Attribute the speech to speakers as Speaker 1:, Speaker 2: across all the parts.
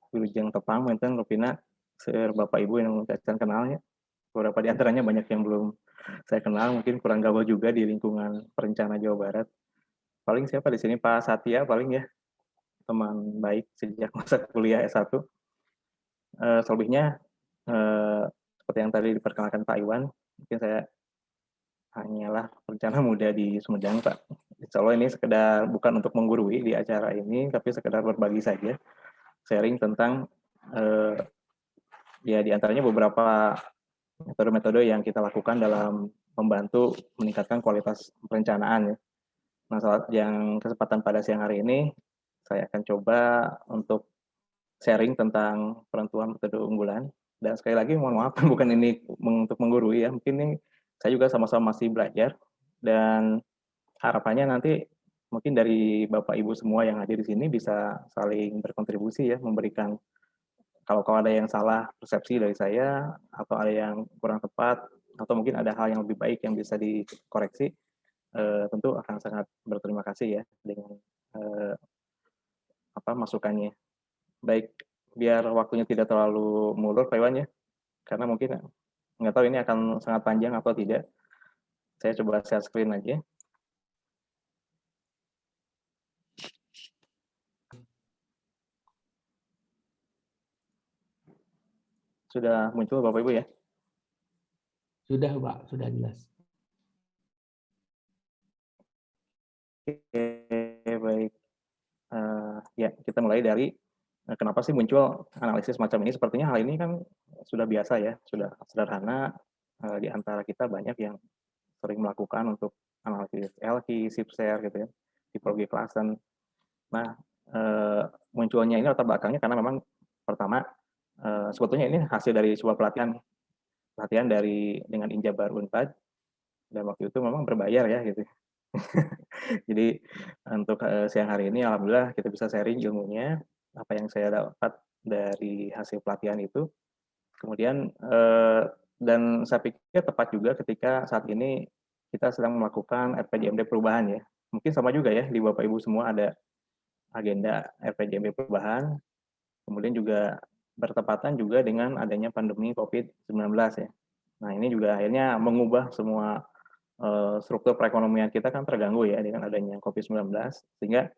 Speaker 1: Wilujeng Tepang, Menten, Rupina, seueur Bapak Ibu yang saya kenalnya. Beberapa di antaranya banyak yang belum saya kenal, mungkin kurang gaul juga di lingkungan perencana Jawa Barat. Paling siapa di sini Pak Satya paling ya, teman baik sejak masa kuliah S1. Selebihnya seperti yang tadi diperkenalkan Pak Iwan, mungkin saya hanyalah perencana muda di Sumedang Pak. Insya Allah ini sekedar bukan untuk menggurui di acara ini, tapi sekedar berbagi saja, sharing tentang ya diantaranya beberapa metode-metode yang kita lakukan dalam membantu meningkatkan kualitas perencanaan ya. Nah, yang kesempatan pada siang hari ini, saya akan coba untuk sharing tentang penentuan metode unggulan. Dan sekali lagi mohon maaf, bukan ini untuk menggurui ya, mungkin ini saya juga sama-sama masih belajar, dan harapannya nanti mungkin dari Bapak Ibu semua yang hadir di sini bisa saling berkontribusi ya, memberikan kalau ada yang salah persepsi dari saya, atau ada yang kurang tepat, atau mungkin ada hal yang lebih baik yang bisa dikoreksi, tentu akan sangat berterima kasih ya dengan masukannya. Baik, biar waktunya tidak terlalu mulur Pak Iwan ya, karena mungkin nggak tahu ini akan sangat panjang atau tidak. Saya coba share screen aja. Sudah muncul Bapak Ibu ya?
Speaker 2: Sudah Pak, sudah jelas.
Speaker 1: Oke, baik. Ya, kita mulai dari kenapa sih muncul analisis macam ini. Sepertinya hal ini kan sudah biasa ya, sudah sederhana. Di antara kita banyak yang sering melakukan untuk analisis LQ, SIP-share gitu ya, tipologi Klassen. Nah, munculnya ini latar belakangnya karena memang pertama, sebetulnya ini hasil dari sebuah pelatihan dengan Injabar Unpad, dan waktu itu memang berbayar ya gitu. Jadi untuk siang hari ini alhamdulillah kita bisa sharing ilmunya, apa yang saya dapat dari hasil pelatihan itu. Kemudian dan saya pikir tepat juga ketika saat ini kita sedang melakukan RPJMD perubahan ya. Mungkin sama juga ya di Bapak Ibu semua ada agenda RPJMD perubahan. Kemudian juga bertepatan juga dengan adanya pandemi COVID-19 ya. Nah, ini juga akhirnya mengubah semua struktur perekonomian kita kan terganggu ya dengan adanya COVID-19, sehingga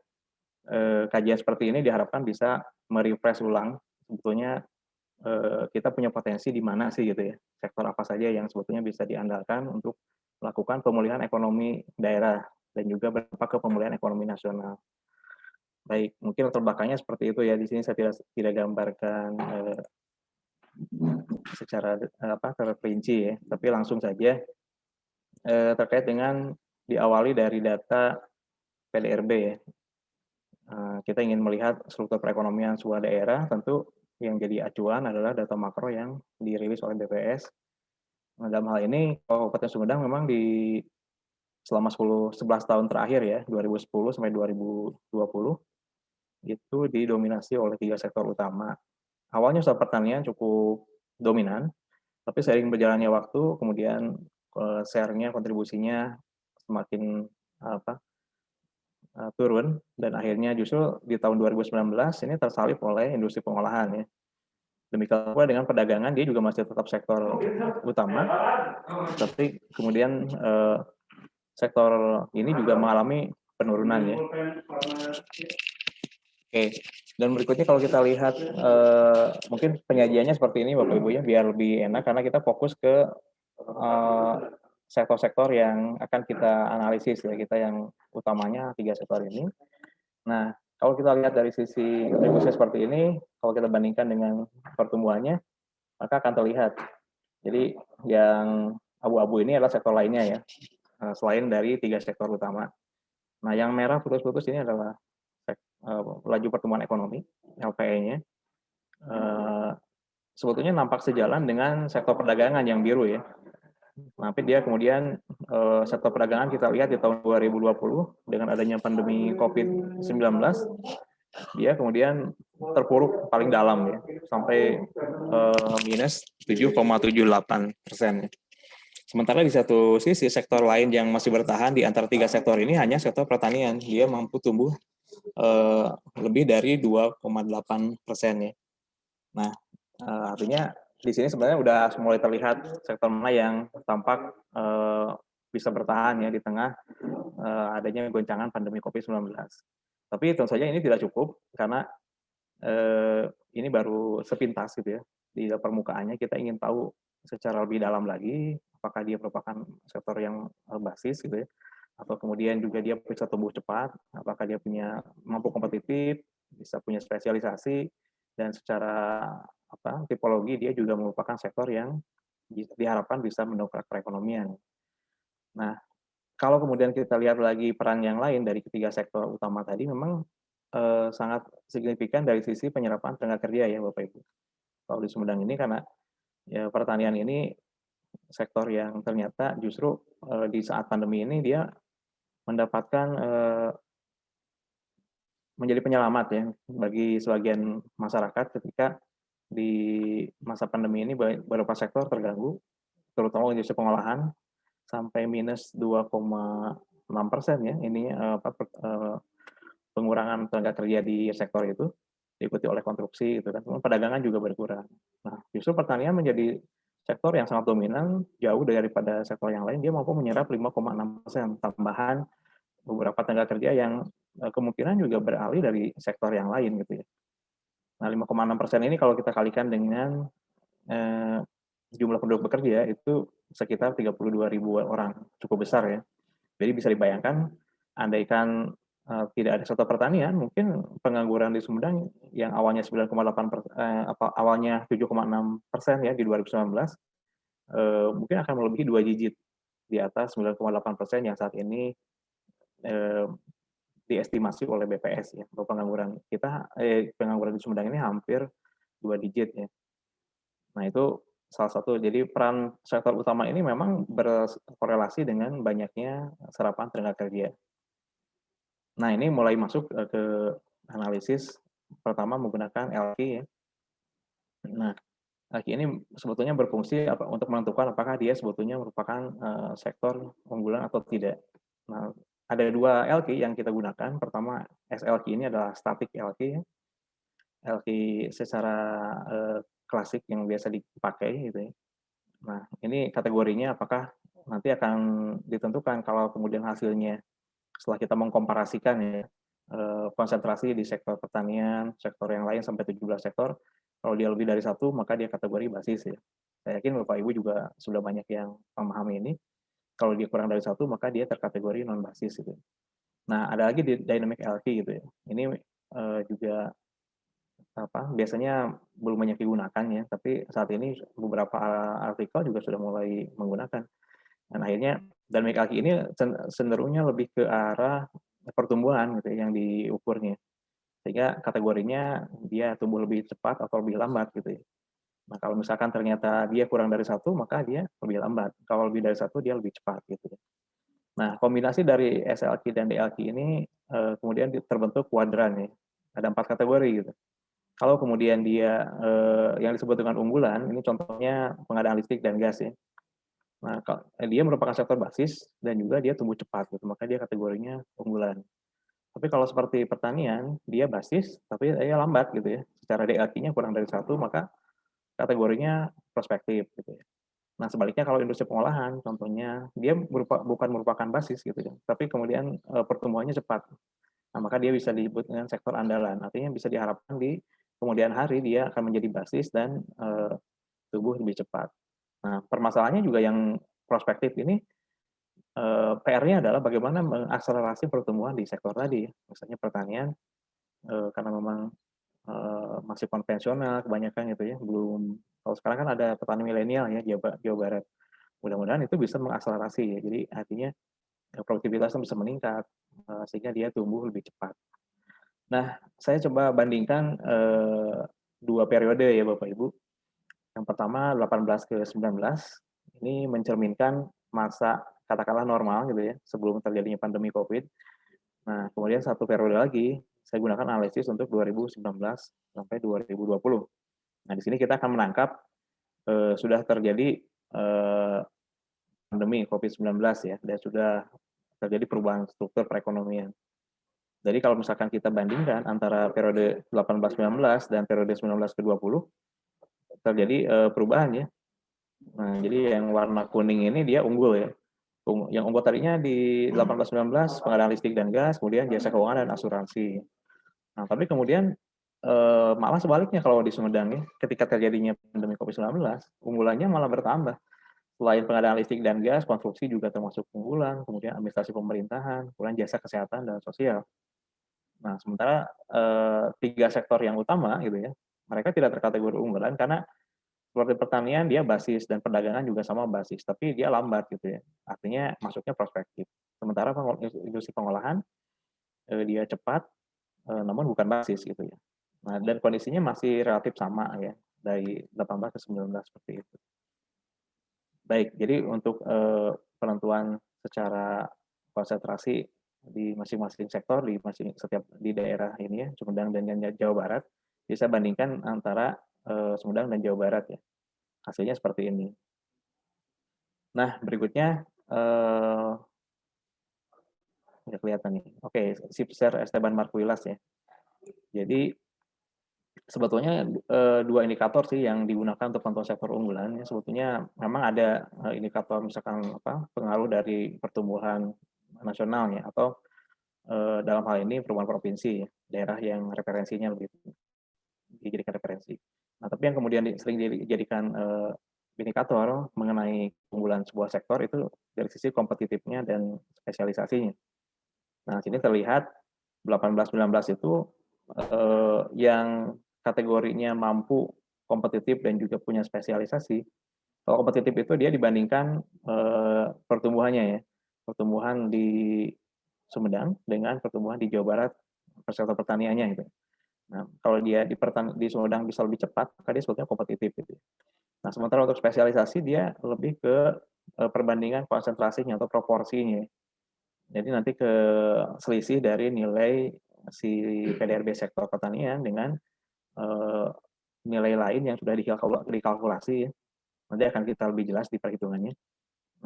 Speaker 1: kajian seperti ini diharapkan bisa merefresh ulang sebetulnya kita punya potensi di mana sih gitu ya, sektor apa saja yang sebetulnya bisa diandalkan untuk melakukan pemulihan ekonomi daerah dan juga berdampak ke pemulihan ekonomi nasional. Baik, mungkin latar belakangnya seperti itu ya. Di sini saya tidak gambarkan secara terperinci ya, tapi langsung saja terkait dengan diawali dari data PDRB ya. Kita ingin melihat struktur perekonomian sebuah daerah, tentu yang jadi acuan adalah data makro yang dirilis oleh BPS. Nah, dalam hal ini Kabupaten Sumedang memang selama 11 tahun terakhir ya, 2010 sampai 2020, itu didominasi oleh 3 sektor utama. Awalnya usaha pertanian cukup dominan, tapi seiring berjalannya waktu, kemudian share-nya, kontribusinya semakin turun, dan akhirnya justru di tahun 2019 ini tersalip oleh industri pengolahan ya. Demikian pula dengan perdagangan, dia juga masih tetap sektor utama, tapi kemudian sektor ini juga mengalami penurunan ya. Oke, dan berikutnya kalau kita lihat mungkin penyajiannya seperti ini Bapak Ibu ya, biar lebih enak karena kita fokus ke sektor-sektor yang akan kita analisis ya, kita yang utamanya 3 sektor ini. Nah, kalau kita lihat dari sisi kontribusi seperti ini, kalau kita bandingkan dengan pertumbuhannya, maka akan terlihat. Jadi yang abu-abu ini adalah sektor lainnya ya, selain dari 3 sektor utama. Nah, yang merah putus-putus ini adalah laju pertumbuhan ekonomi, LPE-nya. Sebetulnya nampak sejalan dengan sektor perdagangan yang biru ya. Tapi dia kemudian sektor perdagangan kita lihat di tahun 2020 dengan adanya pandemi COVID-19, dia kemudian terpuruk paling dalam ya, sampai minus 7,78%. Sementara di satu sisi sektor lain yang masih bertahan di antara 3 sektor ini hanya sektor pertanian, dia mampu tumbuh lebih dari 2,8% ya. Nah, artinya di sini sebenarnya udah mulai terlihat sektor mana yang tampak bisa bertahan ya di tengah adanya goncangan pandemi COVID-19. Tapi tentu saja ini tidak cukup karena ini baru sepintas gitu ya. Di permukaannya kita ingin tahu secara lebih dalam lagi apakah dia merupakan sektor yang basis gitu ya, atau kemudian juga dia bisa tumbuh cepat, apakah dia punya mampu kompetitif, bisa punya spesialisasi, dan secara tipologi dia juga merupakan sektor yang diharapkan bisa mendongkrak perekonomian. Nah, kalau kemudian kita lihat lagi peran yang lain dari ketiga sektor utama tadi, memang sangat signifikan dari sisi penyerapan tenaga kerja ya Bapak Ibu. Kalau di Sumedang ini karena ya pertanian ini sektor yang ternyata justru di saat pandemi ini dia mendapatkan menjadi penyelamat ya bagi sebagian masyarakat ketika di masa pandemi ini beberapa sektor terganggu, terutama industri pengolahan sampai minus 2,6% ya ini pengurangan tenaga kerja di sektor itu diikuti oleh konstruksi gitu kan, perdagangan juga berkurang. Nah, justru pertanian menjadi sektor yang sangat dominan jauh daripada sektor yang lain, dia mampu menyerap 5,6% tambahan beberapa tenaga kerja yang kemungkinan juga beralih dari sektor yang lain gitu ya. Nah, 5,6% ini kalau kita kalikan dengan jumlah penduduk bekerja itu sekitar 32.000 orang, cukup besar ya. Jadi bisa dibayangkan, andaikan tidak ada sektor pertanian, mungkin pengangguran di Sumedang yang awalnya 7,6% ya di 2019, mungkin akan melebihi 2 digit di atas 9,8% yang saat ini diestimasi oleh BPS ya. Bahwa pengangguran di Sumedang ini hampir 2 digit ya. Nah itu salah satu, jadi peran sektor utama ini memang berkorelasi dengan banyaknya serapan tenaga kerja. Nah ini mulai masuk ke analisis pertama menggunakan LQ ya. Nah LQ ini sebetulnya berfungsi untuk menentukan apakah dia sebetulnya merupakan sektor unggulan atau tidak. Nah ada 2 LQ yang kita gunakan. Pertama SLQ ini adalah static LQ ya. LQ secara klasik yang biasa dipakai gitu ya. Nah, ini kategorinya apakah nanti akan ditentukan kalau kemudian hasilnya setelah kita mengkomparasikan ya, konsentrasi di sektor pertanian, sektor yang lain sampai 17 sektor, kalau dia lebih dari 1 maka dia kategori basis ya. Saya yakin Bapak Ibu juga sudah banyak yang memahami ini. Kalau dia kurang dari 1 maka dia terkategori non basis gitu. Nah, ada lagi di dynamic LQ gitu ya. Ini juga biasanya belum banyak digunakan ya, tapi saat ini beberapa artikel juga sudah mulai menggunakan. Dan akhirnya dynamic LQ ini cenderungnya lebih ke arah pertumbuhan gitu ya, yang diukurnya. Sehingga kategorinya dia tumbuh lebih cepat atau lebih lambat gitu ya. Nah, kalau misalkan ternyata dia kurang dari 1 maka dia lebih lambat. Kalau lebih dari 1 dia lebih cepat gitu ya. Nah, kombinasi dari SLQ dan DLQ ini kemudian terbentuk kuadran ya. Ada 4 kategori gitu. Kalau kemudian dia yang disebut dengan unggulan, ini contohnya pengadaan listrik dan gas ya. Nah, dia merupakan sektor basis dan juga dia tumbuh cepat gitu, maka dia kategorinya unggulan. Tapi kalau seperti pertanian, dia basis tapi dia lambat gitu ya. Secara DLQ-nya kurang dari 1 maka kategorinya prospektif gitu ya. Nah, sebaliknya kalau industri pengolahan contohnya dia bukan merupakan basis gitu ya, tapi kemudian pertumbuhannya cepat. Nah, maka dia bisa disebut dengan sektor andalan. Artinya bisa diharapkan di kemudian hari dia akan menjadi basis dan tumbuh lebih cepat. Nah, permasalahannya juga yang prospektif ini PR-nya adalah bagaimana mengakselerasi pertumbuhan di sektor tadi. Misalnya pertanian karena memang masih konvensional kebanyakan gitu ya, belum, kalau sekarang kan ada petani milenial ya Jawa Barat. Mudah-mudahan itu bisa mengakselerasi ya. Jadi artinya produktivitasnya bisa meningkat sehingga dia tumbuh lebih cepat. Nah, saya coba bandingkan 2 periode ya Bapak Ibu. Yang pertama 18 ke 19 ini mencerminkan masa katakanlah normal gitu ya, sebelum terjadinya pandemi Covid. Nah, kemudian satu periode lagi saya gunakan analisis untuk 2019 sampai 2020. Nah, di sini kita akan menangkap sudah terjadi pandemi Covid-19 ya, dan sudah terjadi perubahan struktur perekonomian. Jadi kalau misalkan kita bandingkan antara periode 18-19 dan periode 19-20, terjadi perubahan ya. Nah, jadi yang warna kuning ini dia unggul ya. Yang unggul tadinya di 18-19 pengadaan listrik dan gas, kemudian jasa keuangan dan asuransi. Nah, tapi kemudian malah sebaliknya kalau di Sumedang ya, ketika terjadinya pandemi COVID-19, unggulannya malah bertambah. Selain pengadaan listrik dan gas, konstruksi juga termasuk unggulan, kemudian administrasi pemerintahan, kemudian jasa kesehatan dan sosial. Nah, sementara 3 sektor yang utama gitu ya, mereka tidak terkategori unggulan karena seperti pertanian dia basis dan perdagangan juga sama basis, tapi dia lambat gitu ya. Artinya masuknya prospektif. Sementara industri pengolahan dia cepat, namun bukan basis gitu ya. Nah, dan kondisinya masih relatif sama ya dari 18 ke 19 seperti itu. Baik, jadi untuk penentuan secara konsentrasi di masing-masing sektor setiap di daerah ini ya, Sumedang dan Jawa Barat, bisa bandingkan antara Sumedang dan Jawa Barat ya. Hasilnya seperti ini. Nah, berikutnya nggak kelihatan nih. Oke, Sipser Esteban Markuilas ya. Jadi sebetulnya 2 indikator sih yang digunakan untuk penentuan sektor unggulan ya. Sebetulnya memang ada indikator misalkan pengaruh dari pertumbuhan nasionalnya atau dalam hal ini perubahan provinsi ya, daerah yang referensinya lebih dijadikan referensi. Nah, tapi yang kemudian sering dijadikan indikator mengenai keunggulan sebuah sektor itu dari sisi kompetitifnya dan spesialisasinya. Nah, sini terlihat 18-19 itu yang kategorinya mampu kompetitif dan juga punya spesialisasi. Kalau kompetitif itu dia dibandingkan pertumbuhannya ya, pertumbuhan di Sumedang dengan pertumbuhan di Jawa Barat sektor pertaniannya gitu. Nah, kalau dia di Sumedang bisa lebih cepat, maka dia sebetulnya kompetitif gitu. Nah, sementara untuk spesialisasi dia lebih ke perbandingan konsentrasinya atau proporsinya. Jadi nanti ke selisih dari nilai si PDRB sektor pertanian dengan nilai lain yang sudah dikalkulasi ya. Nanti akan kita lebih jelas di perhitungannya.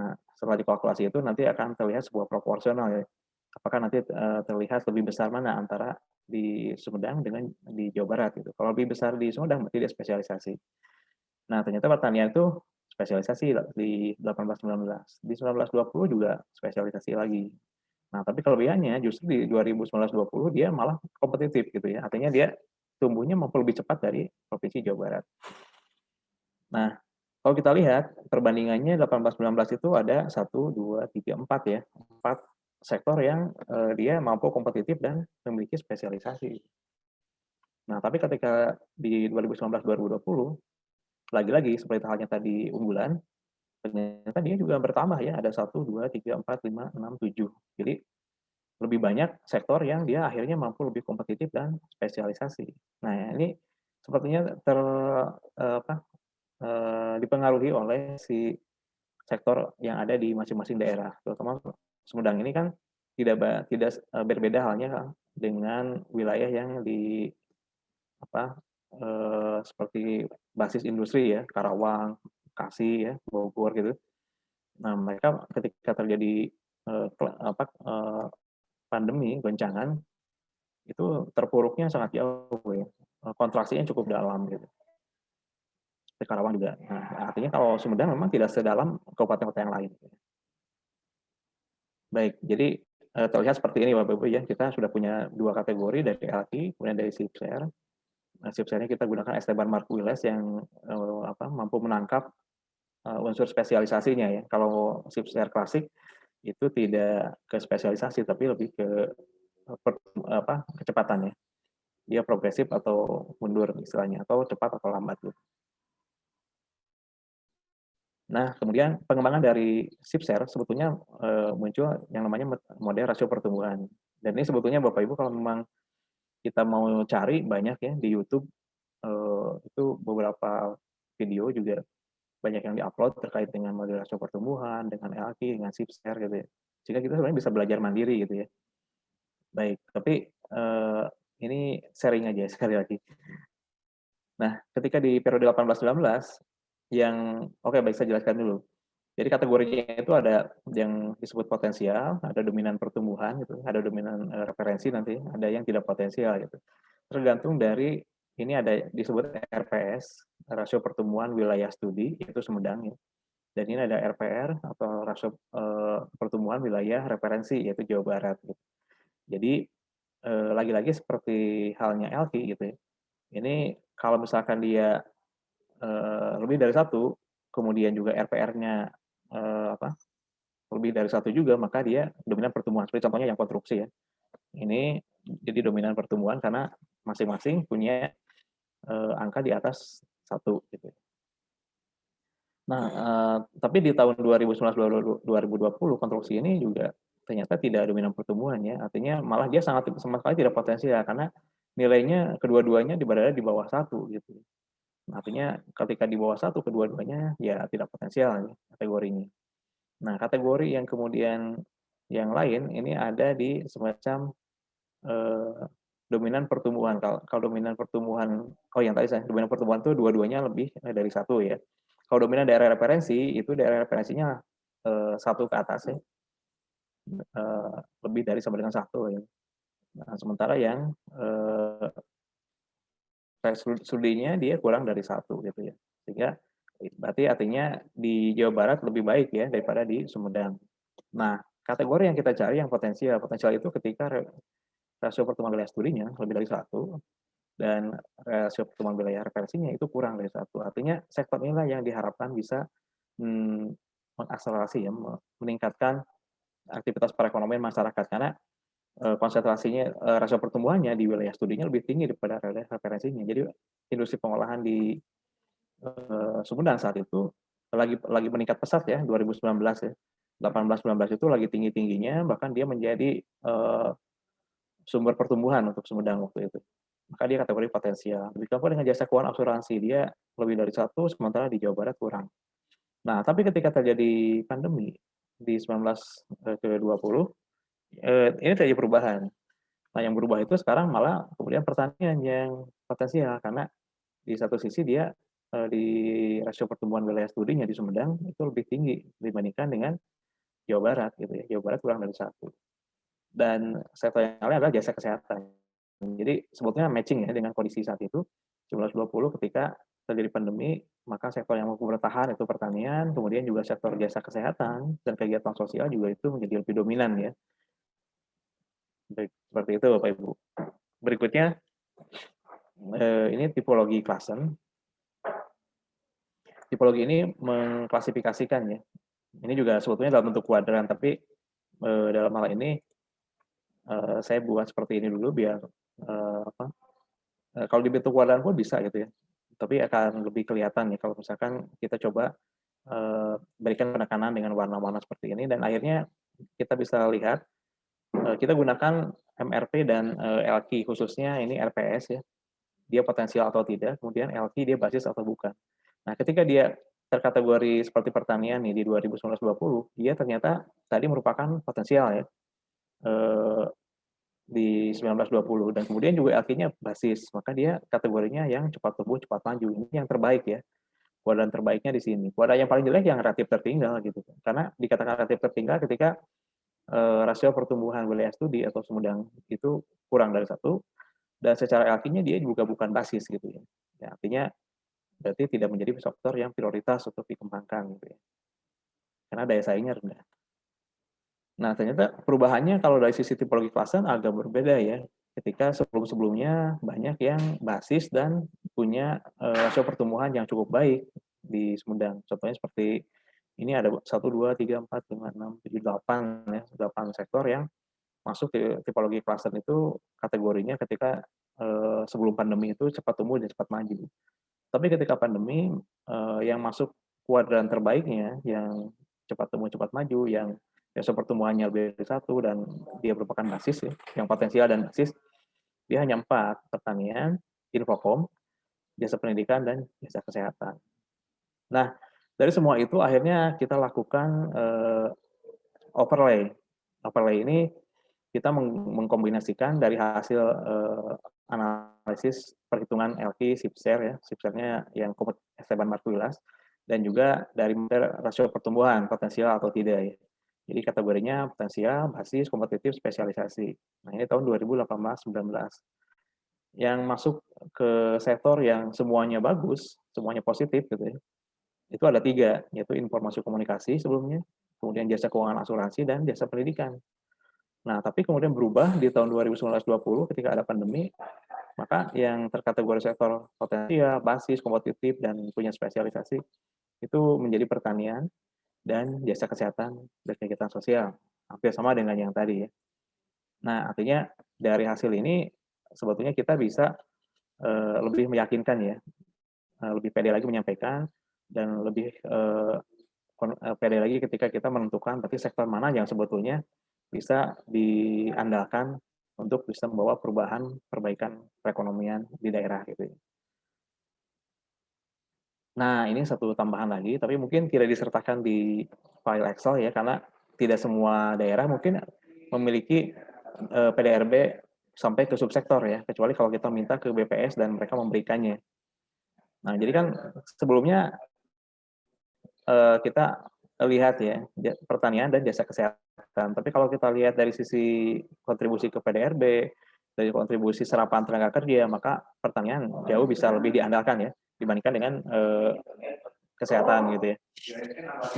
Speaker 1: Nah, setelah dikalkulasi itu nanti akan terlihat sebuah proporsional ya. Apakah nanti terlihat lebih besar mana antara di Sumedang dengan di Jawa Barat gitu. Kalau lebih besar di Sumedang berarti dia spesialisasi. Nah, ternyata pertanian itu spesialisasi di 18-19. Di 19-20 juga spesialisasi lagi. Nah, tapi kelebihannya justru di 2019-20 dia malah kompetitif gitu ya. Artinya dia tumbuhnya mampu lebih cepat dari Provinsi Jawa Barat. Nah, kalau kita lihat perbandingannya 18-19 itu ada 1, 2, 3, 4 ya. 4 sektor yang dia mampu kompetitif dan memiliki spesialisasi. Nah, tapi ketika di 2019-2020, lagi-lagi seperti halnya tadi unggulan, ternyata dia juga bertambah ya, ada 1, 2, 3, 4, 5, 6, 7. Jadi lebih banyak sektor yang dia akhirnya mampu lebih kompetitif dan spesialisasi. Nah, ini sepertinya dipengaruhi oleh si sektor yang ada di masing-masing daerah, terutama Sumedang ini kan tidak berbeda halnya dengan wilayah yang di apa seperti basis industri ya, Karawang, Bekasi ya, Bogor gitu. Nah, mereka ketika terjadi pandemi goncangan itu terpuruknya sangat jauh ya, kontraksinya cukup dalam gitu. Seperti Karawang juga. Nah, artinya kalau Sumedang memang tidak sedalam kabupaten-kota yang lain. Baik, jadi terlihat seperti ini Bapak Ibu ya, kita sudah punya 2 kategori dari LQ, kemudian dari Sipser. Nah, Sipsernya kita gunakan Esteban Markuiles yang mampu menangkap unsur spesialisasinya ya. Kalau Sipser klasik itu tidak ke spesialisasi tapi lebih ke kecepatannya. Dia progresif atau mundur istilahnya, atau cepat atau lambat gitu. Nah, kemudian pengembangan dari Sipser sebetulnya muncul yang namanya model rasio pertumbuhan. Dan ini sebetulnya Bapak Ibu kalau memang kita mau cari banyak ya di YouTube, itu beberapa video juga banyak yang diupload terkait dengan model rasio pertumbuhan, dengan LQ, dengan Sipser gitu ya. Sehingga kita sebenarnya bisa belajar mandiri gitu ya. Baik, tapi ini sharing aja sekali lagi. Nah, ketika di periode 18-19 yang baik saya jelaskan dulu. Jadi kategorinya itu ada yang disebut potensial, ada dominan pertumbuhan gitu, ada dominan referensi nanti, ada yang tidak potensial gitu. Tergantung dari ini ada disebut RPS, rasio pertumbuhan wilayah studi, itu Sumedang ya. Dan ini ada RPR atau rasio pertumbuhan wilayah referensi yaitu Jawa Barat gitu. Jadi lagi-lagi seperti halnya Elki gitu ya. Ini kalau misalkan dia lebih dari satu, kemudian juga RPR-nya apa lebih dari satu juga, maka dia dominan pertumbuhan. Seperti contohnya yang konstruksi ya. Ini jadi dominan pertumbuhan karena masing-masing punya angka di atas satu gitu. Nah, tapi di tahun 2019-2020 konstruksi ini juga ternyata tidak dominan pertumbuhan ya. Artinya malah dia sama sekali tidak potensial karena nilainya kedua-duanya berada di bawah satu gitu. Nah, artinya ketika di bawah satu kedua-duanya ya tidak potensial ya, kategorinya. Nah, kategori yang kemudian yang lain ini ada di semacam dominan pertumbuhan. Kalau dominan pertumbuhan, oh yang tadi saya dominan pertumbuhan itu dua-duanya lebih dari satu ya. Kalau dominan daerah referensi itu daerah referensinya satu ke atas ya, lebih dari sama dengan satu ya. Nah, sementara yang studinya dia kurang dari satu gitu ya. Sehingga berarti artinya di Jawa Barat lebih baik ya daripada di Sumedang. Nah, kategori yang kita cari yang potensial. Potensial itu ketika rasio pertumbuhan wilayah studinya lebih dari satu dan rasio pertumbuhan wilayah referensinya itu kurang dari satu. Artinya sektor inilah yang diharapkan bisa mengakselerasi ya, meningkatkan aktivitas perekonomian masyarakat karena konsentrasinya rasio pertumbuhannya di wilayah studinya lebih tinggi daripada referensinya. Jadi industri pengolahan di Sumedang saat itu lagi meningkat pesat ya 2019 ya. 18-19 itu lagi tinggi-tingginya, bahkan dia menjadi sumber pertumbuhan untuk Sumedang waktu itu. Maka dia kategori potensial. Begitu dengan jasa keuangan asuransi, dia lebih dari satu, sementara di Jawa Barat kurang. Nah, tapi ketika terjadi pandemi di 19 ke 20, ini terjadi perubahan. Nah, yang berubah itu sekarang malah kemudian pertanian yang potensial, karena di satu sisi dia di rasio pertumbuhan wilayah studinya di Sumedang itu lebih tinggi dibandingkan dengan Jawa Barat gitu ya. Jawa Barat kurang dari satu. Dan sektor yang lain adalah jasa kesehatan. Jadi sebetulnya matching ya dengan kondisi saat itu 1920 ketika terjadi pandemi, maka sektor yang mampu bertahan itu pertanian, kemudian juga sektor jasa kesehatan dan kegiatan sosial juga itu menjadi lebih dominan ya. Baik, seperti itu Bapak Ibu. Berikutnya ini tipologi klasen. Tipologi ini mengklasifikasikan ya. Ini juga sebetulnya dalam bentuk kuadran, tapi dalam hal ini saya buat seperti ini dulu biar kalau di bentuk kuadran pun bisa gitu ya. Tapi akan lebih kelihatan ya kalau misalkan kita coba berikan penekanan dengan warna-warna seperti ini dan akhirnya kita bisa lihat kita gunakan MRP dan LQ khususnya ini RPS ya. Dia potensial atau tidak, kemudian LQ dia basis atau bukan. Nah, ketika dia terkategori seperti pertanian nih di 2019-20, dia ternyata tadi merupakan potensial ya. Di 1920 dan kemudian juga LQ-nya basis, maka dia kategorinya yang cepat tumbuh, cepat maju. Ini yang terbaik ya. Kuadran terbaiknya di sini. Kuadran yang paling jelek yang relatif tertinggal gitu. Karena dikatakan relatif tertinggal ketika rasio pertumbuhan wilayah studi atau Sumedang itu kurang dari satu dan secara LQ-nya dia juga bukan basis gitu ya. Ya artinya berarti tidak menjadi sektor yang prioritas untuk dikembangkan gitu ya. Karena daya saingnya rendah. Nah, ternyata perubahannya kalau dari sisi tipologi klasen agak berbeda ya. Ketika sebelum-sebelumnya banyak yang basis dan punya rasio pertumbuhan yang cukup baik di Sumedang. Contohnya seperti ini ada 1, 2, 3, 4, 5, 6, 7, 8 ya, 8 sektor yang masuk ke tipologi klasen itu kategorinya ketika sebelum pandemi itu cepat tumbuh dan cepat maju. Tapi ketika pandemi yang masuk kuadran terbaiknya yang cepat tumbuh cepat maju yang biasa pertumbuhannya lebih dari satu dan dia merupakan basis ya, yang potensial dan basis, dia hanya 4, pertanian, infokom, jasa pendidikan, dan jasa kesehatan. Nah, dari semua itu akhirnya kita lakukan overlay. Overlay ini kita mengkombinasikan dari hasil analisis perhitungan LQ, SIPSER ya, SIPSER-nya yang Esteban Martuilas, dan juga dari rasio pertumbuhan potensial atau tidak ya. Jadi kategorinya potensial, basis, kompetitif, spesialisasi. Nah ini tahun 2018-19. Yang masuk ke sektor yang semuanya bagus, semuanya positif gitu ya, itu ada 3, yaitu informasi komunikasi sebelumnya, kemudian jasa keuangan asuransi, dan jasa pendidikan. Nah, tapi kemudian berubah di tahun 2019-2020 ketika ada pandemi, maka yang terkategori sektor potensial, basis, kompetitif, dan punya spesialisasi itu menjadi pertanian dan jasa kesehatan dan kegiatan sosial. Hampir sama dengan yang tadi ya. Nah, artinya dari hasil ini sebetulnya kita bisa lebih meyakinkan ya, lebih pede lagi menyampaikan dan lebih pede lagi ketika kita menentukan berarti sektor mana yang sebetulnya bisa diandalkan untuk bisa membawa perubahan perbaikan perekonomian di daerah gitu. Nah, ini satu tambahan lagi, tapi mungkin tidak disertakan di file Excel ya, karena tidak semua daerah mungkin memiliki PDRB sampai ke subsektor ya, kecuali kalau kita minta ke BPS dan mereka memberikannya. Nah, jadi kan sebelumnya kita lihat ya, pertanian dan jasa kesehatan. Tapi kalau kita lihat dari sisi kontribusi ke PDRB, dari kontribusi serapan tenaga kerja, maka pertanian jauh bisa lebih diandalkan ya, dibandingkan dengan kesehatan gitu ya.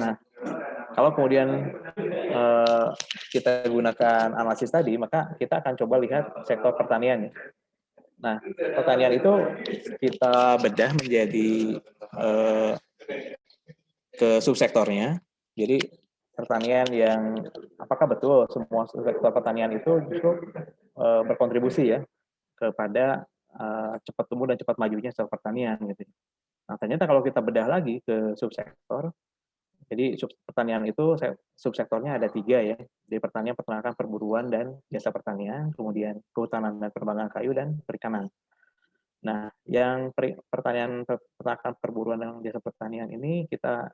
Speaker 1: Nah, kalau kemudian kita gunakan analisis tadi, maka kita akan coba lihat sektor pertanian ya. Nah, pertanian itu kita bedah menjadi ke subsektornya. Jadi pertanian yang apakah betul semua sektor pertanian itu justru berkontribusi ya kepada cepat tumbuh dan cepat majunya sektor pertanian gitu. Nah, ternyata kalau kita bedah lagi ke subsektor, jadi pertanian itu subsektornya ada 3 ya. Di pertanian, peternakan, perburuan, dan jasa pertanian, kemudian kehutanan dan pertambangan kayu, dan perikanan. Nah, yang pertanian, peternakan, perburuan, dan jasa pertanian ini kita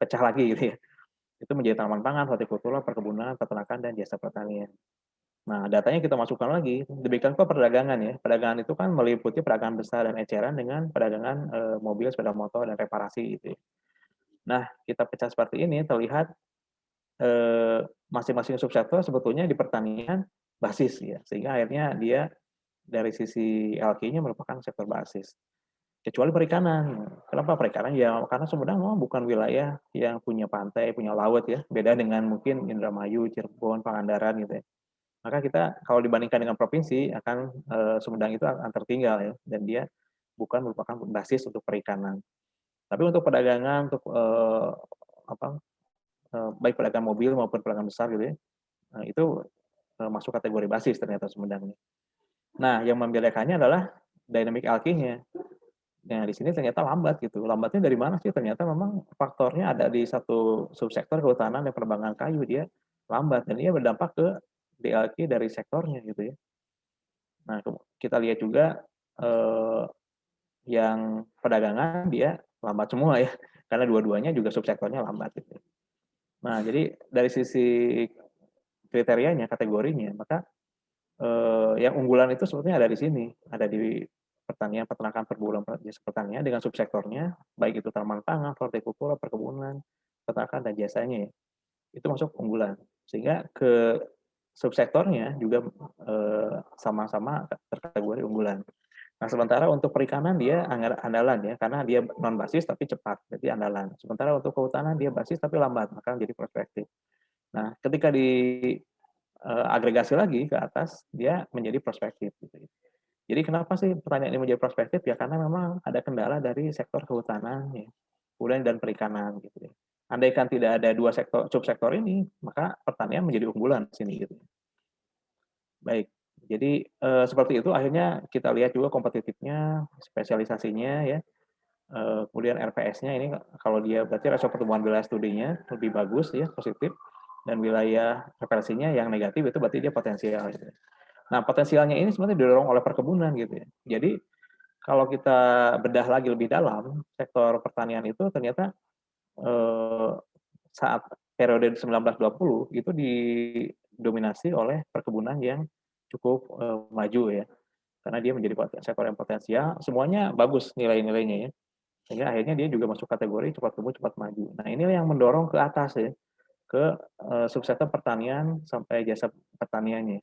Speaker 1: pecah lagi gitu ya. Itu menjadi tanaman pangan, hortikultura, perkebunan, peternakan, dan jasa pertanian. Nah, datanya kita masukkan lagi. Demikian pula perdagangan ya. Perdagangan itu kan meliputi perdagangan besar dan eceran dengan perdagangan mobil, sepeda motor, dan reparasi gitu ya. Nah, kita pecah seperti ini terlihat masing-masing subsektor sebetulnya di pertanian basis ya, sehingga akhirnya dia dari sisi LQ-nya merupakan sektor basis. Kecuali perikanan. Kenapa perikanan? Ya karena Sumedang memang bukan wilayah yang punya pantai, punya laut ya. Beda dengan mungkin Indramayu, Cirebon, Pangandaran gitu ya. Maka kita kalau dibandingkan dengan provinsi akan Sumedang itu akan tertinggal ya, dan dia bukan merupakan basis untuk perikanan. Tapi untuk perdagangan, untuk baik pedagang mobil maupun pedagang besar gitu ya, itu masuk kategori basis ternyata Sumedang. Nah, yang membedakannya adalah dynamic alky-nya. Nah, di sini ternyata lambat gitu. Lambatnya dari mana sih? Ternyata memang faktornya ada di satu subsektor kehutanan dan penerbangan kayu, dia lambat dan dia berdampak ke DLQ dari sektornya gitu ya. Nah, kita lihat juga yang perdagangan dia lambat semua ya, karena dua-duanya juga subsektornya lambat gitu. Nah, jadi dari sisi kriterianya, kategorinya, maka yang unggulan itu sebetulnya ada di sini, ada di pertanian, peternakan, perburuan, jasa pertanian dengan subsektornya, baik itu tanaman pangan, hortikultura, perkebunan, peternakan, dan jasanya ya, itu masuk unggulan. Sehingga ke subsektornya juga sama-sama terkategori unggulan. Nah, sementara untuk perikanan dia andalan ya, karena dia non basis tapi cepat, jadi andalan. Sementara untuk kehutanan dia basis tapi lambat, maka menjadi prospektif. Nah, ketika di agregasi lagi ke atas, dia menjadi prospektif. Gitu. Jadi kenapa sih pertanyaan ini menjadi prospektif? Ya karena memang ada kendala dari sektor kehutanan, ya, kemudian dan perikanan. Gitu. Andaikan tidak ada dua subsektor ini, maka pertanian menjadi unggulan di sini. Gitu. Baik, jadi seperti itu akhirnya kita lihat juga kompetitifnya, spesialisasinya, ya. Kemudian RPS-nya ini kalau dia berarti rasio pertumbuhan wilayah studinya lebih bagus ya, positif, dan wilayah referensinya yang negatif itu berarti dia potensial. Gitu. Nah, potensialnya ini sebenarnya didorong oleh perkebunan gitu ya. Jadi kalau kita bedah lagi lebih dalam, sektor pertanian itu ternyata saat periode 1920 itu didominasi oleh perkebunan yang cukup maju ya. Karena dia menjadi sektor yang potensial, semuanya bagus nilai-nilainya ya. Sehingga akhirnya dia juga masuk kategori cepat tumbuh, cepat maju. Nah, ini yang mendorong ke atas ya, ke subsektor pertanian sampai jasa pertaniannya.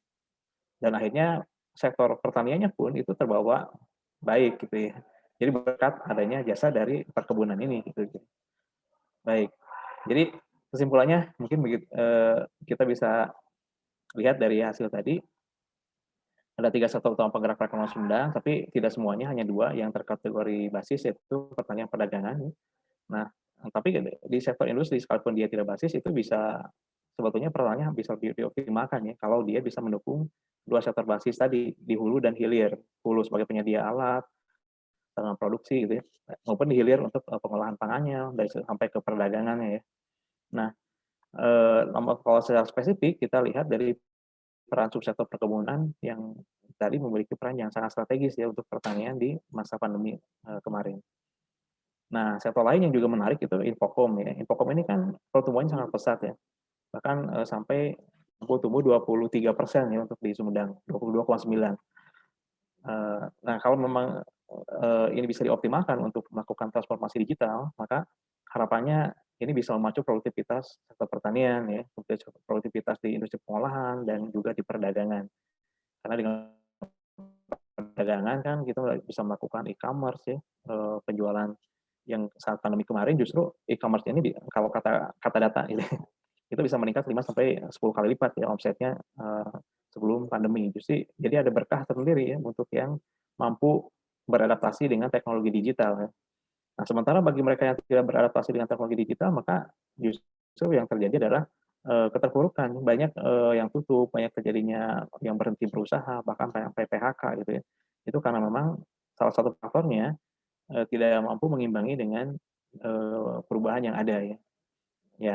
Speaker 1: Dan akhirnya sektor pertaniannya pun itu terbawa baik gitu ya. Jadi berkat adanya jasa dari perkebunan ini gitu. Baik. Jadi kesimpulannya mungkin begitu, kita bisa lihat dari hasil tadi ada 3 sektor utama penggerak perekonomian Sumedang, tapi tidak semuanya, hanya 2 yang terkategori basis, yaitu pertanian perdagangan. Nah, tapi di sektor industri sekalipun dia tidak basis itu bisa sebetulnya perannya bisa dioptimalkan ya kalau dia bisa mendukung 2 sektor basis tadi di hulu dan hilir. Hulu sebagai penyedia alat, sarana produksi gitu ya, maupun di hilir untuk pengolahan pangannya dari sampai ke perdagangannya ya. Nah, kalau secara spesifik kita lihat dari peran subsektor perkebunan yang tadi memiliki peran yang sangat strategis ya untuk pertanian di masa pandemi kemarin. Nah, sektor lain yang juga menarik itu Infocom ya. Infocom ini kan pertumbuhannya sangat pesat ya, bahkan sampai tumbuh 23% ya untuk di Sumedang, 22,9. Nah, kalau memang ini bisa dioptimalkan untuk melakukan transformasi digital, maka harapannya ini bisa memacu produktivitas sektor pertanian ya, produktivitas di industri pengolahan dan juga di perdagangan. Karena dengan perdagangan kan kita bisa melakukan e-commerce ya, penjualan yang saat pandemi kemarin justru e-commerce ini kalau kata data ini itu bisa meningkat 5 sampai 10 kali lipat ya omsetnya sebelum pandemi. Jadi ada berkah tersendiri ya untuk yang mampu beradaptasi dengan teknologi digital ya. Nah, sementara bagi mereka yang tidak beradaptasi dengan teknologi digital, maka justru yang terjadi adalah keterpurukan. Banyak yang tutup, banyak terjadinya yang berhenti berusaha, bahkan sampai PHK gitu ya. Itu karena memang salah satu faktornya tidak mampu mengimbangi dengan perubahan yang ada ya. Ya,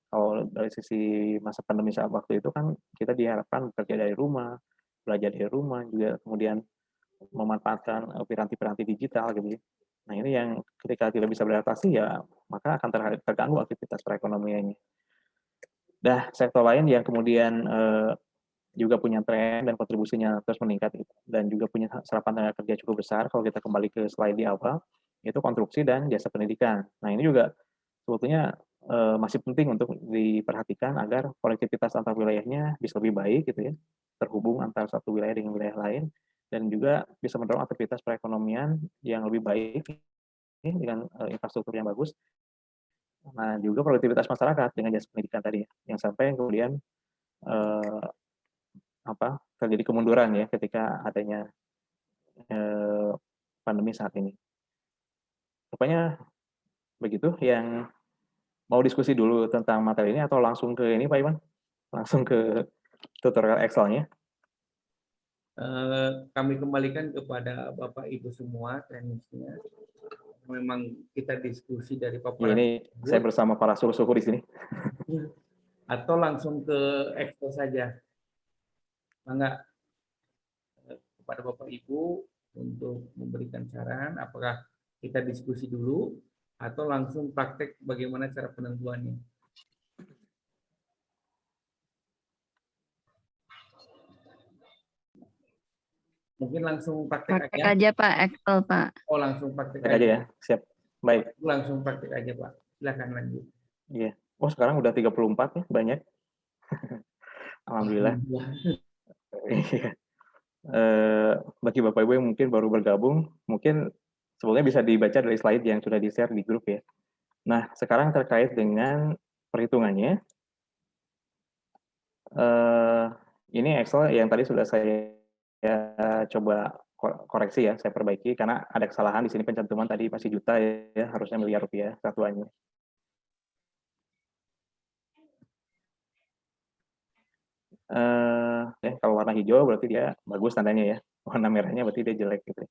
Speaker 1: kalau dari sisi masa pandemi saat waktu itu kan kita diharapkan bekerja dari rumah, belajar dari rumah, juga kemudian memanfaatkan piranti-piranti digital gitu ya. Nah, ini yang ketika tidak bisa beradaptasi ya maka akan terganggu aktivitas perekonomiannya. Sektor lain yang kemudian juga punya tren dan kontribusinya terus meningkat dan juga punya serapan tenaga kerja cukup besar kalau kita kembali ke slide di awal, itu konstruksi dan jasa pendidikan. Nah, ini juga sebetulnya masih penting untuk diperhatikan agar konektivitas antar wilayahnya bisa lebih baik gitu ya, terhubung antara satu wilayah dengan wilayah lain, dan juga bisa mendorong aktivitas perekonomian yang lebih baik dengan infrastruktur yang bagus. Nah, juga produktivitas masyarakat dengan jasa pendidikan tadi, yang sampai kemudian terjadi kemunduran ya ketika adanya pandemi saat ini. Rupanya begitu. Yang mau diskusi dulu tentang materi ini atau langsung ke ini Pak Iwan? Langsung ke tutorial Excel-nya?
Speaker 2: Kami kembalikan kepada Bapak Ibu semua teknisnya. Memang kita diskusi dari paparan.
Speaker 1: Ini saya bersama para suhu-suhu di sini.
Speaker 2: Atau langsung ke Excel saja. Mangga kepada Bapak Ibu untuk memberikan saran apakah kita diskusi dulu atau langsung praktek bagaimana cara penentuannya. Mungkin langsung praktek
Speaker 3: aja Pak, Excel Pak.
Speaker 2: Oh, langsung praktek
Speaker 1: aja ya, siap. Baik.
Speaker 2: Langsung praktek aja Pak. Silakan lanjut.
Speaker 1: Iya. Oh, sekarang udah 34 ya, banyak. Alhamdulillah. Iya. Bagi Bapak Ibu yang mungkin baru bergabung, mungkin sebetulnya bisa dibaca dari slide yang sudah di-share di grup ya. Nah, sekarang terkait dengan perhitungannya. Ini Excel yang tadi sudah saya coba koreksi ya, saya perbaiki karena ada kesalahan di sini, pencantuman tadi masih juta ya, harusnya miliar rupiah satuannya. Kalau warna hijau berarti dia bagus tandanya ya, warna merahnya berarti dia jelek gitu.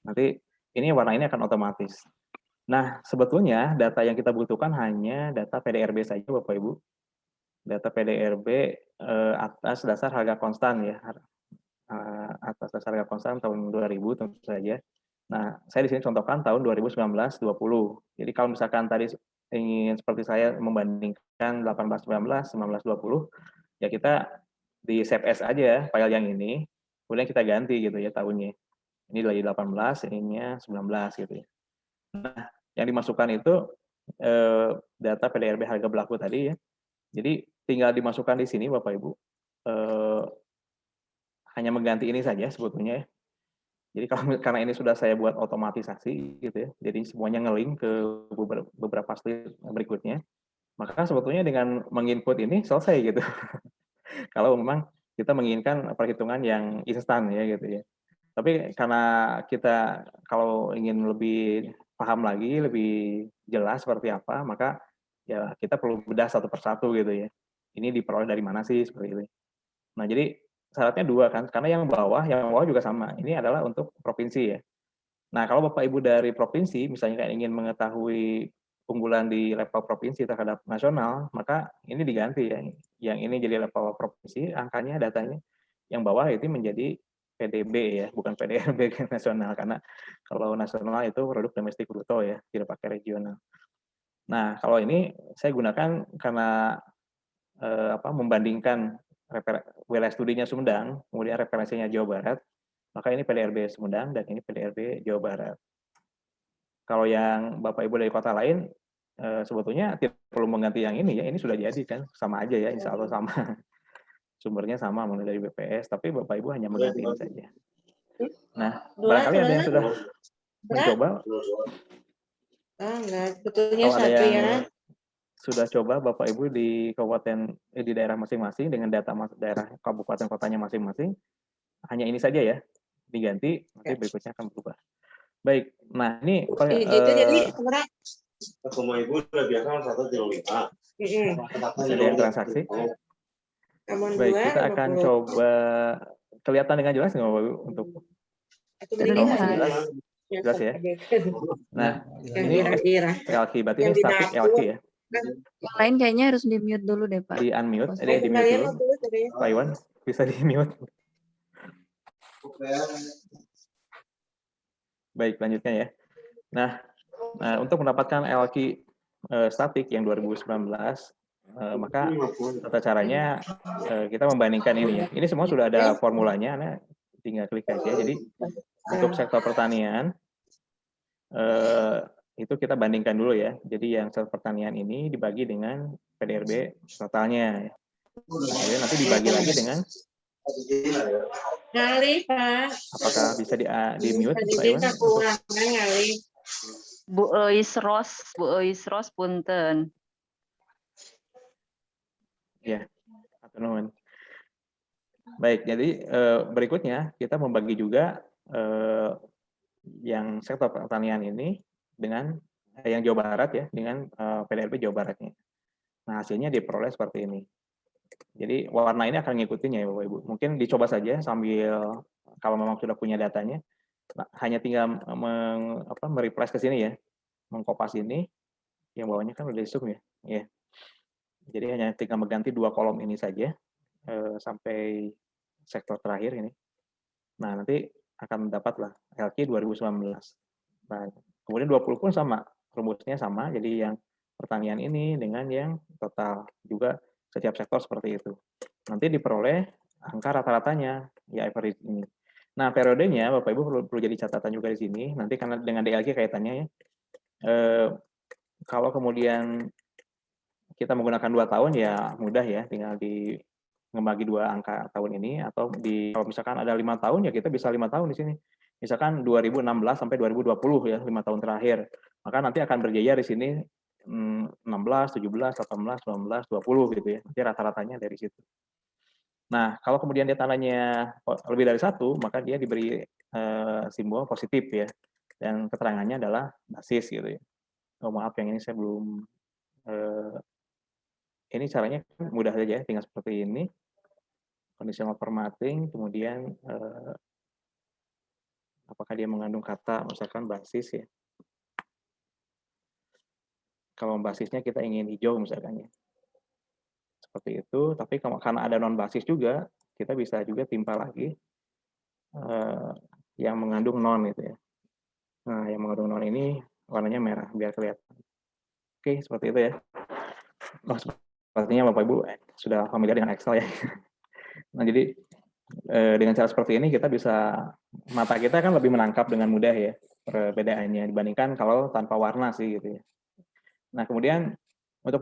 Speaker 1: Nanti ini warna ini akan otomatis. Nah, sebetulnya data yang kita butuhkan hanya data PDRB saja Bapak Ibu. Data PDRB atas dasar harga konstan ya, atas dasar harga konstan tahun 2000 tentu saja. Nah, saya di sini contohkan tahun 2019-20. Jadi kalau misalkan tadi ingin seperti saya membandingkan 18-19, 19-20, ya kita di save as aja ya file yang ini, kemudian kita ganti gitu ya tahunnya. Ini dari 18, ininya 19 gitu ya. Nah, yang dimasukkan itu data PDRB harga berlaku tadi ya. Jadi tinggal dimasukkan di sini Bapak Ibu. Hanya mengganti ini saja sebetulnya ya. Jadi kalau karena ini sudah saya buat otomatisasi gitu ya. Jadi semuanya nge-link ke beberapa slide berikutnya. Maka sebetulnya dengan menginput ini selesai gitu. Kalau memang kita menginginkan perhitungan yang instan ya gitu ya. Tapi karena kita kalau ingin lebih paham lagi, lebih jelas seperti apa, maka ya kita perlu bedah satu persatu gitu ya. Ini diperoleh dari mana sih seperti itu. Nah, jadi syaratnya 2 kan, karena yang bawah juga sama. Ini adalah untuk provinsi ya. Nah, kalau Bapak Ibu dari provinsi, misalnya kayak ingin mengetahui unggulan di level provinsi terhadap nasional, maka ini diganti ya. Yang ini jadi level provinsi, angkanya, datanya. Yang bawah itu menjadi PDB ya, bukan PDRB nasional. Karena kalau nasional itu produk domestik bruto ya, tidak pakai regional. Nah, kalau ini saya gunakan karena membandingkan wilayah studinya Sumedang, kemudian referensinya Jawa Barat, maka ini PDRB Sumedang dan ini PDRB Jawa Barat. Kalau yang Bapak Ibu dari kota lain, sebetulnya tidak perlu mengganti yang ini ya, ini sudah jadi kan, sama aja ya, insya Allah sama. Sumbernya sama, mulai dari BPS, tapi Bapak Ibu hanya mengganti ini saja. Nah, barangkali ada yang sudah mencoba.
Speaker 3: Enggak, sebetulnya
Speaker 1: Kalau ada
Speaker 3: satu
Speaker 1: yang
Speaker 3: ya.
Speaker 1: sudah coba Bapak Ibu di kabupaten di daerah masing-masing dengan data daerah kabupaten kotanya masing-masing, hanya ini saja ya diganti, nanti berikutnya akan berubah. Baik, nah ini
Speaker 3: Itu jadi sebenarnya
Speaker 4: Semua ibu udah biasa 1,5.
Speaker 1: ada yang transaksi. Baik, kita akan coba kelihatan dengan jelas nggak Bapak Ibu untuk kalau masih jelas, jelas ya. Nah, ini LQ, berarti ini static LQ ya.
Speaker 5: Yang lain kayaknya harus di-mute dulu deh, Pak.
Speaker 1: Di unmute, di mute dulu. Pak Iwan, bisa di mute. Baik, lanjutnya ya. Nah, untuk mendapatkan LQ statik yang 2019, maka tata caranya kita membandingkan ini ya. Ini semua sudah ada formulanya, Anda tinggal klik aja. Jadi untuk sektor pertanian, itu kita bandingkan dulu ya. Jadi yang sektor pertanian ini dibagi dengan PDRB totalnya. Kemudian nanti dibagi lagi dengan
Speaker 3: Ngali, Pak.
Speaker 1: Apakah bisa di mute, Pak Iwan?
Speaker 3: Ngali.
Speaker 5: Bu Eis Ros punten.
Speaker 1: Ya, nuhun. Baik, jadi berikutnya kita membagi juga yang sektor pertanian ini dengan yang Jawa Barat ya, dengan PDRB Jawa Baratnya. Nah, hasilnya diperoleh seperti ini. Jadi warna ini akan ngikutin ya Bapak Ibu. Mungkin dicoba saja sambil kalau memang sudah punya datanya, hanya tinggal mereplace ke sini ya, mengkopas ini, yang bawahnya kan udah di zoom ya. Ya. Jadi hanya tinggal mengganti 2 kolom ini saja sampai sektor terakhir ini. Nah, nanti akan mendapatlah LQ 2019. Nah, kemudian 20 pun sama, rumusnya sama, jadi yang pertanian ini dengan yang total juga setiap sektor seperti itu. Nanti diperoleh angka rata-ratanya, ya average ini. Nah, periodenya Bapak Ibu perlu jadi catatan juga di sini, nanti karena dengan DLQ kaitannya ya. Kalau kemudian kita menggunakan 2 tahun ya mudah ya, tinggal membagi 2 angka tahun ini, atau kalau misalkan ada 5 tahun ya kita bisa 5 tahun di sini. Misalkan 2016 sampai 2020 ya, 5 tahun terakhir. Maka nanti akan berjaya di sini 16, 17, 18, 19, 20 gitu ya. Nanti rata-ratanya dari situ. Nah, kalau kemudian dia tandanya lebih dari 1, maka dia diberi simbol positif ya. Dan keterangannya adalah basis gitu ya. Oh maaf, yang ini saya belum ini caranya mudah saja, tinggal seperti ini. Conditional formatting, kemudian apakah dia mengandung kata misalkan basis ya. Kalau basisnya kita ingin hijau misalkan ya. Seperti itu, tapi karena ada non basis juga, kita bisa juga timpa lagi yang mengandung non itu ya. Nah, yang mengandung non ini warnanya merah biar kelihatan. Oke, seperti itu ya. Oh, sepertinya Bapak Ibu sudah familiar dengan Excel ya. Nah, jadi dengan cara seperti ini kita bisa, mata kita kan lebih menangkap dengan mudah ya. perbedaannya dibandingkan kalau tanpa warna sih gitu ya. Nah, kemudian untuk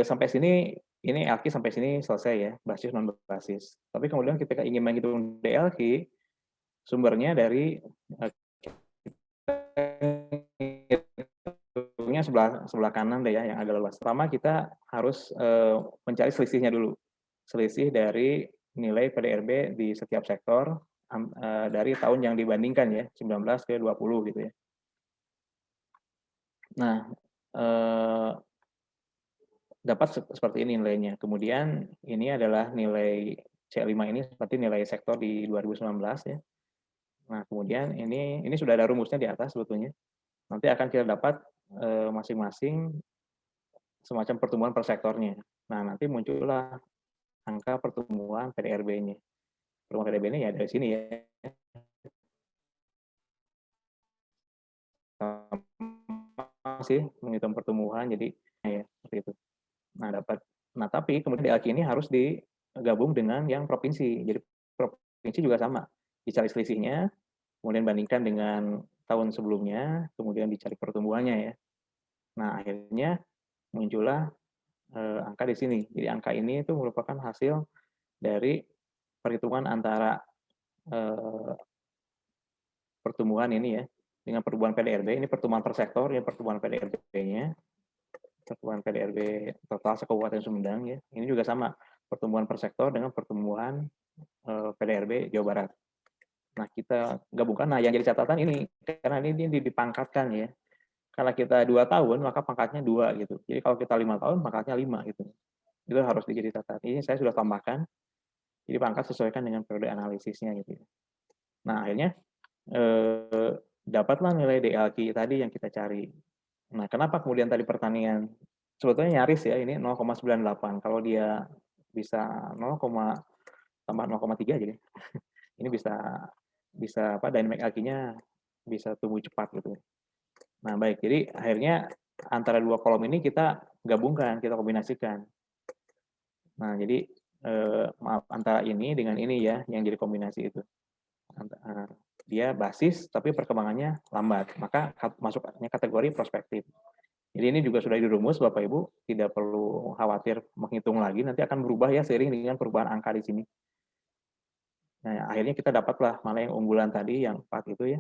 Speaker 1: sampai sini ini ALKI sampai sini selesai ya, basis non berbasis. Tapi kemudian ketika ingin menghitung DLQ, sumbernya dari hitungnya sebelah kanan deh ya, yang agak luas. Pertama kita harus mencari selisihnya dulu. Selisih dari nilai PDRB di setiap sektor dari tahun yang dibandingkan ya, 19 ke 20 gitu ya. Nah, dapat seperti ini nilainya. Kemudian ini adalah nilai C5 ini seperti nilai sektor di 2019 ya. Nah, kemudian ini sudah ada rumusnya di atas sebetulnya. Nanti akan kita dapat masing-masing semacam pertumbuhan per sektornya. Nah, nanti muncullah angka pertumbuhan PDRB-nya. Pertumbuhan PDRB-nya ya dari sini ya. Masih menghitung pertumbuhan, jadi ya seperti itu. Nah, tapi kemudian DLQ ini harus digabung dengan yang provinsi. Jadi provinsi juga sama. Dicari selisihnya, kemudian bandingkan dengan tahun sebelumnya, kemudian dicari pertumbuhannya ya. Nah, akhirnya muncullah angka di sini. Jadi angka ini itu merupakan hasil dari perhitungan antara pertumbuhan ini ya, dengan pertumbuhan PDRB, ini pertumbuhan per sektor, ini pertumbuhan PDRB-nya, pertumbuhan PDRB total se-Kabupaten Sumedang ya. Ini juga sama, pertumbuhan per sektor dengan pertumbuhan PDRB Jawa Barat. Nah, kita gabungkan. Nah, yang jadi catatan ini, karena ini dipangkatkan ya. Kalau kita 2 tahun, maka pangkatnya 2 gitu. Jadi kalau kita 5 tahun, pangkatnya 5 gitu. Itu harus jadi catatan. Ini saya sudah tambahkan. Jadi pangkat sesuaikan dengan periode analisisnya gitu. Nah, akhirnya dapatlah nilai DLQ tadi yang kita cari. Nah, kenapa kemudian tadi pertanian sebetulnya nyaris ya, ini 0,98. Kalau dia bisa 0, tambah 0,3 aja deh. Ini bisa apa, dynamic ALKI-nya bisa tumbuh cepat gitu. Nah, baik. Jadi akhirnya antara 2 kolom ini kita gabungkan, kita kombinasikan. Nah, jadi maaf, antara ini dengan ini ya yang jadi kombinasi itu. Dia basis tapi perkembangannya lambat, maka masuknya kategori prospektif. Jadi ini juga sudah dirumus Bapak Ibu, tidak perlu khawatir menghitung lagi, nanti akan berubah ya seiring dengan perubahan angka di sini. Nah, akhirnya kita dapatlah mana yang unggulan tadi, yang 4 itu ya,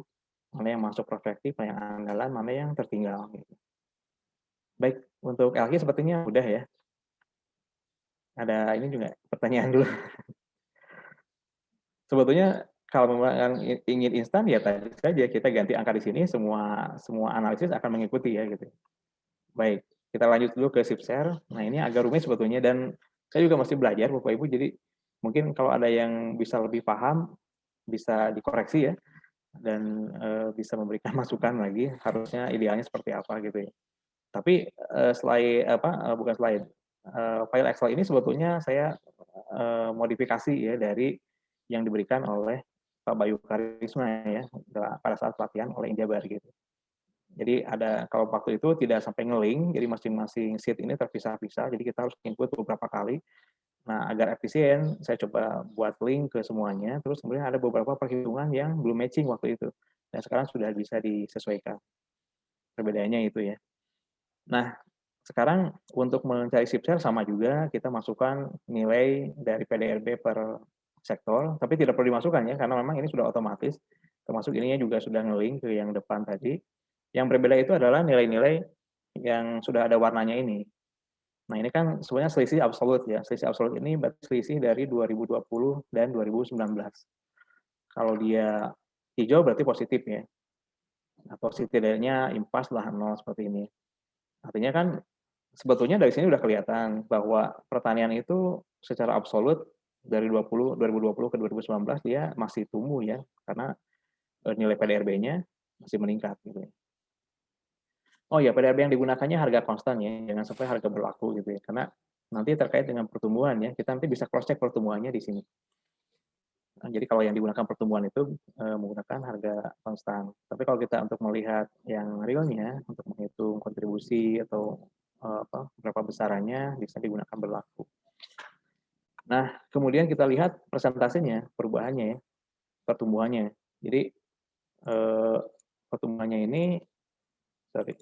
Speaker 1: mana yang masuk prospektif, mana yang andalan, mana yang tertinggal. Gitu. Baik, untuk LQ sepertinya udah ya. Ada ini juga pertanyaan dulu. Sebetulnya kalau memang ingin instan ya tadi saja kita ganti angka di sini, semua analisis akan mengikuti ya gitu. Baik, kita lanjut dulu ke SIPSHARE. Nah, ini agak rumit sebetulnya dan saya juga masih belajar Bapak Ibu, jadi mungkin kalau ada yang bisa lebih paham bisa dikoreksi ya dan bisa memberikan masukan lagi, harusnya idealnya seperti apa gitu ya. Tapi bukan slide, file Excel ini sebetulnya saya modifikasi ya dari yang diberikan oleh Pak Bayu Karisma ya pada saat pelatihan oleh Injabar gitu. Jadi kalau waktu itu tidak sampai nge-link, jadi masing-masing sheet ini terpisah-pisah, jadi kita harus input beberapa kali. Nah, agar efisien, saya coba buat link ke semuanya, terus kemudian ada beberapa perhitungan yang belum matching waktu itu. Dan sekarang sudah bisa disesuaikan. Perbedaannya itu ya. Nah, sekarang untuk mencari SIPSHARE sama juga, kita masukkan nilai dari PDRB per sektor, tapi tidak perlu dimasukkan ya, karena memang ini sudah otomatis, termasuk ininya juga sudah nge-link ke yang depan tadi. Yang berbeda itu adalah nilai-nilai yang sudah ada warnanya ini. Nah, ini kan sebenarnya selisih absolut ya. Selisih absolut ini selisih dari 2020 dan 2019. Kalau dia hijau berarti positif ya. Atau setidaknya impas lah 0 seperti ini. Artinya kan sebetulnya dari sini sudah kelihatan bahwa pertanian itu secara absolut dari 2020 ke 2019 dia masih tumbuh ya, karena nilai PDRB-nya masih meningkat gitu ya. Oh ya, PDRB yang digunakannya harga konstan ya, jangan sampai harga berlaku gitu ya, karena nanti terkait dengan pertumbuhan ya, kita nanti bisa cross check pertumbuhannya di sini. Nah, jadi kalau yang digunakan pertumbuhan itu menggunakan harga konstan. Tapi kalau kita untuk melihat yang realnya, untuk menghitung kontribusi atau berapa besarannya, bisa digunakan berlaku. Nah, kemudian kita lihat persentasenya, perubahannya ya, pertumbuhannya. Jadi pertumbuhannya ini, sorry.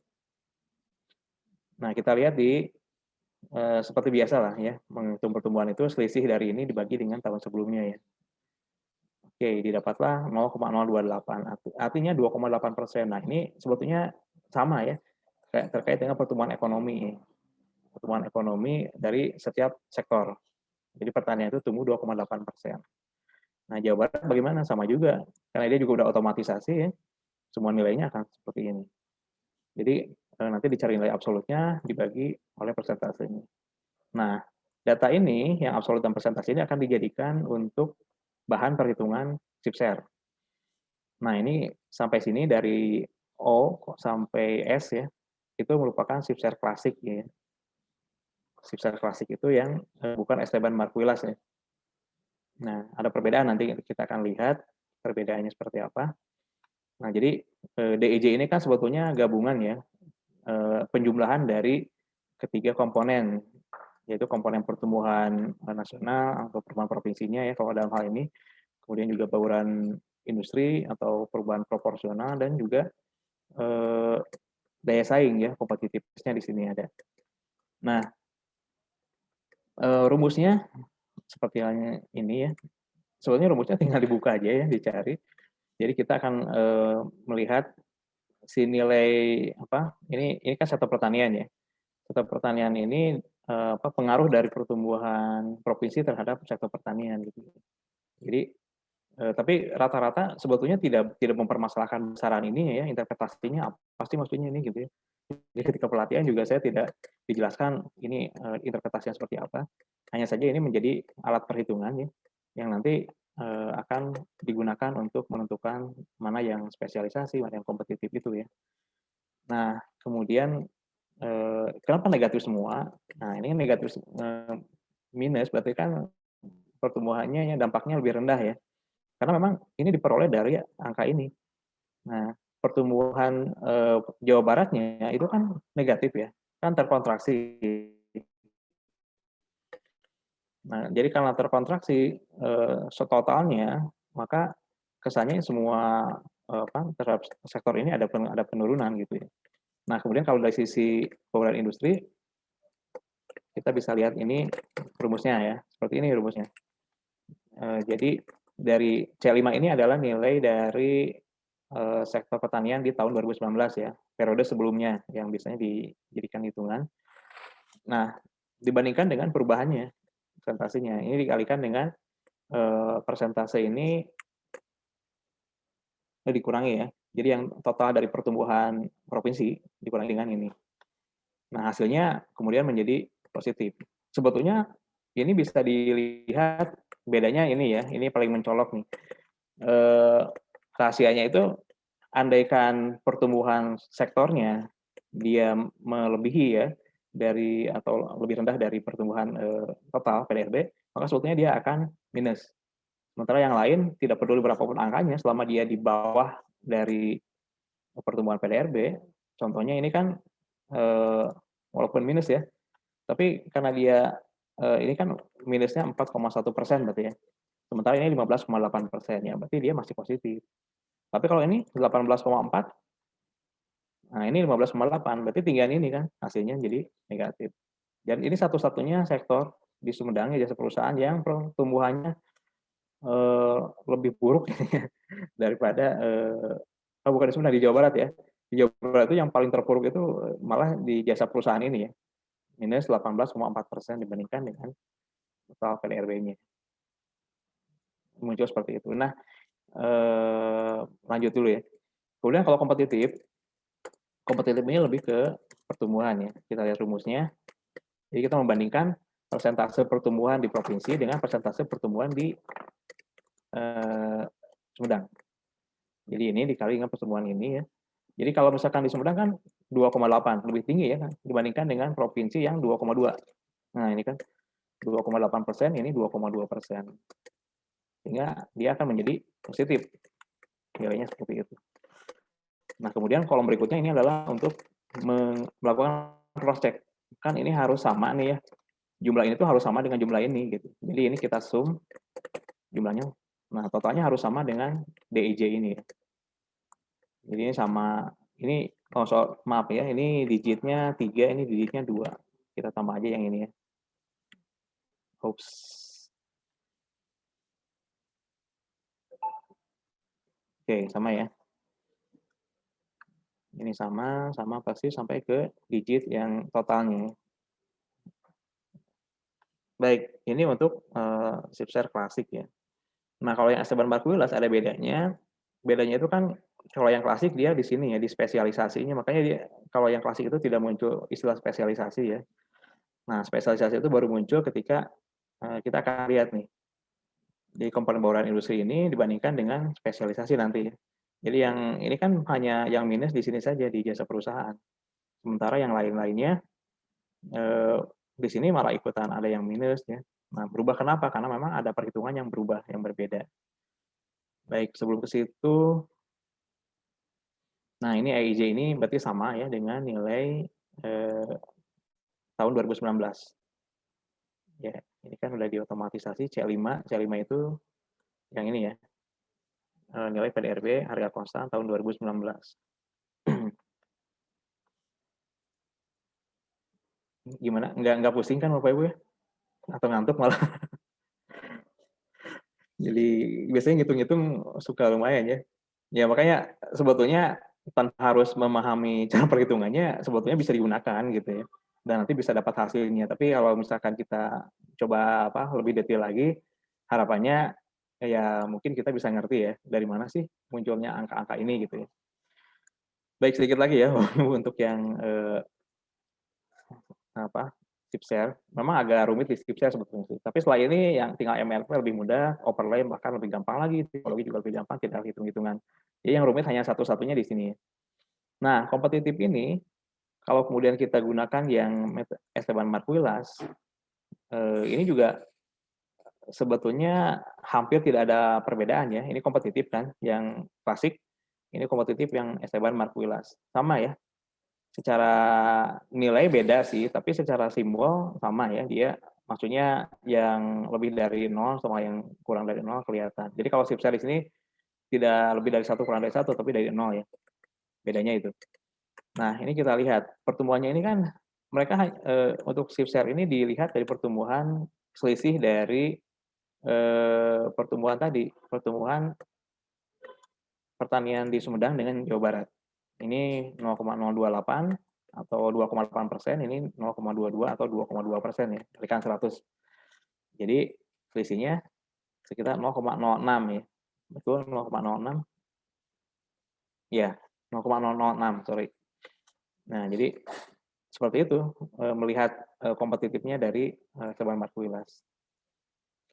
Speaker 1: Nah, kita lihat di seperti biasa lah ya, menghitung pertumbuhan itu selisih dari ini dibagi dengan tahun sebelumnya ya. Oke, didapatlah 0,028, artinya 2,8%. Nah, ini sebetulnya sama ya, terkait dengan pertumbuhan ekonomi. Pertumbuhan ekonomi dari setiap sektor. Jadi pertanian itu tumbuh 2,8%. Nah, Jawa Barat bagaimana? Sama juga, karena dia juga udah otomatisasi ya, semua nilainya akan seperti ini. Jadi nanti dicari nilai absolutnya dibagi oleh persentasenya. Nah, data ini yang absolut dan persentase ini akan dijadikan untuk bahan perhitungan CIPSER. Nah, ini sampai sini dari O sampai S ya, itu merupakan CIPSER klasik ya. CIPSER klasik itu yang bukan Esteban Marcuellas ya. Nah, ada perbedaan, nanti kita akan lihat perbedaannya seperti apa. Nah, jadi DEJ ini kan sebetulnya gabungan ya, penjumlahan dari ketiga komponen, yaitu komponen pertumbuhan nasional atau pertumbuhan provinsinya ya kalau dalam hal ini, kemudian juga bauran industri atau perubahan proporsional, dan juga daya saing ya, kompetitivitasnya di sini ada. Nah, rumusnya seperti halnya ini ya, sebetulnya rumusnya tinggal dibuka aja ya, dicari. Jadi kita akan melihat si nilai apa, ini kan sektor pertanian ya. Sektor pertanian ini pengaruh dari pertumbuhan provinsi terhadap sektor pertanian gitu. Jadi tapi rata-rata sebetulnya tidak mempermasalahkan besaran ini ya, interpretasinya pasti maksudnya ini gitu ya. Jadi ketika pelatihan juga saya tidak dijelaskan ini interpretasinya seperti apa. Hanya saja ini menjadi alat perhitungan ya, yang nanti akan digunakan untuk menentukan mana yang spesialisasi, mana yang kompetitif itu ya. Nah, kemudian kenapa negatif semua? Nah, ini negatif minus, berarti kan pertumbuhannya ya dampaknya lebih rendah ya. Karena memang ini diperoleh dari angka ini. Nah, pertumbuhan Jawa Baratnya itu kan negatif ya, kan terkontraksi. Nah, jadi karena terkontraksi setotalnya, maka kesannya semua terhadap sektor ini ada penurunan gitu ya. Nah, kemudian kalau dari sisi bauran industri, kita bisa lihat ini rumusnya ya, seperti ini rumusnya. Jadi dari C5 ini adalah nilai dari sektor pertanian di tahun 2019 ya, periode sebelumnya yang biasanya dijadikan hitungan. Nah, dibandingkan dengan perubahannya, presentasinya, ini dikalikan dengan persentase ini dikurangi ya. Jadi yang total dari pertumbuhan provinsi dikurangi dengan ini. Nah, hasilnya kemudian menjadi positif. Sebetulnya ini bisa dilihat bedanya ini ya, ini paling mencolok nih. Rahasianya itu andaikan pertumbuhan sektornya dia melebihi ya dari atau lebih rendah dari pertumbuhan total PDRB, maka sebetulnya dia akan minus. Sementara yang lain tidak peduli berapapun angkanya, selama dia di bawah dari pertumbuhan PDRB, contohnya ini kan walaupun minus ya, tapi karena dia ini kan minusnya 4,1% berarti ya. Sementara ini 15,8% ya, berarti dia masih positif. Tapi kalau ini 18,4, nah ini 15,8, berarti tinggal ini kan hasilnya jadi negatif. Dan ini satu-satunya sektor di Sumedang ya, jasa perusahaan yang pertumbuhannya lebih buruk daripada bukan di Sumedang, di Jawa Barat ya. Di Jawa Barat itu yang paling terpuruk itu malah di jasa perusahaan ini ya, minus 18,4% dibandingkan dengan total PDRB-nya. Muncul seperti itu. Nah, lanjut dulu ya. Kemudian kalau kompetitif ini lebih ke pertumbuhan ya. Kita lihat rumusnya. Jadi kita membandingkan persentase pertumbuhan di provinsi dengan persentase pertumbuhan di Sumedang. Jadi ini dikali dengan pertumbuhan ini ya. Jadi kalau misalkan di Sumedang kan 2,8, lebih tinggi ya kan, dibandingkan dengan provinsi yang 2,2. Nah ini kan 2,8%, ini 2,2%. Sehingga dia akan menjadi positif. Nilainya seperti itu. Nah kemudian kolom berikutnya ini adalah untuk melakukan cross check. Kan ini harus sama nih ya. Jumlah ini tuh harus sama dengan jumlah ini gitu. Jadi ini kita sum jumlahnya. Nah, totalnya harus sama dengan DIJ ini ya. Jadi ini sama, ini maaf ya, ini digitnya 3, ini digitnya 2. Kita tambah aja yang ini ya. Oops. Oke, sama ya. Ini sama persis sampai ke digit yang totalnya. Baik, ini untuk chip share klasik ya. Nah, kalau yang S340 ada bedanya. Bedanya itu kan kalau yang klasik dia di sini ya, di spesialisasinya. Makanya dia kalau yang klasik itu tidak muncul istilah spesialisasi ya. Nah, spesialisasi itu baru muncul ketika kita akan lihat nih di komponen bawaan industri ini dibandingkan dengan spesialisasi nanti. Jadi yang ini kan hanya yang minus di sini saja di jasa perusahaan. Sementara yang lain-lainnya di sini malah ikutan ada yang minus ya. Nah, berubah kenapa? Karena memang ada perhitungan yang berubah, yang berbeda. Baik, sebelum ke situ, nah ini EIJ ini berarti sama ya dengan nilai tahun 2019. Ya, ini kan udah diotomatisasi C5 itu yang ini ya, nilai PDRB harga konstan tahun 2019. Gimana? Nggak pusing kan Bapak Ibu ya? Atau ngantuk malah? Jadi biasanya ngitung-ngitung suka lumayan ya. Ya makanya sebetulnya tanpa harus memahami cara perhitungannya sebetulnya bisa digunakan gitu ya. Dan nanti bisa dapat hasilnya. Tapi kalau misalkan kita coba lebih detail lagi, harapannya ya mungkin kita bisa ngerti ya dari mana sih munculnya angka-angka ini gitu ya. Baik, sedikit lagi ya untuk yang chip share. Memang agak rumit di chip share sebetulnya sih. Tapi setelah ini yang tinggal MRP lebih mudah, overlay bahkan lebih gampang lagi, tipologi juga lebih gampang, tidak hitung-hitungan. Jadi yang rumit hanya satu-satunya di sini. Nah, kompetitif ini kalau kemudian kita gunakan yang Esteban Marquilas, ini juga sebetulnya hampir tidak ada perbedaan ya. Ini kompetitif kan, yang klasik, ini kompetitif yang Esteban Marquilas. Sama ya, secara nilai beda sih, tapi secara simbol sama ya, dia maksudnya yang lebih dari 0 sama yang kurang dari 0 kelihatan. Jadi kalau chip share di sini tidak lebih dari 1 kurang dari 1, tapi dari 0 ya. Bedanya itu. Nah, ini kita lihat pertumbuhannya ini kan mereka untuk chip share ini dilihat dari pertumbuhan selisih dari pertumbuhan pertanian di Sumedang dengan Jawa Barat. Ini 0,028 atau 2,8%, ini 0,22 atau 2,2% ya, kalikan 100. Jadi selisihnya sekitar 0,06 ya. Betul 0,06. Ya, 0,006, sorry. Nah, jadi seperti itu melihat kompetitifnya dari Esteban Marquilas.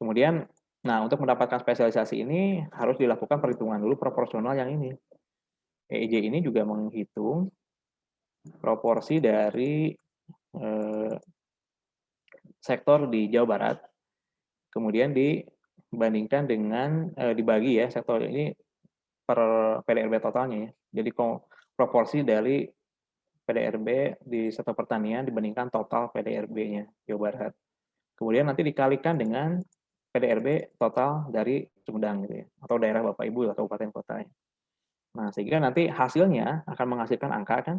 Speaker 1: Kemudian, nah untuk mendapatkan spesialisasi ini harus dilakukan perhitungan dulu proporsional yang ini. EIJ ini juga menghitung proporsi dari sektor di Jawa Barat, kemudian dibandingkan dengan dibagi ya sektor ini per PDRB totalnya ya. Jadi proporsi dari PDRB di sektor pertanian dibandingkan total PDRB-nya Jawa Barat. Kemudian nanti dikalikan dengan PDRB total dari Sumedang gitu ya, atau daerah Bapak Ibu atau kabupaten kota. Nah, sehingga nanti hasilnya akan menghasilkan angka kan.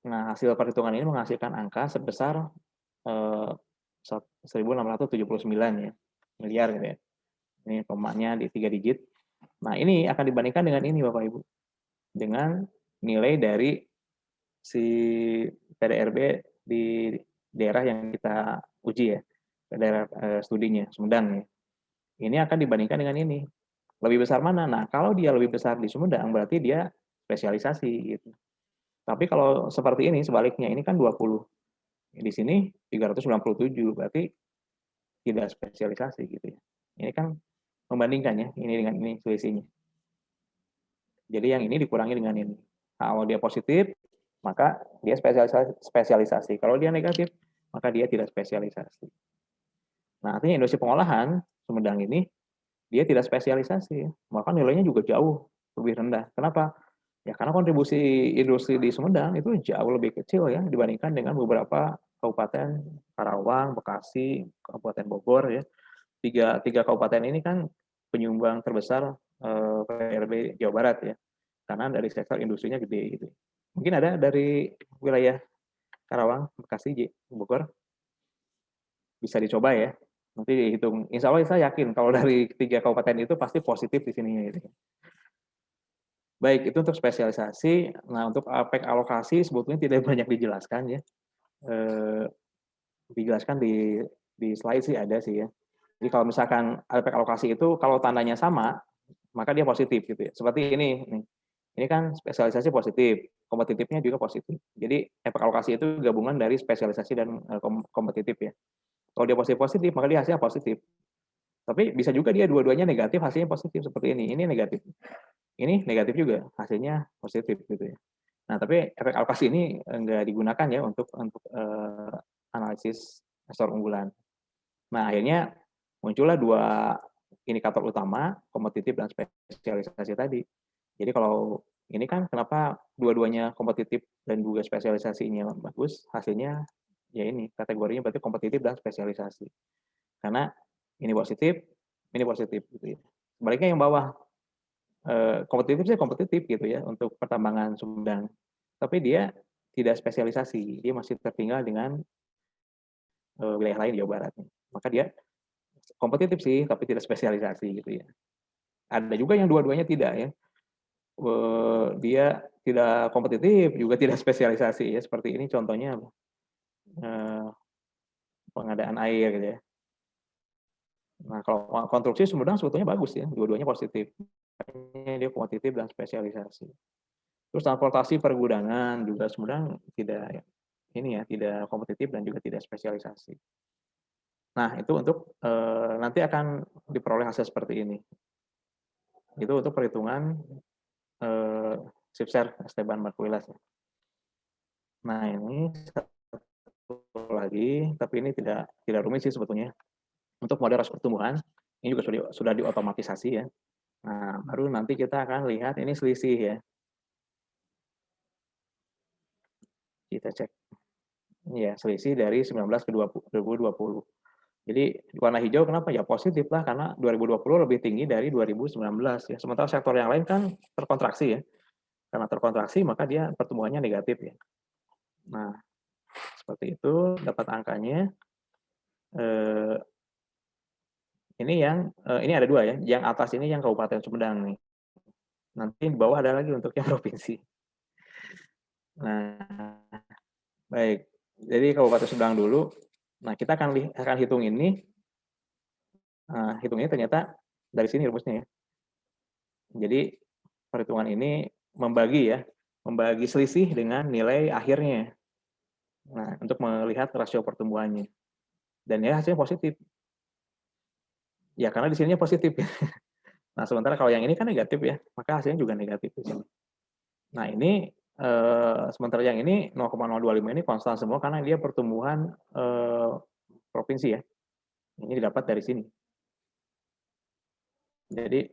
Speaker 1: Nah, hasil perhitungan ini menghasilkan angka sebesar 1.679 ya, miliar gitu ya. Ini komanya di 3 digit. Nah, ini akan dibandingkan dengan ini Bapak Ibu. Dengan nilai dari si PDRB di daerah yang kita uji ya, daerah studinya, Sumedang ya. Ini akan dibandingkan dengan ini. Lebih besar mana? Nah, kalau dia lebih besar di Sumedang, berarti dia spesialisasi gitu. Tapi kalau seperti ini, sebaliknya, ini kan 20. Di sini 397, berarti tidak spesialisasi gitu ya. Ini kan membandingkan ya, ini dengan ini selisihnya. Jadi yang ini dikurangi dengan ini. Kalau dia positif, maka dia spesialisasi. Kalau dia negatif, maka dia tidak spesialisasi. Nah, artinya industri pengolahan Sumedang ini dia tidak spesialisasi, maka nilainya juga jauh lebih rendah. Kenapa? Ya karena kontribusi industri di Sumedang itu jauh lebih kecil ya dibandingkan dengan beberapa kabupaten Karawang, Bekasi, Kabupaten Bogor ya. Tiga kabupaten ini kan penyumbang terbesar PDRB Jawa Barat ya. karena dari sektor industrinya gede gitu. Mungkin ada dari wilayah Karawang, Bekasi, Bogor, bisa dicoba ya. Nanti dihitung. Insya Allah saya yakin kalau dari 3 kabupaten itu pasti positif di sininya gitu. Baik, itu untuk spesialisasi. Nah, untuk aspek alokasi sebetulnya tidak banyak dijelaskan ya. Dijelaskan di slide sih ada sih ya. Jadi kalau misalkan aspek alokasi itu kalau tandanya sama, maka dia positif gitu ya. Seperti ini nih. Ini kan spesialisasi positif, kompetitifnya juga positif. Jadi efek alokasi itu gabungan dari spesialisasi dan kompetitif ya. Kalau dia positif, maka dia hasilnya positif. Tapi bisa juga dia dua-duanya negatif, hasilnya positif seperti ini. Ini negatif. Ini negatif juga, hasilnya positif gitu ya. Nah, tapi efek alokasi ini enggak digunakan ya untuk analisis sektor unggulan. Nah, akhirnya muncullah 2 indikator utama, kompetitif dan spesialisasi tadi. Jadi kalau ini kan kenapa dua-duanya kompetitif dan juga spesialisasinya bagus, hasilnya ya ini kategorinya berarti kompetitif dan spesialisasi. Karena ini positif gitu ya. Sebaliknya yang bawah kompetitif sih kompetitif gitu ya untuk pertambangan Sumedang. Tapi dia tidak spesialisasi, dia masih tertinggal dengan wilayah lain di Jawa Barat. Maka dia kompetitif sih, tapi tidak spesialisasi gitu ya. Ada juga yang dua-duanya tidak ya. Dia tidak kompetitif, juga tidak spesialisasi ya. Seperti ini contohnya pengadaan air gitu ya. Nah, kalau konstruksi Sumedang sebetulnya bagus ya, dua-duanya positif. Dia kompetitif dan spesialisasi. Terus transportasi pergudangan juga Sumedang tidak ini ya, tidak kompetitif dan juga tidak spesialisasi. Nah, itu untuk nanti akan diperoleh hasil seperti ini. Itu untuk perhitungan Sipser Esteban Markuilas. Nah, ini satu lagi, tapi ini tidak rumit sih sebetulnya. Untuk model rasio pertumbuhan, ini juga sudah diotomatisasi ya. Nah, baru nanti kita akan lihat ini selisih ya. Kita cek. Ya, selisih dari 19 ke 2020. Jadi warna hijau kenapa? Ya positif lah, karena 2020 lebih tinggi dari 2019 ya. Sementara sektor yang lain kan terkontraksi ya. Karena terkontraksi maka dia pertumbuhannya negatif ya. Nah, seperti itu dapat angkanya. Ini ini ada 2 ya. Yang atas ini yang Kabupaten Sumedang nih. Nanti di bawah ada lagi untuk yang provinsi. Nah, baik. Jadi Kabupaten Sumedang dulu. Nah, kita akan hitung ini. Nah, hitungnya ternyata dari sini rumusnya ya. Jadi perhitungan ini membagi selisih dengan nilai akhirnya. Nah, untuk melihat rasio pertumbuhannya. Dan ya hasilnya positif. Ya karena di sininya positif ya. Nah, sementara kalau yang ini kan negatif ya, maka hasilnya juga negatif di sini. Nah, ini sementara yang ini 0,025 ini konstan semua karena dia pertumbuhan provinsi ya. Ini didapat dari sini. Jadi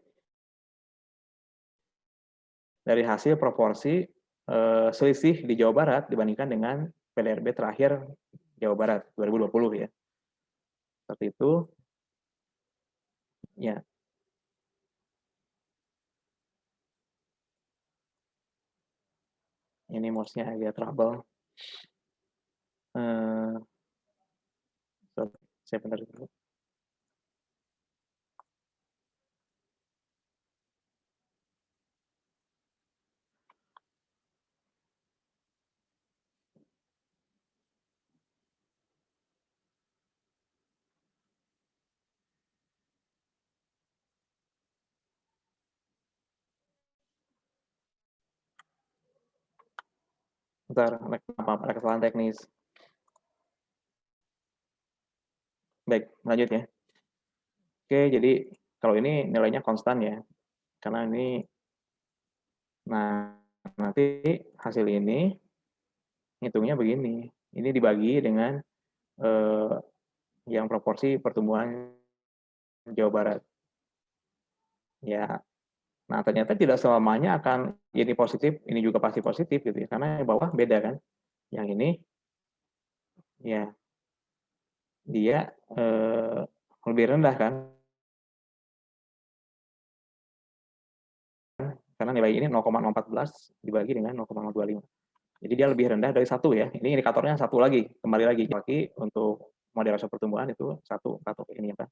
Speaker 1: dari hasil proporsi selisih di Jawa Barat dibandingkan dengan PDRB terakhir Jawa Barat 2020 ya. Seperti itu. Ya. Ini mouse-nya agak trouble. Saya benar dulu. Bentar, ada kesalahan teknis. Baik, lanjut ya. Oke, jadi kalau ini nilainya konstan ya. Karena ini, nah nanti hasil ini hitungnya begini. Ini dibagi dengan yang proporsi pertumbuhan Jawa Barat. Ya, nah ternyata tidak selamanya akan ini positif, ini juga pasti positif gitu ya. Karena yang bawah beda kan. Yang ini, ya dia lebih rendah kan karena nilai ini 0,014 dibagi dengan 0,025. Jadi dia lebih rendah dari 1 ya. Ini indikatornya 1 lagi, kembali lagi untuk model rasio pertumbuhan itu 1 atau ini apa?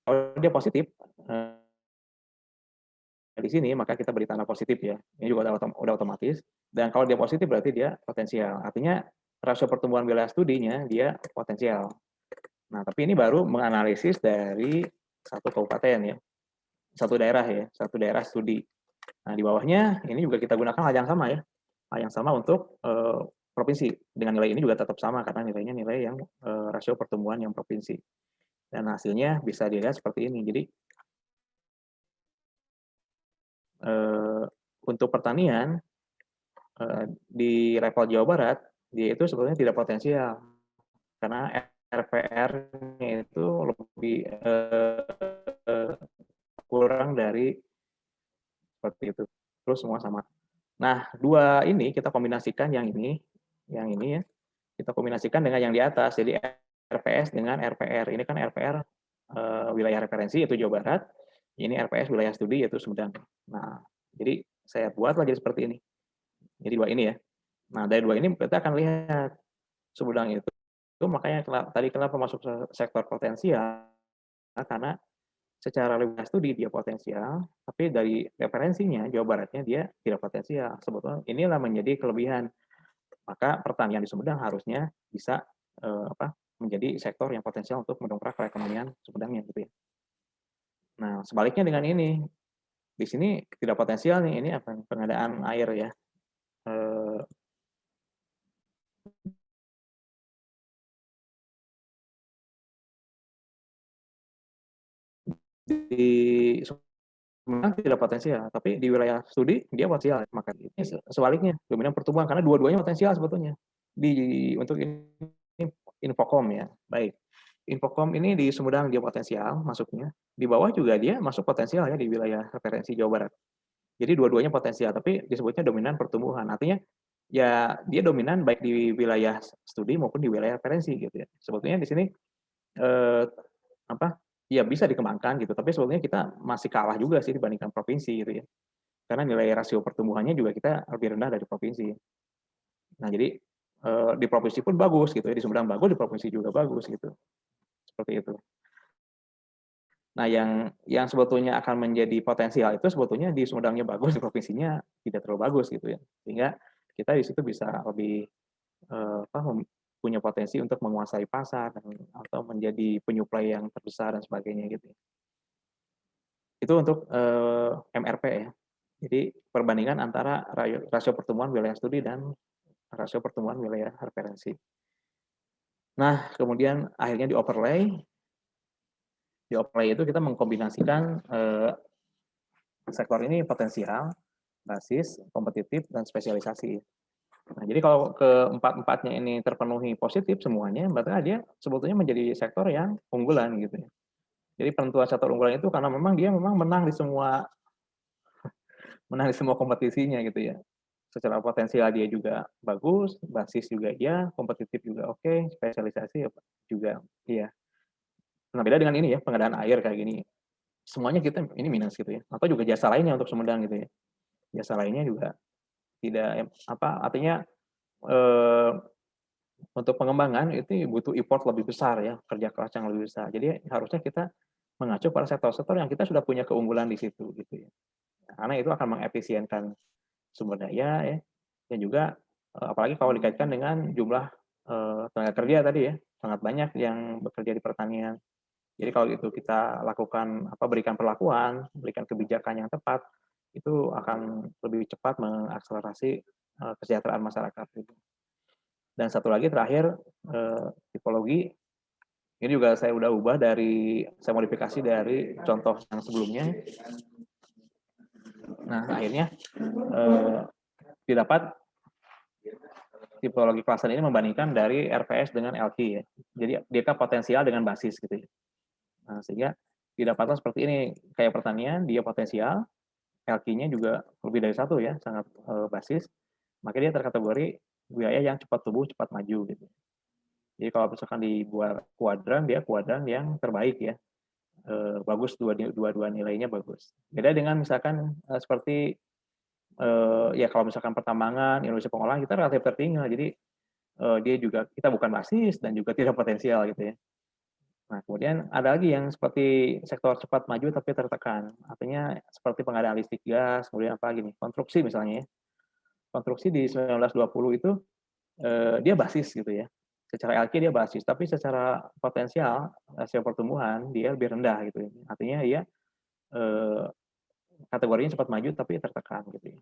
Speaker 1: Kalau dia positif di sini maka kita beri tanda positif ya. Ini juga udah otomatis. Dan kalau dia positif berarti dia potensial. Artinya rasio pertumbuhan wilayah studinya dia potensial. Nah, tapi ini baru menganalisis dari satu kabupaten ya. Satu daerah ya, satu daerah studi. Nah, di bawahnya ini juga kita gunakan hal yang sama ya. Hal yang sama untuk provinsi. Dengan nilai ini juga tetap sama karena nilainya nilai yang rasio pertumbuhan yang provinsi. Dan hasilnya bisa dilihat seperti ini. Jadi untuk pertanian di level Jawa Barat dia itu sebetulnya tidak potensial karena RPR-nya itu lebih kurang dari seperti itu. Terus semua sama. Nah, dua ini kita kombinasikan yang ini ya, kita kombinasikan dengan yang di atas. Jadi RPS dengan RPR. Ini kan RPR wilayah referensi yaitu Jawa Barat. Ini RPS wilayah studi yaitu Sumedang. Nah, jadi saya buat lagi seperti ini. Jadi dua ini ya. Nah, dari dua ini kita akan lihat Sumedang itu makanya tadi kenapa masuk sektor potensial karena secara wilayah studi dia potensial, tapi dari referensinya Jawa Baratnya dia tidak potensial. Sebetulnya inilah menjadi kelebihan. Maka pertanian di Sumedang harusnya bisa menjadi sektor yang potensial untuk mendongkrak perekonomian Sumedangnya gitu ya. Nah, sebaliknya dengan ini, di sini tidak potensial nih, ini apa? Pengadaan air ya. Di Sumedang tidak potensial, tapi di wilayah studi dia potensial. Maka ini sebaliknya, dominan pertumbuhan karena dua-duanya potensial sebetulnya. Untuk ini Infocom ya, baik. Infocom ini di Sumedang dia potensial masuknya. Di bawah juga dia masuk potensial ya di wilayah referensi Jawa Barat. Jadi dua-duanya potensial, tapi disebutnya dominan pertumbuhan. Artinya ya dia dominan baik di wilayah studi maupun di wilayah referensi gitu ya. Sebetulnya di sini ya bisa dikembangkan gitu, tapi sebetulnya kita masih kalah juga sih dibandingkan provinsi gitu ya. Karena nilai rasio pertumbuhannya juga kita lebih rendah dari provinsi. Nah, jadi di provinsi pun bagus gitu ya, di Sumedang bagus, di provinsi juga bagus gitu. Seperti itu. Nah, yang sebetulnya akan menjadi potensial itu sebetulnya di Sumedangnya bagus, di provinsinya tidak terlalu bagus gitu ya. Sehingga kita di situ bisa lebih punya potensi untuk menguasai pasar atau menjadi penyuplai yang terbesar dan sebagainya gitu. Itu untuk MRP ya. Jadi perbandingan antara rasio pertumbuhan wilayah studi dan rasio pertumbuhan wilayah referensi. Nah, kemudian akhirnya di overlay. Di overlay itu kita mengkombinasikan sektor ini potensial, basis, kompetitif, dan spesialisasi. Nah, jadi kalau keempat-empatnya ini terpenuhi positif semuanya, berarti dia sebetulnya menjadi sektor yang unggulan gitu ya. Jadi penentuan sektor unggulan itu karena memang dia menang di semua kompetisinya gitu ya. Secara potensial dia juga bagus, basis juga iya, kompetitif juga oke, spesialisasi juga iya. Nah, beda dengan ini ya, pengadaan air kayak gini. Semuanya kita ini minus gitu ya. Atau juga jasa lainnya untuk Sumedang gitu ya. Jasa lainnya juga tidak artinya untuk pengembangan itu butuh effort lebih besar ya, kerja keras yang lebih besar. Jadi harusnya kita mengacu pada sektor-sektor yang kita sudah punya keunggulan di situ gitu ya. Karena itu akan mengefisienkan sumber daya ya, dan juga apalagi kalau dikaitkan dengan jumlah tenaga kerja tadi ya, sangat banyak yang bekerja di pertanian. Jadi kalau itu kita lakukan berikan perlakuan, berikan kebijakan yang tepat, itu akan lebih cepat mengakselerasi kesejahteraan masyarakat. Dan satu lagi terakhir tipologi ini juga saya udah ubah saya modifikasi dari contoh yang sebelumnya. Nah, akhirnya didapat tipologi klaster ini membandingkan dari RPS dengan LQ ya. Jadi dia potensial dengan basis gitu ya. Nah, sehingga didapatkan seperti ini, kayak pertanian dia potensial, LQ-nya juga lebih dari 1 ya, sangat basis, maka dia terkategori wilayah yang cepat tumbuh, cepat maju gitu. Jadi kalau misalkan dibuat kuadran, dia kuadran yang terbaik ya. bagus, dua nilainya bagus. Beda dengan misalkan seperti ya kalau misalkan pertambangan, Indonesia pengolahan kita relatif tertinggal. Jadi dia juga kita bukan basis dan juga tidak potensial gitu ya. Nah, kemudian ada lagi yang seperti sektor cepat maju tapi tertekan. Artinya seperti pengadaan listrik gas, kemudian apa lagi nih? Konstruksi misalnya ya. Konstruksi di 1920 itu dia basis gitu ya. Secara LQ dia basis, tapi secara potensial rasio pertumbuhan dia lebih rendah gitu ya. Artinya dia kategorinya cepat maju tapi tertekan gitu ya.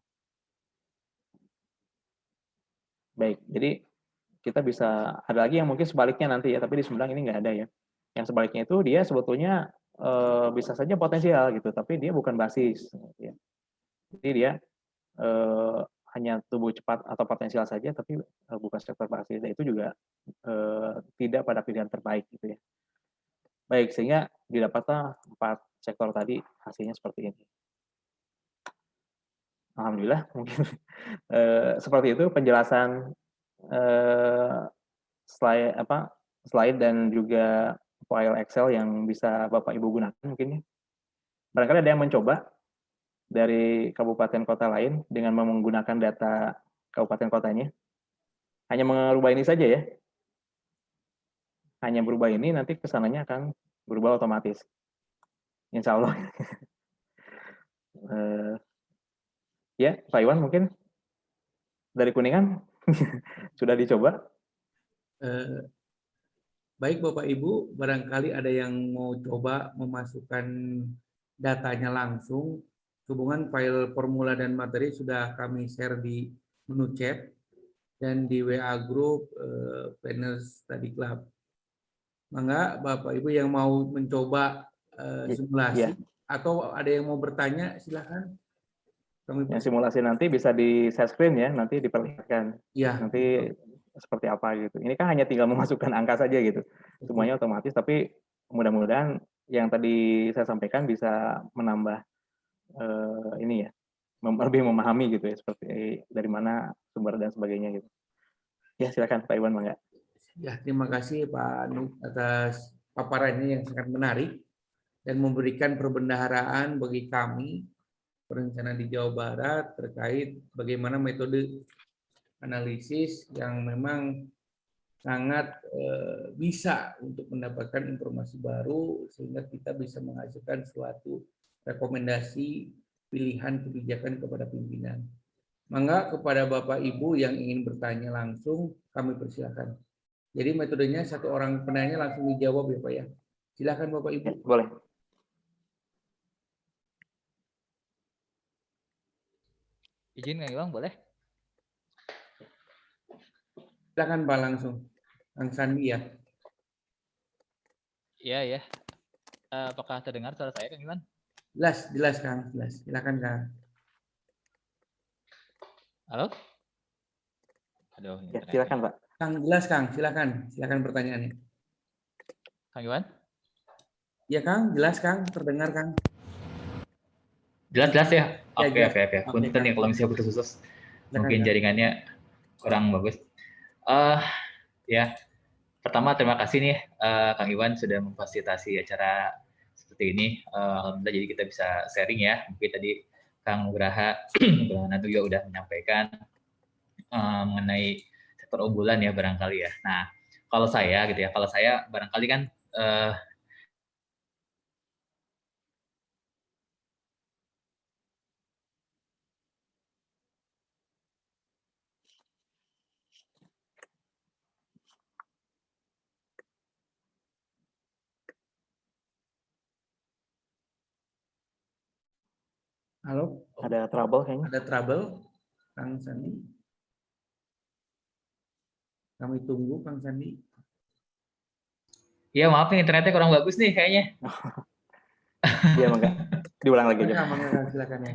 Speaker 1: Baik, jadi kita bisa ada lagi yang mungkin sebaliknya nanti ya, tapi di Sumedang ini nggak ada ya. Yang sebaliknya itu dia sebetulnya bisa saja potensial gitu, tapi dia bukan basis. Gitu ya. Jadi dia hanya tumbuh cepat atau potensial saja, tapi bukan sektor basis. Dan itu juga tidak pada pilihan terbaik gitu ya. Baik, sehingga didapatlah 4 sektor tadi hasilnya seperti ini. Alhamdulillah mungkin seperti itu penjelasan slide dan juga file Excel yang bisa Bapak Ibu gunakan mungkin ya. Barangkali ada yang mencoba dari kabupaten kota lain dengan menggunakan data kabupaten kotanya. Hanya merubah ini saja ya. Hanya berubah ini nanti kesananya akan berubah otomatis. Insya Allah. Ya, Pak Iwan mungkin dari Kuningan sudah dicoba.
Speaker 2: Baik Bapak Ibu, barangkali ada yang mau coba memasukkan datanya langsung. Hubungan file formula dan materi sudah kami share di menu chat dan di WA group Planners Study Club. Mangga Bapak Ibu yang mau mencoba simulasi atau ada yang mau bertanya silakan.
Speaker 1: Yang simulasi nanti bisa di share screen ya, nanti diperlihatkan.
Speaker 2: Ya.
Speaker 1: Nanti seperti apa gitu. Ini kan hanya tinggal memasukkan angka saja gitu. Semuanya otomatis, tapi mudah-mudahan yang tadi saya sampaikan bisa menambah ini ya, lebih memahami gitu ya, seperti dari mana sumber dan sebagainya gitu. Ya silakan Pak Iwan mangga.
Speaker 2: Ya, terima kasih Pak Anu atas paparannya yang sangat menarik dan memberikan perbendaharaan bagi kami perencana di Jawa Barat terkait bagaimana metode analisis yang memang sangat bisa untuk mendapatkan informasi baru sehingga kita bisa menghasilkan suatu rekomendasi pilihan kebijakan kepada pimpinan. Mangga kepada Bapak Ibu yang ingin bertanya langsung kami persilakan. Jadi metodenya satu orang penanya langsung dijawab ya Pak ya. Silakan Bapak Ibu.
Speaker 1: Ya, boleh.
Speaker 6: Izin Kang Iwang boleh?
Speaker 2: Silakan Pak langsung. Kang Sandi ya.
Speaker 6: Iya ya. Apakah terdengar suara saya Kang Iwan?
Speaker 2: Jelas Kang, jelas. Silakan Kang.
Speaker 6: Halo? Aduh,
Speaker 1: ya, silakan Pak.
Speaker 2: Kang jelas Kang, silakan pertanyaannya.
Speaker 6: Kang Iwan?
Speaker 2: Ya Kang, jelas Kang, terdengar Kang.
Speaker 6: Jelas ya. Oke.
Speaker 2: Punten
Speaker 6: Ya kalau misalnya putus-putus. Mungkin
Speaker 2: Kang.
Speaker 6: jaringannya kurang bagus. Ya, pertama terima kasih nih Kang Iwan sudah memfasilitasi acara seperti ini. Alhamdulillah jadi kita bisa sharing ya. Mungkin tadi Kang Nugraha nanti juga udah menyampaikan mengenai sektor unggulan ya barangkali ya. Nah, kalau saya barangkali kan
Speaker 2: Halo?
Speaker 1: Ada trouble kayaknya.
Speaker 2: Ada trouble, Kang Sandi. Kami tunggu Kang Sandi.
Speaker 6: Iya maaf nih internetnya kurang bagus nih kayaknya.
Speaker 1: Iya mangga. Diulang lagi aja.
Speaker 2: Mangga silakan ya.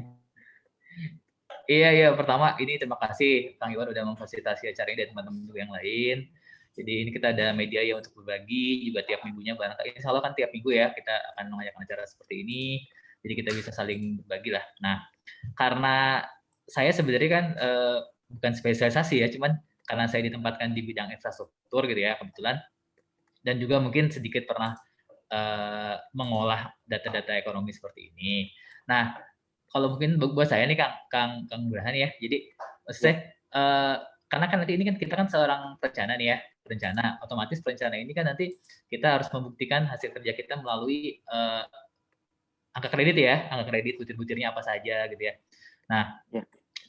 Speaker 6: Iya pertama ini terima kasih Kang Iwan udah memfasilitasi acara ini dan teman-teman yang lain. Jadi ini kita ada media ya untuk berbagi juga tiap minggunya barangkali insya Allah kan tiap minggu ya kita akan mengadakan acara seperti ini. Jadi kita bisa saling berbagi lah. Nah karena saya sebenarnya kan bukan spesialisasi ya, cuman karena saya ditempatkan di bidang infrastruktur gitu ya kebetulan, dan juga mungkin sedikit pernah mengolah data-data ekonomi seperti ini. Nah, kalau mungkin buat saya nih Kang Burhan ya, jadi maksudnya karena kan nanti ini kan kita kan seorang perencana nih ya, perencana, otomatis perencana ini kan nanti kita harus membuktikan hasil kerja kita melalui angka kredit ya, angka kredit butir-butirnya apa saja gitu ya. Nah,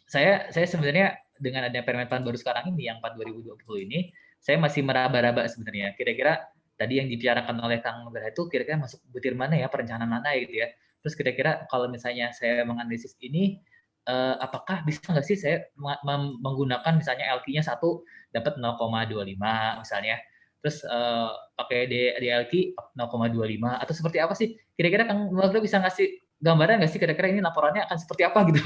Speaker 6: saya sebenarnya dengan adanya Permenpan baru sekarang ini yang 4 2020 ini, saya masih meraba-raba sebenarnya. Kira-kira tadi yang dibicarakan oleh Kang Burhan itu kira-kira masuk butir mana ya, perencanaan mana gitu ya. Terus kira-kira kalau misalnya saya menganalisis ini, apakah bisa nggak sih saya menggunakan misalnya LQ-nya 1 dapat 0,25 misalnya, terus pakai DLQ 0,25 atau seperti apa sih? Kira-kira Kang Muldo bisa ngasih gambaran nggak sih kira-kira ini laporannya akan seperti apa gitu?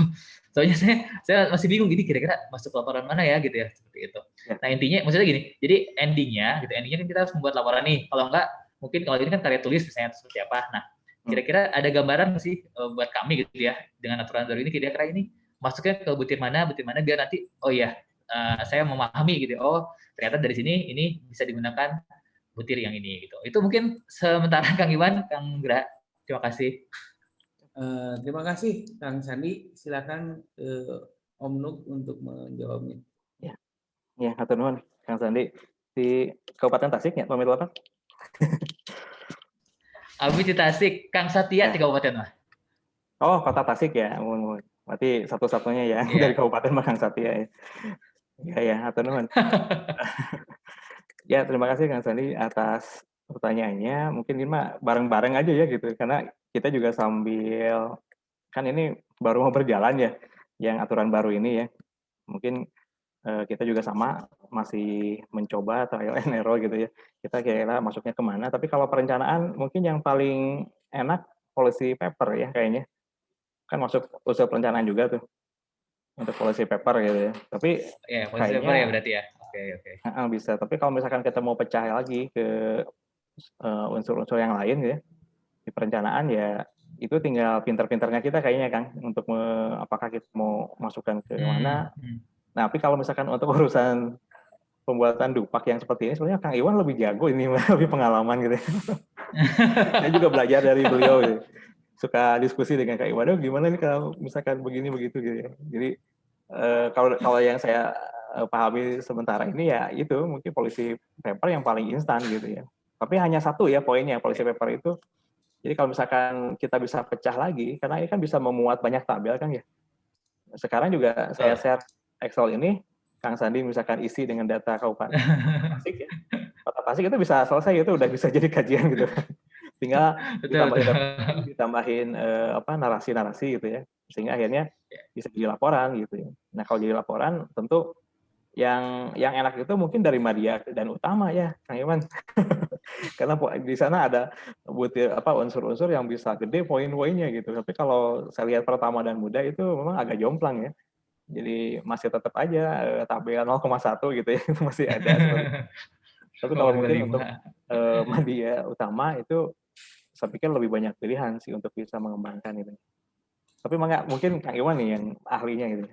Speaker 6: Soalnya saya masih bingung gini kira-kira masuk laporan mana ya gitu ya, seperti itu. Nah intinya maksudnya gini, jadi endingnya kan kita harus membuat laporan nih. Kalau enggak, mungkin kalau ini kan karya tulis misalnya seperti apa. Nah kira-kira ada gambaran sih buat kami gitu ya dengan aturan baru ini kira-kira ini masuknya ke butir mana biar nanti oh ya saya memahami gitu. Oh ternyata dari sini ini bisa digunakan butir yang ini gitu. Itu mungkin sementara Kang Iwan, Kang Gra. Terima kasih.
Speaker 2: Terima kasih Kang Sandi. Silakan Om Nuk untuk menjawabnya.
Speaker 1: Ya, hatur nuhun Kang Sandi. Di Kabupaten Tasik ya, pamit apa?
Speaker 6: Abi di Tasik, Kang Satya di Kabupaten mah.
Speaker 1: Oh, Kota Tasik ya. Berarti satu-satunya ya dari Kabupaten mah Kang Satya ya. Ya, hatur nuhun. Ya, terima kasih Kang Sandi atas pertanyaannya. Mungkin ini mah bareng-bareng aja ya gitu. Karena kita juga sambil kan ini baru mau berjalan ya yang aturan baru ini ya. Mungkin kita juga sama masih mencoba trial and error gitu ya. Kita kira masuknya kemana. Tapi kalau perencanaan mungkin yang paling enak policy paper ya kayaknya. Kan masuk unsur perencanaan juga tuh untuk policy paper gitu ya. Tapi
Speaker 6: ya policy paper ya berarti ya. Oke.
Speaker 1: Bisa. Tapi kalau misalkan kita mau pecah lagi ke unsur-unsur yang lain ya di perencanaan ya itu tinggal pinter-pinternya kita kayaknya Kang untuk apakah kita mau masukkan ke mana. Nah, tapi kalau misalkan untuk urusan pembuatan dupak yang seperti ini, sebenarnya Kang Iwan lebih jago ini, lebih pengalaman gitu. Saya juga belajar dari beliau, gitu. Suka diskusi dengan Kang Iwan, gimana nih kalau misalkan begini begitu gitu ya. Jadi kalau yang saya pahami sementara ini ya itu mungkin policy paper yang paling instan gitu ya. Tapi hanya satu ya poinnya policy paper itu. Jadi kalau misalkan kita bisa pecah lagi, karena ini kan bisa memuat banyak tabel kan ya. Sekarang juga saya share Excel ini, Kang Sandi misalkan isi dengan data Kabupaten Tasik ya. Kota Tasik itu bisa selesai, itu udah bisa jadi kajian gitu. Tinggal ditambahin narasi-narasi gitu ya. Sehingga akhirnya bisa jadi laporan gitu ya. Nah, kalau jadi laporan tentu yang enak itu mungkin dari media dan utama ya, Kang Iwan. Karena di sana ada butir unsur-unsur yang bisa gede poin-poinnya gitu. Tapi kalau saya lihat pertama dan muda itu memang agak jomplang ya. Jadi masih tetap aja tabel 0,1 gitu ya, itu masih ada. Tapi kalau mungkin untuk media utama itu saya pikir lebih banyak pilihan sih untuk bisa mengembangkan itu. Tapi mungkin Kang Iwan nih yang ahlinya gitu.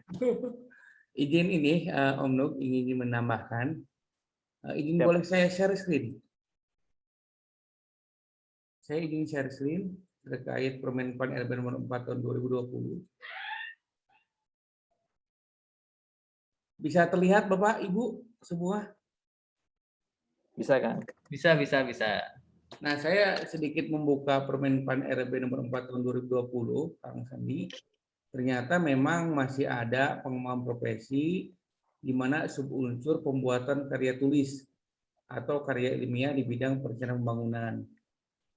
Speaker 2: Izin ini Om Nuk ingin menambahkan. Izin boleh saya share screen? Saya ingin share screen terkait Permenpan RB nomor 4 tahun 2020. Bisa terlihat Bapak, Ibu semua?
Speaker 1: Bisa kan?
Speaker 6: Bisa.
Speaker 2: Nah, saya sedikit membuka Permenpan RB nomor 4 tahun 2020, Kang Sandi. Ternyata memang masih ada pengembangan profesi di mana subunsur pembuatan karya tulis atau karya ilmiah di bidang perencanaan pembangunan.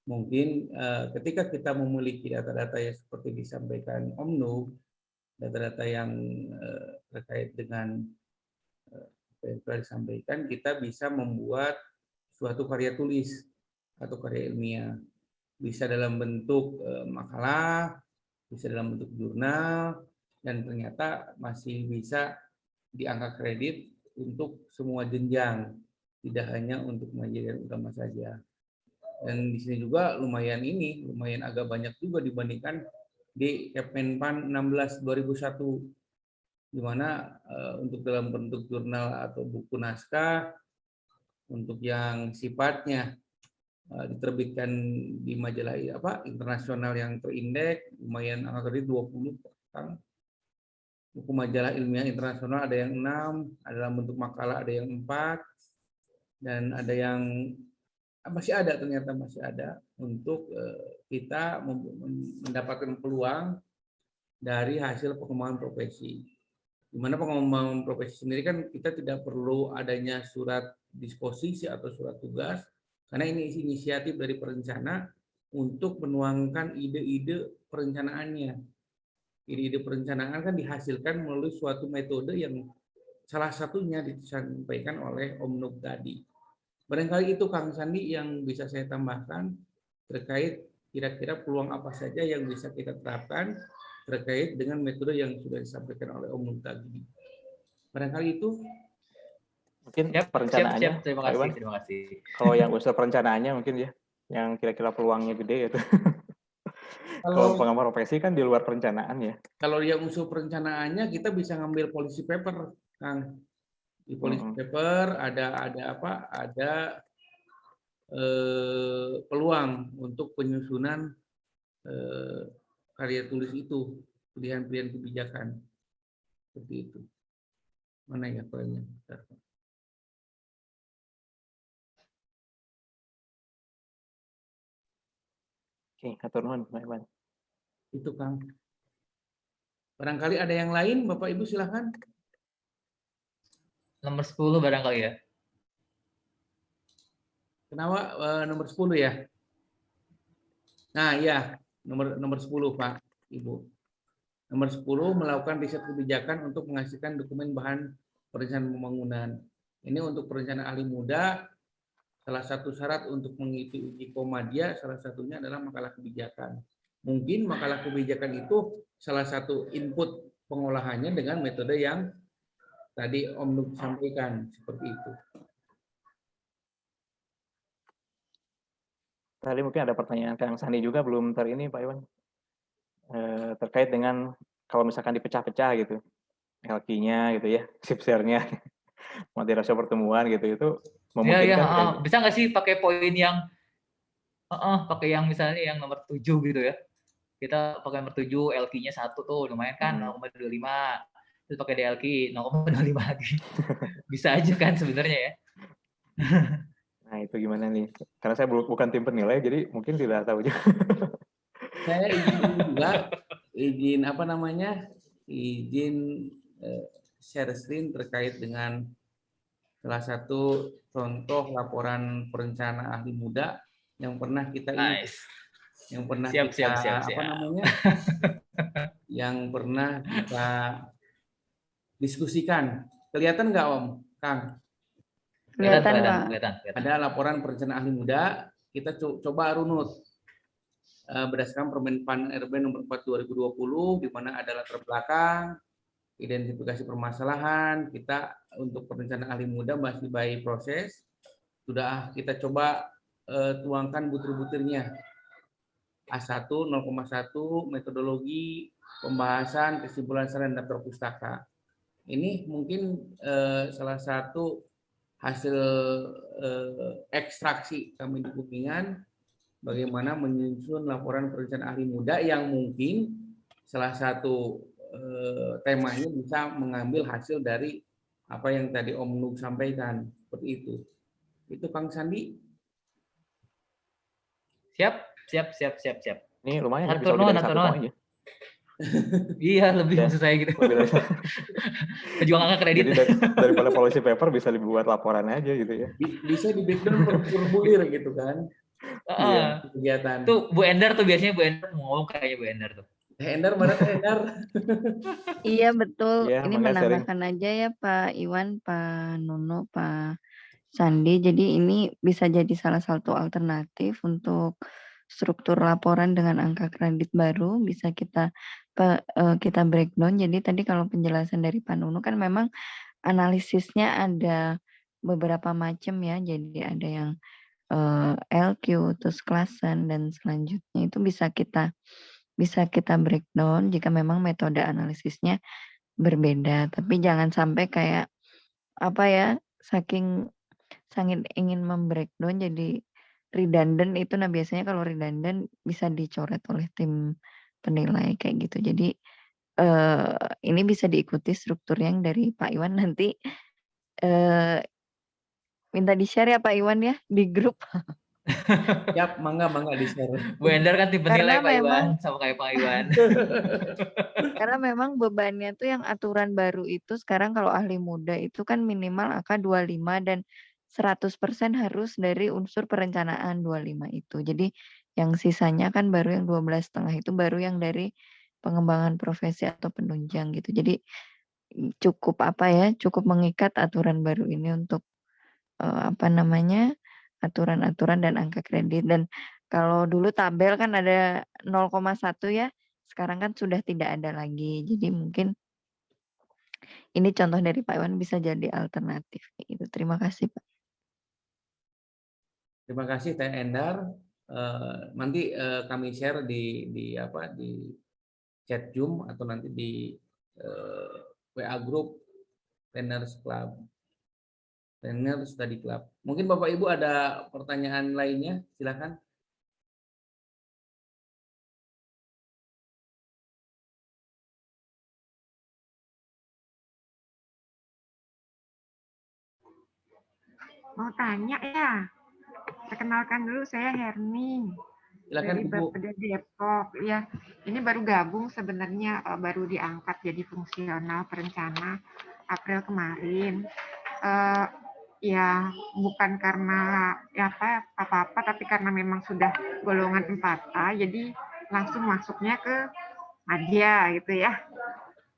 Speaker 2: Mungkin ketika kita memiliki data-data yang seperti disampaikan Om Nuk, data-data yang terkait dengan apa yang telah disampaikan, kita bisa membuat suatu karya tulis atau karya ilmiah. Bisa dalam bentuk makalah, bisa dalam bentuk jurnal, dan ternyata masih bisa diangkat kredit untuk semua jenjang, tidak hanya untuk majelis utama saja. Dan di sini juga lumayan agak banyak juga dibandingkan di Kemenpan 16 2001, di mana untuk dalam bentuk jurnal atau buku naskah, untuk yang sifatnya diterbitkan di majalah internasional yang terindeks, lumayan angka kredit 20. Buku majalah ilmiah internasional ada yang 6, ada dalam bentuk makalah ada yang 4, dan ada yang masih ada, ternyata masih ada untuk kita mendapatkan peluang dari hasil pengembangan profesi. Di mana pengembangan profesi sendiri kan kita tidak perlu adanya surat disposisi atau surat tugas, karena ini inisiatif dari perencana untuk menuangkan ide-ide perencanaannya. Ide-ide perencanaan kan dihasilkan melalui suatu metode yang salah satunya disampaikan oleh Om Nuk tadi. Barangkali itu Kang Sandi yang bisa saya tambahkan terkait kira-kira peluang apa saja yang bisa kita terapkan terkait dengan metode yang sudah disampaikan oleh Om Nuk tadi. Barangkali itu.
Speaker 1: Mungkin
Speaker 6: Siap.
Speaker 1: perencanaannya,
Speaker 6: Terima
Speaker 1: Pak
Speaker 6: kasih,
Speaker 1: Iwan.
Speaker 6: terima kasih.
Speaker 1: Kalau yang usul perencanaannya mungkin ya, yang kira-kira peluangnya gede gitu. Kalau pengembangan profesi kan di luar perencanaan ya.
Speaker 2: Kalau yang usul perencanaannya kita bisa ngambil policy paper, Kang. Di policy paper ada peluang untuk penyusunan karya tulis itu, pilihan-pilihan kebijakan seperti itu. Mana ya poinnya?
Speaker 1: Oke, atur nuhun, Pak Iwan.
Speaker 2: Itu Kang. Barangkali ada yang lain, Bapak Ibu silakan.
Speaker 6: Nomor 10 barangkali ya.
Speaker 2: Kenapa nomor 10 ya? Nah, iya, nomor 10 Pak Ibu. Nomor 10 melakukan riset kebijakan untuk menghasilkan dokumen bahan perencanaan pembangunan. Ini untuk perencanaan ahli muda. Salah satu syarat untuk mengikuti uji Komadya salah satunya adalah makalah kebijakan. Mungkin makalah kebijakan itu salah satu input pengolahannya dengan metode yang tadi Om Nuk sampaikan, seperti itu.
Speaker 1: Tadi mungkin ada pertanyaan Kang Sandi juga belum ini Pak Iwan. Terkait dengan kalau misalkan dipecah-pecah gitu, LQ-nya gitu ya, share-nya, mati rasio pertemuan gitu, itu memungkinkan.
Speaker 6: Ya. Bisa nggak sih pakai poin yang, pakai yang misalnya yang nomor 7 gitu ya. Kita pakai nomor 7, LQ-nya 1 tuh, lumayan kan, 0,25. Terus pakai DLQ 0,25 lagi. Bisa aja kan sebenarnya ya.
Speaker 1: Nah itu gimana nih? Karena saya bukan tim penilai, jadi mungkin tidak tahu juga.
Speaker 2: Saya izin share screen terkait dengan salah satu contoh laporan perencana ahli muda yang pernah kita yang pernah yang pernah kita diskusikan. Kelihatan nggak Om Kang?
Speaker 5: Kelihatan.
Speaker 2: Ada laporan perencanaan ahli muda, kita coba runut berdasarkan Permen RB nomor 4 2020, di mana ada latar belakang, identifikasi permasalahan. Kita untuk perencanaan ahli muda masih by proses, sudah kita coba tuangkan butir-butirnya. A1, 0,1, metodologi, pembahasan, kesimpulan saran daftar pustaka. Ini mungkin salah satu hasil ekstraksi kami di Kuningan, bagaimana menyusun laporan perencanaan ahli muda yang mungkin salah satu temanya bisa mengambil hasil dari apa yang tadi Om Nuk sampaikan, seperti itu. Itu Kang Sandi.
Speaker 6: Siap.
Speaker 1: Ini lumayan bisa lebih dari 1 poin ya.
Speaker 6: Iya, lebih maksud saya gitu. Pejuang angka kredit.
Speaker 1: Jadi daripada policy paper bisa dibuat laporan aja gitu ya.
Speaker 2: Bisa di breakdown per formulir gitu kan.
Speaker 6: Iya.
Speaker 2: Kegiatan.
Speaker 6: Tuh Bu Endar tuh biasanya Bu Endar ngomong kayaknya Bu Endar tuh.
Speaker 2: Endar mana Endar?
Speaker 5: Iya betul.
Speaker 1: Ya,
Speaker 5: ini menambahkan aja ya Pak Iwan, Pak Nono, Pak Sandi. Jadi ini bisa jadi salah satu alternatif untuk struktur laporan dengan angka kredit baru, bisa kita breakdown. Jadi tadi kalau penjelasan dari Pak Nono kan memang analisisnya ada beberapa macam ya. Jadi ada yang LQ, terus klasen, dan selanjutnya itu bisa kita breakdown jika memang metode analisisnya berbeda. Tapi jangan sampai kayak saking ingin membreakdown jadi redundant itu, nah biasanya kalau redundant bisa dicoret oleh tim penilai kayak gitu. Jadi ini bisa diikuti struktur yang dari Pak Iwan nanti minta di-share ya Pak Iwan ya di grup.
Speaker 2: Siap, mangga di-share.
Speaker 6: Bu Endar kan tim penilai
Speaker 5: Karena
Speaker 6: Pak Iwan,
Speaker 5: memang
Speaker 6: sama kayak Pak Iwan.
Speaker 5: karena memang bebannya tuh yang aturan baru itu sekarang kalau ahli muda itu kan minimal angka 25 dan 100% harus dari unsur perencanaan 25 itu. Jadi yang sisanya kan baru yang 12,5 itu baru yang dari pengembangan profesi atau penunjang gitu. Jadi cukup cukup mengikat aturan baru ini untuk aturan-aturan dan angka kredit. Dan kalau dulu tabel kan ada 0,1 ya, sekarang kan sudah tidak ada lagi. Jadi mungkin ini contoh dari Pak Iwan bisa jadi alternatif kayak gitu. Terima kasih Pak.
Speaker 2: Terima kasih Teh Endar. Nanti kami share di chat Zoom atau nanti di WA group Trainers Study Club. Mungkin Bapak Ibu ada pertanyaan lainnya, silakan.
Speaker 7: Mau tanya ya, perkenalkan dulu saya Herni
Speaker 2: Silakan
Speaker 7: dari
Speaker 2: Ibu.
Speaker 7: Bapeda Depok. Ya, ini baru gabung sebenarnya, baru diangkat jadi fungsional perencana April kemarin. Ya bukan karena apa-apa, tapi karena memang sudah golongan 4A, jadi langsung masuknya ke Madya gitu ya.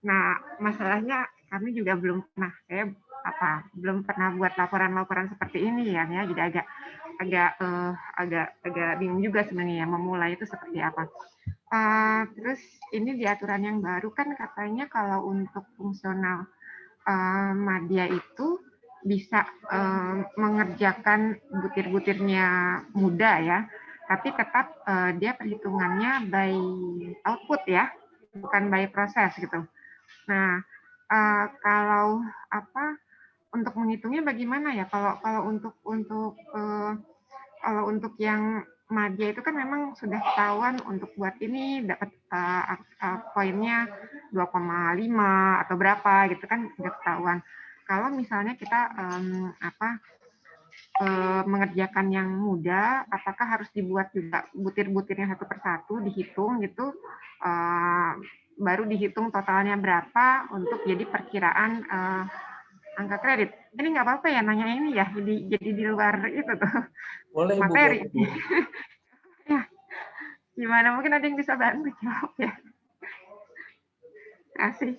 Speaker 7: Nah, masalahnya kami juga belum pernah buat laporan-laporan seperti ini ya, jadi agak bingung juga sebenarnya memulai itu seperti apa. Terus ini di aturan yang baru kan katanya kalau untuk fungsional Madya itu bisa mengerjakan butir-butirnya muda ya, tapi tetap dia perhitungannya by output ya, bukan by proses gitu. Nah, kalau untuk menghitungnya bagaimana ya? Kalau untuk yang Madya itu kan memang sudah ketahuan untuk buat ini dapat poinnya 2,5 atau berapa gitu kan sudah ketahuan. Kalau misalnya kita mengerjakan yang muda, apakah harus dibuat juga butir-butirnya satu persatu dihitung gitu, baru dihitung totalnya berapa untuk jadi perkiraan angka kredit. Ini nggak apa-apa ya nanya ini ya, jadi di luar itu tuh
Speaker 2: Boleh Ibu.
Speaker 7: materi. Ya, gimana mungkin ada yang bisa bantu jawab ya. Terima kasih.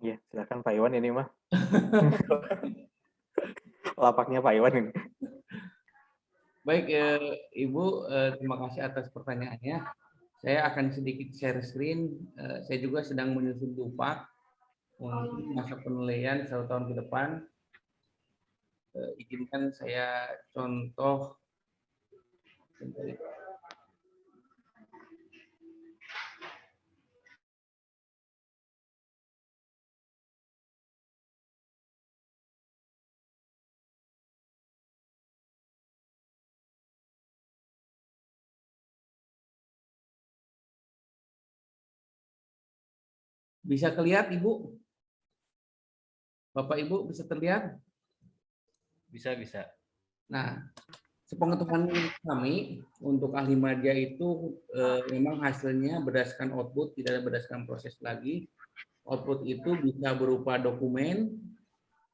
Speaker 1: Ya, silakan Pak Iwan ini mah. Lapaknya Pak Iwan ini.
Speaker 2: Baik, Ibu, terima kasih atas pertanyaannya. Saya akan sedikit share screen. Saya juga sedang menyusun dupak untuk masa penilaian 1 tahun ke depan. Izinkan saya contoh. Bisa kelihatan Ibu? Bapak Ibu bisa terlihat?
Speaker 6: Bisa.
Speaker 2: Nah, sepengetahuan kami untuk ahli madya itu memang hasilnya berdasarkan output, tidak berdasarkan proses lagi. Output itu bisa berupa dokumen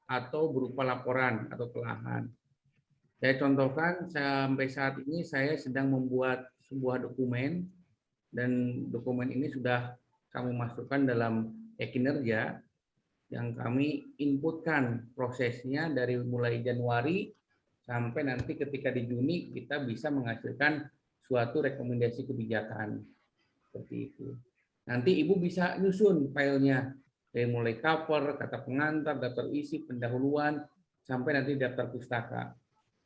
Speaker 2: atau berupa laporan atau telahan. Saya contohkan sampai saat ini saya sedang membuat sebuah dokumen dan dokumen ini sudah kami masukkan dalam e-kinerja yang kami inputkan prosesnya dari mulai Januari sampai nanti ketika di Juni kita bisa menghasilkan suatu rekomendasi kebijakan seperti itu. Nanti Ibu bisa nyusun filenya dari mulai cover, kata pengantar, daftar isi, pendahuluan sampai nanti daftar pustaka.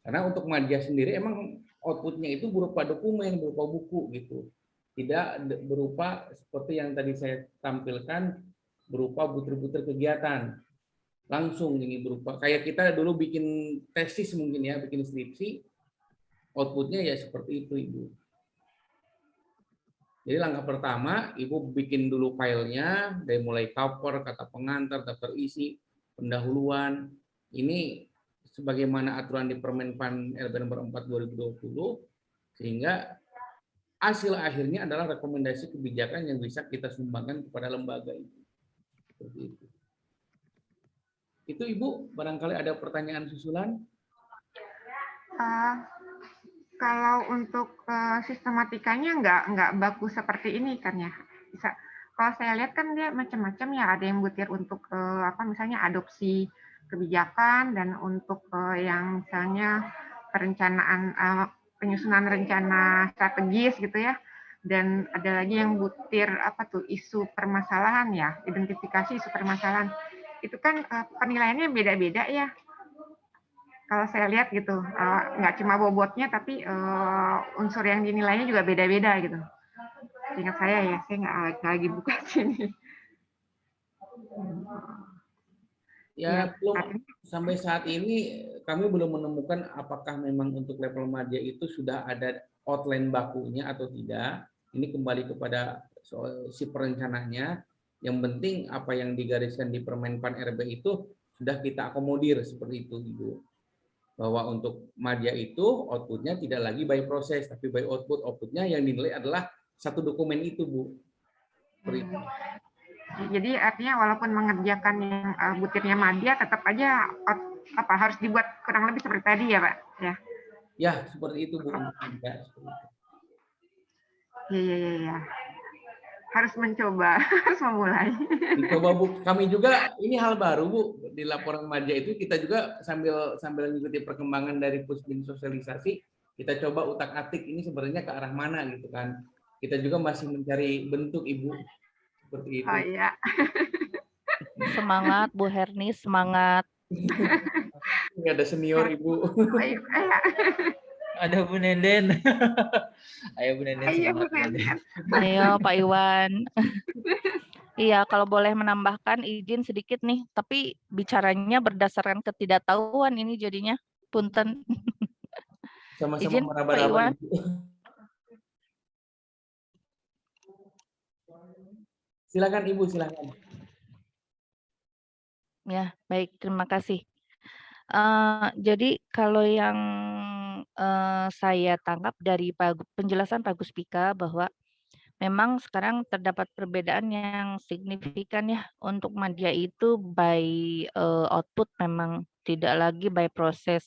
Speaker 2: Karena untuk Madya sendiri emang outputnya itu berupa dokumen, berupa buku gitu. Tidak berupa seperti yang tadi saya tampilkan berupa butir-butir kegiatan. langsung ini berupa kayak kita dulu bikin tesis mungkin ya, bikin skripsi, outputnya ya seperti itu Ibu. Jadi langkah pertama, Ibu bikin dulu filenya, dari mulai cover, kata pengantar, daftar isi, pendahuluan. Ini sebagaimana aturan di Permenpan RB nomor 4 2020, sehingga hasil akhirnya adalah rekomendasi kebijakan yang bisa kita sumbangkan kepada lembaga itu. Seperti itu. Itu Ibu, barangkali ada pertanyaan susulan?
Speaker 7: Kalau untuk sistematikanya nggak bagus seperti ini kan ya. Bisa, kalau saya lihat kan dia macam-macam ya, ada yang butir untuk misalnya adopsi kebijakan dan untuk yang misalnya perencanaan penyusunan rencana strategis gitu ya. Dan ada lagi yang butir isu permasalahan ya, identifikasi isu permasalahan. Itu kan penilaiannya beda-beda ya. Kalau saya lihat gitu, nggak cuma bobotnya, tapi unsur yang dinilainya juga beda-beda gitu. Ingat saya ya, saya nggak lagi buka sini.
Speaker 2: Ya, belum sampai saat ini kami belum menemukan apakah memang untuk level media itu sudah ada outline bakunya atau tidak. Ini kembali kepada si perencananya. Yang penting apa yang digariskan di Permenpan RB itu sudah kita akomodir seperti itu, Ibu. Bahwa untuk media itu outputnya tidak lagi by proses, tapi by output. Outputnya yang dinilai adalah satu dokumen itu, Bu.
Speaker 7: Jadi artinya walaupun mengerjakan yang butirnya media, tetap aja harus dibuat kurang lebih seperti tadi ya, Pak? Ya.
Speaker 2: Ya, seperti itu, Bu.
Speaker 7: Ya. Harus mencoba, harus memulai.
Speaker 2: Dicoba, Bu. Kami juga ini hal baru, Bu. Di laporan media itu kita juga sambil mengikuti perkembangan dari Pusbin sosialisasi, kita coba utak-atik ini sebenarnya ke arah mana gitu kan. Kita juga masih mencari bentuk, Ibu. Seperti itu.
Speaker 7: Oh iya.
Speaker 8: Semangat Bu Herni, semangat.
Speaker 2: Ini ada senior Ibu.
Speaker 7: Baik,
Speaker 6: Ada Bu Nenden. Ayo Bu Nenden, semangat.
Speaker 8: Ayo Pak Iwan. Iya, kalau boleh menambahkan izin sedikit nih, tapi bicaranya berdasarkan ketidaktahuan ini jadinya. Punten.
Speaker 2: Sama-sama
Speaker 8: izin Pak Iwan.
Speaker 2: Silakan Ibu, silakan.
Speaker 8: Ya, baik, terima kasih. Jadi kalau yang saya tangkap dari penjelasan Pak Guspika bahwa memang sekarang terdapat perbedaan yang signifikan ya untuk media itu by output, memang tidak lagi by proses.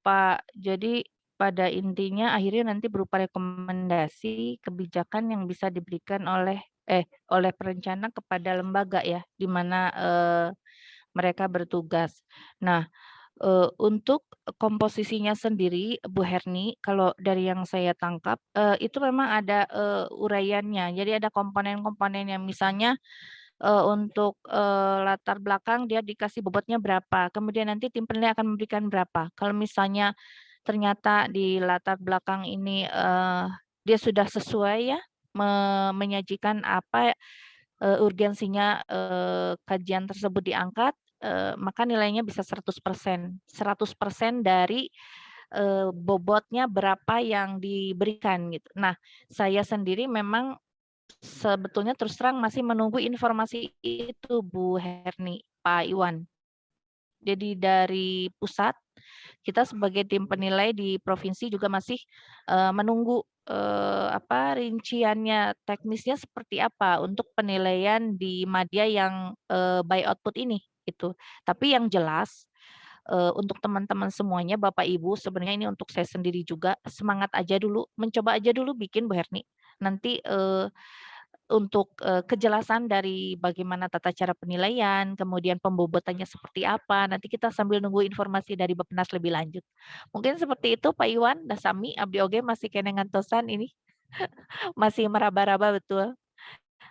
Speaker 8: Pak, jadi pada intinya akhirnya nanti berupa rekomendasi kebijakan yang bisa diberikan oleh perencana kepada lembaga ya, di mana mereka bertugas. Nah, untuk komposisinya sendiri, Bu Herni, kalau dari yang saya tangkap, itu memang ada uraiannya. Jadi ada komponen-komponen yang misalnya untuk latar belakang dia dikasih bobotnya berapa, kemudian nanti tim penilai akan memberikan berapa. Kalau misalnya ternyata di latar belakang ini dia sudah sesuai ya, menyajikan apa urgensinya kajian tersebut diangkat, maka nilainya bisa 100%. 100% dari bobotnya berapa yang diberikan gitu. Nah, saya sendiri memang sebetulnya terus terang masih menunggu informasi itu Bu Herni, Pak Iwan. Jadi dari pusat, kita sebagai tim penilai di provinsi juga masih menunggu rinciannya, teknisnya seperti apa untuk penilaian di media yang by output ini gitu. Tapi yang jelas untuk teman-teman semuanya, Bapak Ibu, sebenarnya ini untuk saya sendiri juga, semangat aja dulu, mencoba aja dulu bikin Bu Herni. Nanti untuk kejelasan dari bagaimana tata cara penilaian, kemudian pembobotannya seperti apa, nanti kita sambil nunggu informasi dari Bappenas lebih lanjut. Mungkin seperti itu Pak Iwan, Dasami, Abdi Oge masih kena ngantosan ini. Masih meraba-raba betul.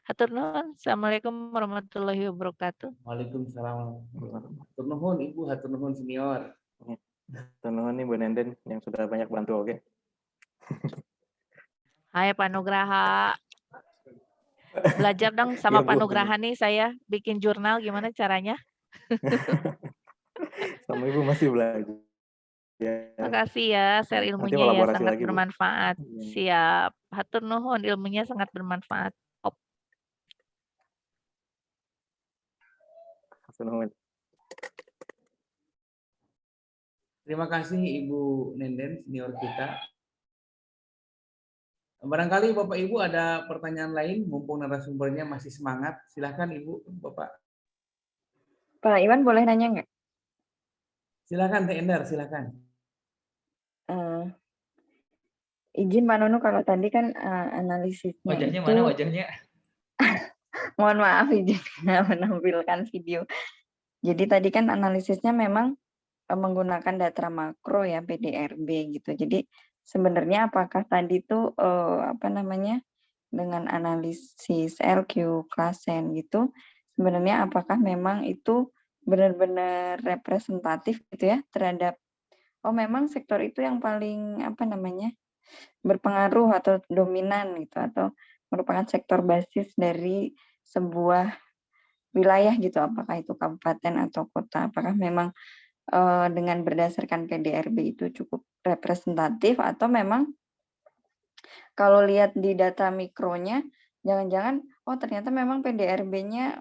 Speaker 8: Hatur nuhun. Assalamualaikum warahmatullahi wabarakatuh.
Speaker 2: Waalaikumsalam. Hatur nuhun Ibu, hatur nuhun senior.
Speaker 1: Hatur nuhun nih Bu Nenden yang sudah banyak bantu oke.
Speaker 8: Hai Pak Nugraha. Belajar dong
Speaker 1: Iya,
Speaker 8: sama
Speaker 1: Bu.
Speaker 8: Pak Nugraha nih saya bikin jurnal gimana caranya.
Speaker 1: Sama Ibu masih belajar.
Speaker 8: Makasih ya, share
Speaker 1: Nanti
Speaker 8: ilmunya ya,
Speaker 1: kolaborasi
Speaker 8: sangat
Speaker 1: lagi, Bu.
Speaker 8: bermanfaat.
Speaker 1: Iya.
Speaker 8: Siap. Hatur nuhun, ilmunya sangat bermanfaat. Op.
Speaker 1: Hatur nuhun.
Speaker 2: Terima kasih Ibu Nenden, senior kita. Barangkali Bapak Ibu ada pertanyaan lain, mumpung narasumbernya masih semangat. Silahkan Ibu, Bapak.
Speaker 5: Pak Iwan boleh nanya nggak?
Speaker 2: Silahkan Teh Endar, silahkan.
Speaker 5: Izin Pak Nunu, kalau tadi kan analisisnya
Speaker 6: Wajahnya
Speaker 5: itu,
Speaker 6: mana wajahnya?
Speaker 5: mohon maaf izin menampilkan video. Jadi tadi kan analisisnya memang menggunakan data makro ya, PDRB gitu. Jadi sebenarnya apakah tadi itu dengan analisis LQ, Klassen gitu, sebenarnya apakah memang itu benar-benar representatif gitu ya terhadap memang sektor itu yang paling berpengaruh atau dominan gitu, atau merupakan sektor basis dari sebuah wilayah gitu, apakah itu kabupaten atau kota, apakah memang dengan berdasarkan PDRB itu cukup representatif, atau memang kalau lihat di data mikronya jangan-jangan ternyata memang PDRB-nya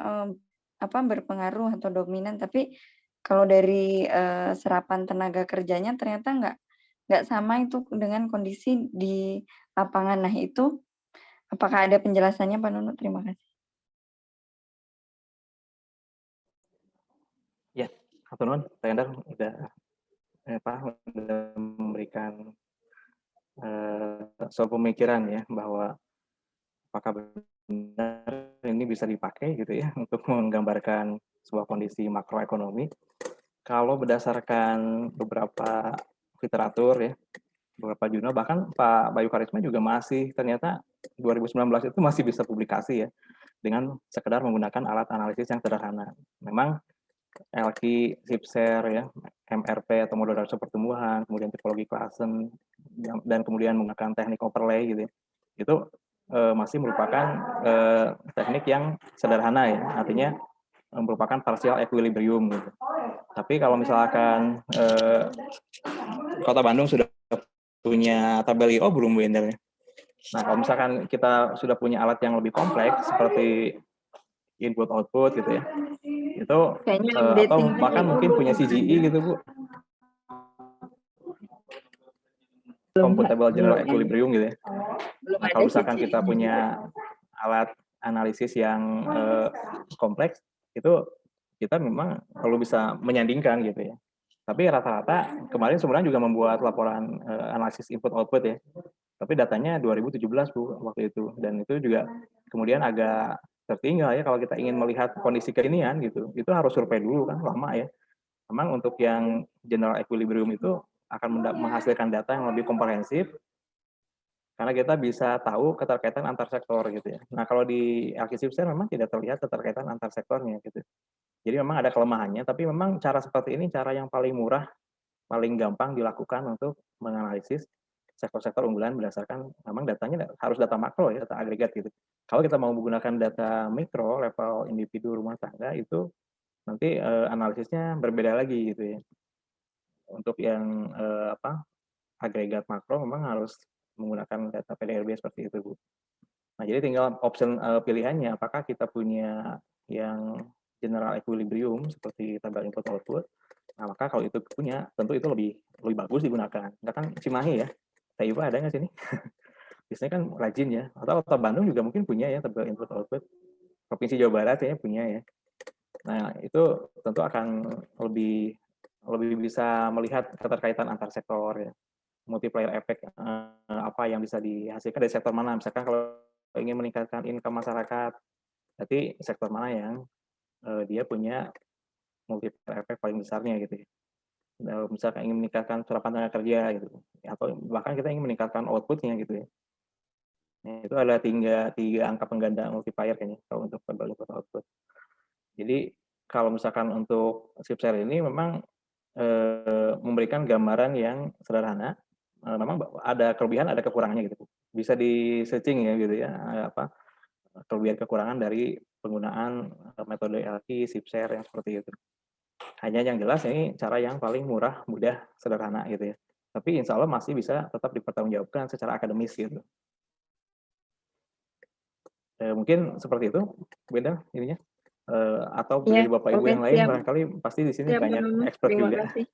Speaker 5: berpengaruh atau dominan, tapi kalau dari serapan tenaga kerjanya ternyata nggak sama itu dengan kondisi di lapangan. Nah itu apakah ada penjelasannya Pak Nunu? Terima kasih.
Speaker 1: Ya, hatur nuhun, Teh Endar udah memberikan suatu pemikiran ya, bahwa apakah benar ini bisa dipakai gitu ya untuk menggambarkan sebuah kondisi makroekonomi. Kalau berdasarkan beberapa literatur ya, beberapa jurnal, bahkan Pak Bayu Karisma juga masih ternyata 2019 itu masih bisa publikasi ya, dengan sekedar menggunakan alat analisis yang sederhana. Memang LQ, SIPSER ya, MRP atau model dasar pertumbuhan, kemudian tipologi Klassen, dan kemudian menggunakan teknik overlay gitu ya, itu masih merupakan teknik yang sederhana ya, artinya merupakan partial equilibrium gitu. Tapi kalau misalkan Kota Bandung sudah punya tabel IO belum Bu Endar ya? Nah, kalau misalkan kita sudah punya alat yang lebih kompleks seperti input output gitu ya, itu atau bahkan mungkin punya CGE gitu Bu, computable general equilibrium gitu ya. Nah, kalau misalkan kita punya alat analisis yang kompleks, itu kita memang perlu bisa menyandingkan gitu ya. Tapi rata-rata kemarin sebenarnya juga membuat laporan analisis input output ya. Tapi datanya 2017 Bu waktu itu, dan itu juga kemudian agak tertinggal ya kalau kita ingin melihat kondisi kekinian gitu. Itu harus survei dulu kan, lama ya. Memang untuk yang general equilibrium itu akan menghasilkan data yang lebih komprehensif, karena kita bisa tahu keterkaitan antar sektor gitu ya. Nah, kalau di LQ-SIPSER memang tidak terlihat keterkaitan antar sektornya gitu. Jadi memang ada kelemahannya, tapi memang cara seperti ini cara yang paling murah, paling gampang dilakukan untuk menganalisis sektor-sektor unggulan berdasarkan memang datanya harus data makro ya, data agregat gitu. Kalau kita mau menggunakan data mikro level individu rumah tangga, itu nanti analisisnya berbeda lagi gitu ya. Untuk yang agregat makro memang harus menggunakan data PDRB seperti itu Bu. Nah, jadi tinggal option pilihannya, apakah kita punya yang general equilibrium seperti tabel input output. Nah, maka kalau itu punya, tentu itu lebih bagus digunakan. Enggak kan Cimahi ya? TIPA ada nggak sini? Biasanya kan rajin ya. Atau Kota Bandung juga mungkin punya ya tabel input output. Provinsi Jawa Barat kayaknya punya ya. Nah, itu tentu akan lebih bisa melihat keterkaitan antar sektor ya. Multiplier effect apa yang bisa dihasilkan dari sektor mana. Misalkan kalau ingin meningkatkan income masyarakat, berarti sektor mana yang dia punya multiplier effect paling besarnya gitu ya. Misalkan ingin meningkatkan serapan tenaga kerja gitu, atau bahkan kita ingin meningkatkan outputnya gitu ya. Nah, itu ada tiga angka pengganda multiplier kayaknya kalau untuk tabel input output. Jadi kalau misalkan untuk SIPSER ini memang memberikan gambaran yang sederhana. Memang ada kelebihan, ada kekurangannya gitu. Bisa di searching ya gitu ya, kelebihan kekurangan dari penggunaan metode LQ, SIP-share yang seperti itu. Hanya yang jelas ini cara yang paling murah, mudah, sederhana gitu ya. Tapi insya Allah masih bisa tetap dipertanggungjawabkan secara akademis gitu. Mungkin seperti itu, beda ininya. Atau
Speaker 5: Iya,
Speaker 1: dari Bapak Ibu
Speaker 5: oke,
Speaker 1: yang lain
Speaker 5: siap.
Speaker 1: barangkali pasti di sini
Speaker 5: Siap, Mbak
Speaker 1: banyak
Speaker 5: Nunu.
Speaker 1: expert
Speaker 5: Terima
Speaker 1: juga.
Speaker 5: kasih.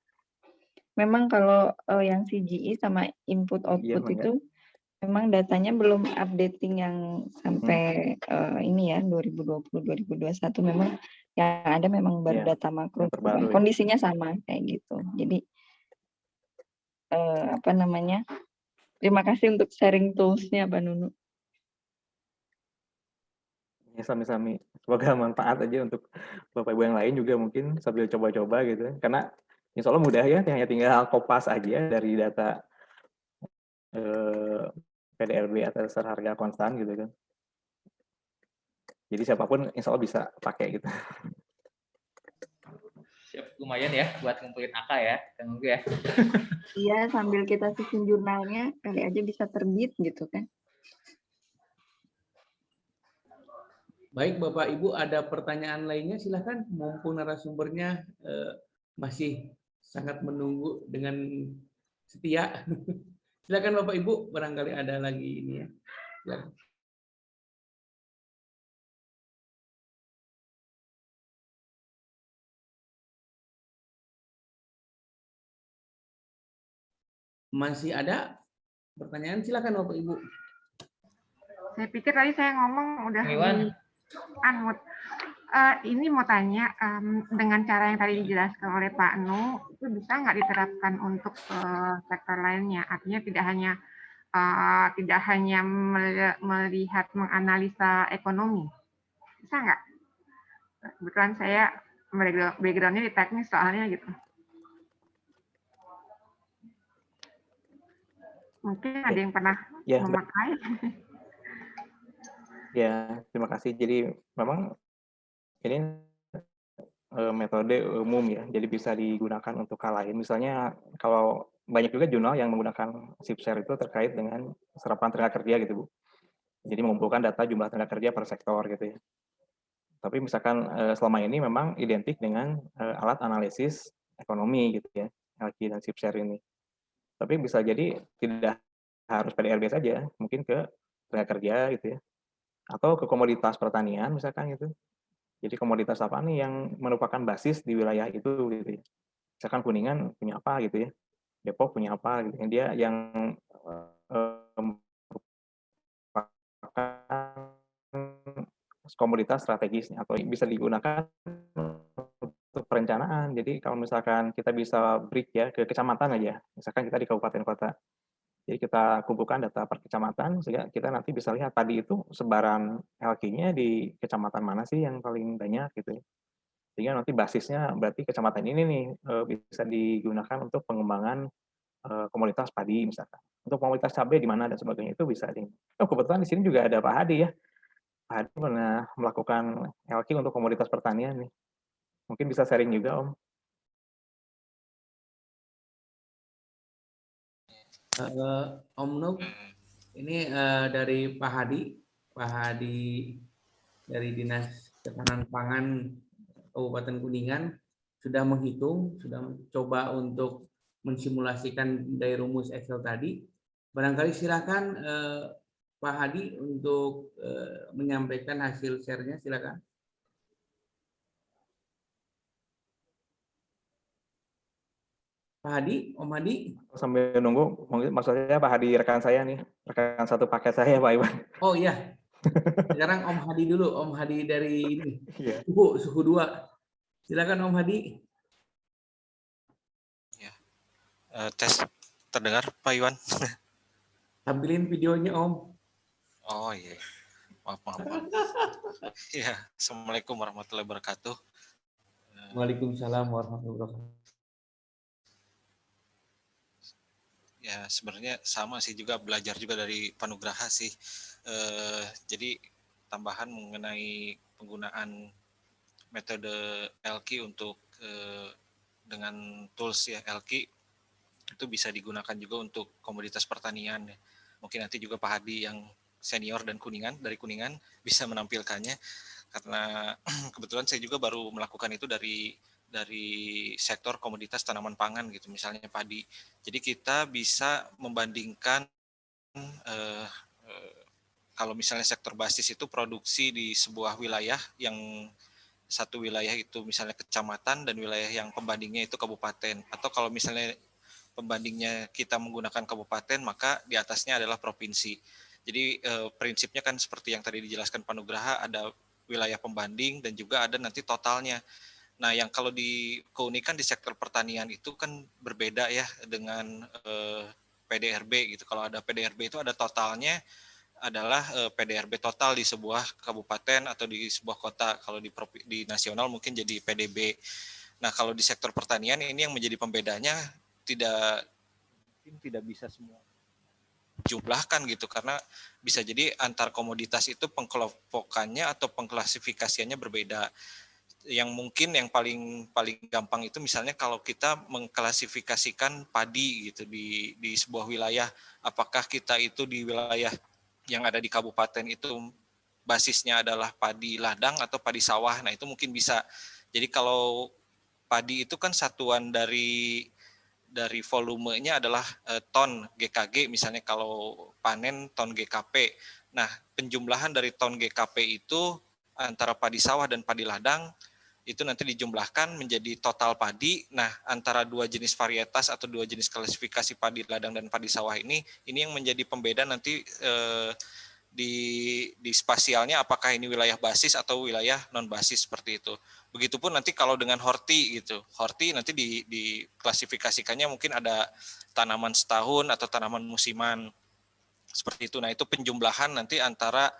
Speaker 5: Memang kalau yang CGI sama input
Speaker 1: Iya,
Speaker 5: output
Speaker 1: Bang, ya.
Speaker 5: itu memang datanya belum updating yang sampai ini ya 2020 2021 memang yang ada memang baru
Speaker 1: Iya,
Speaker 5: data makro
Speaker 1: yang terbaru ya.
Speaker 5: kondisinya sama kayak gitu. Jadi apa namanya? Terima kasih untuk sharing tools-nya, Mbak Nunu.
Speaker 1: Ya, sami-sami. Semoga manfaat aja untuk Bapak Ibu yang lain juga mungkin sambil coba-coba gitu. Karena insya Allah mudah ya, hanya tinggal kopas aja dari data PDRB atas harga konstan gitu kan. Jadi siapapun insya Allah bisa pakai gitu.
Speaker 6: Siap, lumayan ya buat ngumpulin AK ya, Kang Ugi ya.
Speaker 5: Iya, sambil kita susun jurnalnya, kali aja bisa terbit gitu kan.
Speaker 2: Baik Bapak Ibu, ada pertanyaan lainnya silahkan, mumpung narasumbernya masih sangat menunggu dengan setia. Silakan Bapak Ibu, barangkali ada lagi ini ya. Silakan. Masih ada pertanyaan? Silakan Bapak Ibu.
Speaker 7: Saya pikir tadi saya ngomong udah
Speaker 6: Iwan.
Speaker 7: di unmute. Ini mau tanya, dengan cara yang tadi dijelaskan oleh Pak Nu, itu bisa nggak diterapkan untuk sektor lainnya? Artinya tidak hanya melihat menganalisa ekonomi, bisa nggak? Kebetulan saya background-nya di teknis soalnya gitu. Mungkin ada yang pernah memakai.
Speaker 1: Ya, terima kasih. Jadi memang ini metode umum ya, jadi bisa digunakan untuk hal lain. Misalnya kalau banyak juga jurnal yang menggunakan SIP-share itu terkait dengan serapan tenaga kerja gitu, Bu. Jadi mengumpulkan data jumlah tenaga kerja per sektor gitu ya. Tapi misalkan selama ini memang identik dengan alat analisis ekonomi gitu ya, LQ dan SIP-share ini. Tapi bisa jadi tidak harus PDRB saja, mungkin ke tenaga kerja gitu ya, atau ke komoditas pertanian misalkan gitu. Jadi komoditas apa nih yang merupakan basis di wilayah itu gitu ya. Misalkan Kuningan punya apa gitu ya, Depok punya apa gitu. Dia yang komoditas strategisnya atau bisa digunakan untuk perencanaan. Jadi kalau misalkan kita bisa break ya ke kecamatan aja, misalkan kita di kabupaten kota. Jadi kita kumpulkan data per kecamatan sehingga kita nanti bisa lihat tadi itu sebaran LQ-nya di kecamatan mana sih yang paling banyak gitu ya. Sehingga nanti basisnya berarti kecamatan ini nih bisa digunakan untuk pengembangan komunitas padi misalkan. Untuk komunitas cabai di mana dan sebagainya itu bisa. Oh kebetulan di sini juga ada Pak Hadi ya. Pak Hadi pernah melakukan LQ untuk komoditas pertanian nih. Mungkin bisa sharing juga Om.
Speaker 2: Om Nuk, ini dari Pak Hadi dari Dinas Ketahanan Pangan Kabupaten Kuningan sudah menghitung, sudah coba untuk mensimulasikan dari rumus Excel tadi. Barangkali silakan Pak Hadi untuk menyampaikan hasil share-nya, silakan. Pak Hadi, Om Hadi.
Speaker 1: Sambil nunggu, maksudnya Pak Hadi rekan saya nih, rekan satu paket saya Pak Iwan.
Speaker 2: Oh iya, sekarang Om Hadi dulu, Om Hadi dari ini,
Speaker 1: yeah.
Speaker 2: suhu 2. Silakan Om Hadi.
Speaker 9: Ya, tes terdengar Pak Iwan?
Speaker 2: Tampilin videonya Om.
Speaker 9: Oh iya, maaf. Ya, Assalamualaikum warahmatullahi wabarakatuh.
Speaker 2: Waalaikumsalam warahmatullahi wabarakatuh.
Speaker 9: Ya sebenarnya sama sih, juga belajar juga dari Panugraha sih. Jadi tambahan mengenai penggunaan metode LQ untuk dengan tools ya LQ itu bisa digunakan juga untuk komoditas pertanian. Mungkin nanti juga Pak Hadi yang senior dan dari Kuningan bisa menampilkannya, karena kebetulan saya juga baru melakukan itu dari sektor komoditas tanaman pangan gitu, misalnya padi. Jadi kita bisa membandingkan kalau misalnya sektor basis itu produksi di sebuah wilayah, yang satu wilayah itu misalnya kecamatan dan wilayah yang pembandingnya itu kabupaten, atau kalau misalnya pembandingnya kita menggunakan kabupaten, maka di atasnya adalah provinsi. Jadi prinsipnya kan seperti yang tadi dijelaskan Pak Nugraha, ada wilayah pembanding dan juga ada nanti totalnya. Nah, yang kalau keunikan di sektor pertanian itu kan berbeda ya dengan PDRB gitu. Kalau ada PDRB itu ada totalnya, adalah PDRB total di sebuah kabupaten atau di sebuah kota. Kalau di nasional mungkin jadi PDB. Nah, kalau di sektor pertanian ini yang menjadi pembedanya tidak bisa semua jumlahkan gitu, karena bisa jadi antar komoditas itu pengkelompokannya atau pengklasifikasiannya berbeda. Yang mungkin yang paling gampang itu misalnya kalau kita mengklasifikasikan padi gitu di sebuah wilayah, apakah kita itu di wilayah yang ada di kabupaten itu basisnya adalah padi ladang atau padi sawah. Nah, itu mungkin bisa. Jadi kalau padi itu kan satuan dari volumenya adalah ton GKG, misalnya kalau panen ton GKP. Nah, penjumlahan dari ton GKP itu antara padi sawah dan padi ladang itu nanti dijumlahkan menjadi total padi. Nah, antara dua jenis varietas atau dua jenis klasifikasi padi ladang dan padi sawah ini yang menjadi pembeda nanti di spasialnya, apakah ini wilayah basis atau wilayah non basis, seperti itu. Begitupun nanti kalau dengan horti gitu. Horti nanti di klasifikasikannya mungkin ada tanaman setahun atau tanaman musiman. Seperti itu. Nah, itu penjumlahan nanti antara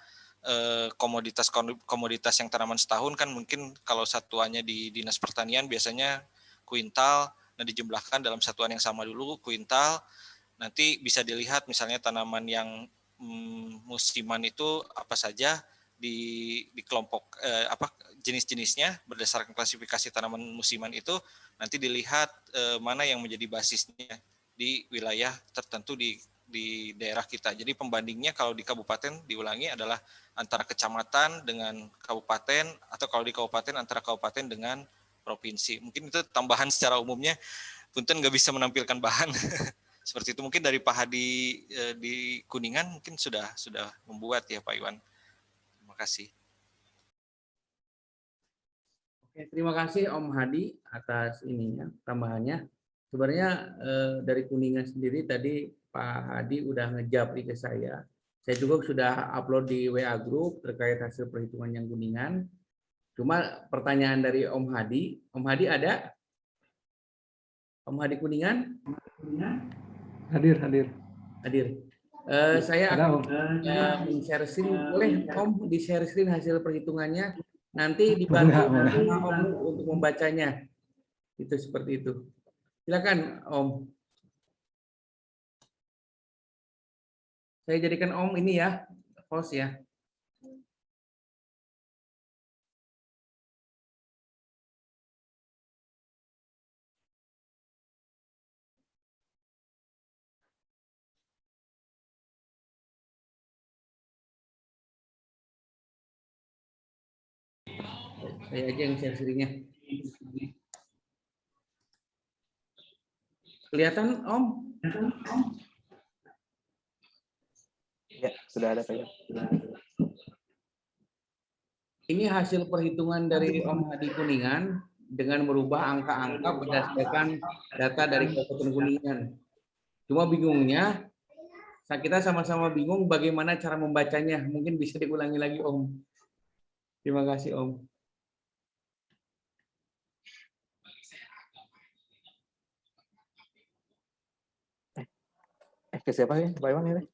Speaker 9: komoditas yang tanaman setahun kan mungkin kalau satuannya di Dinas Pertanian biasanya kuintal, nah dijumlahkan dalam satuan yang sama dulu kuintal. Nanti bisa dilihat misalnya tanaman yang musiman itu apa saja di kelompok jenis-jenisnya berdasarkan klasifikasi tanaman musiman itu, nanti dilihat mana yang menjadi basisnya di wilayah tertentu di daerah kita. Jadi pembandingnya kalau di kabupaten diulangi adalah antara kecamatan dengan kabupaten, atau kalau di kabupaten antara kabupaten dengan provinsi. Mungkin itu tambahan secara umumnya, punten nggak bisa menampilkan bahan. Seperti itu. Mungkin dari Pak Hadi di Kuningan mungkin sudah membuat ya Pak Iwan. Terima kasih.
Speaker 2: Oke, terima kasih Om Hadi atas ininya tambahannya. Sebenarnya dari Kuningan sendiri tadi Pak Hadi udah ngejapri ke saya. Saya juga sudah upload di WA Group terkait hasil perhitungan yang Kuningan. Cuma pertanyaan dari Om Hadi ada? Om Hadi Kuningan?
Speaker 10: Hadir.
Speaker 2: Saya akan share screen. Boleh Om di-share screen hasil perhitungannya? Nanti dibantu sama Om untuk membacanya. Itu seperti itu. Silakan Om. Saya jadikan Om ini ya, host ya. Saya aja yang share screen-nya. Kelihatan Om?
Speaker 1: Ya, sudah ada Pak.
Speaker 2: Ini hasil perhitungan dari Om Hadi Kuningan dengan merubah angka-angka berdasarkan data dari Kabupaten Kuningan. Cuma bingungnya, kita sama-sama bingung bagaimana cara membacanya. Mungkin bisa diulangi lagi Om. Terima kasih Om.
Speaker 1: Ke siapa ya Pak Iwan ini?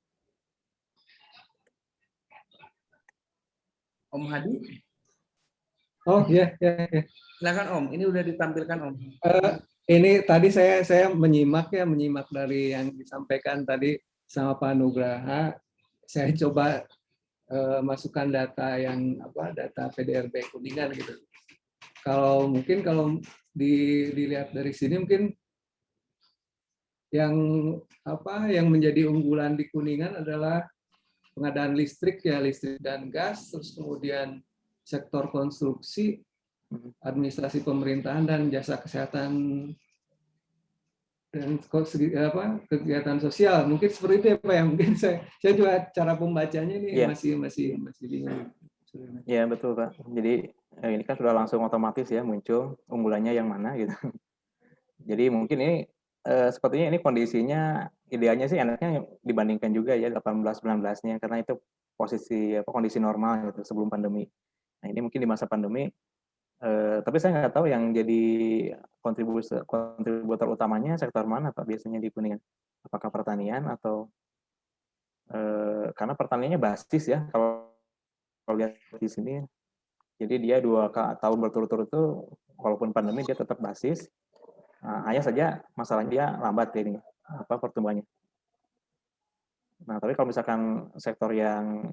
Speaker 2: Om Hadi?
Speaker 10: Oh ya.
Speaker 2: Silakan Om, ini udah ditampilkan Om.
Speaker 10: Ini tadi saya menyimak dari yang disampaikan tadi sama Pak Nugraha. Saya coba masukkan data data PDRB Kuningan gitu. Kalau dilihat dari sini mungkin yang menjadi unggulan di Kuningan adalah pengadaan listrik ya, listrik dan gas, terus kemudian sektor konstruksi, administrasi pemerintahan, dan jasa kesehatan dan kegiatan sosial. Mungkin seperti itu ya Pak ya. Mungkin saya juga cara pembacanya ini masih bingung.
Speaker 1: Ya betul Pak. Jadi ini kan sudah langsung otomatis ya muncul unggulannya yang mana gitu. Jadi mungkin ini sepertinya ini kondisinya idealnya sih enaknya dibandingkan juga ya 18-19-nya karena itu kondisi normal gitu sebelum pandemi. Nah ini mungkin di masa pandemi tapi saya nggak tahu yang jadi kontributor utamanya sektor mana Pak biasanya di Kuningan. Apakah pertanian atau karena pertaniannya basis ya kalau lihat di sini. Jadi dia 2 tahun berturut-turut itu walaupun pandemi dia tetap basis. Hanya saja masalahnya dia lambat ya ini pertumbuhannya. Nah tapi kalau misalkan sektor yang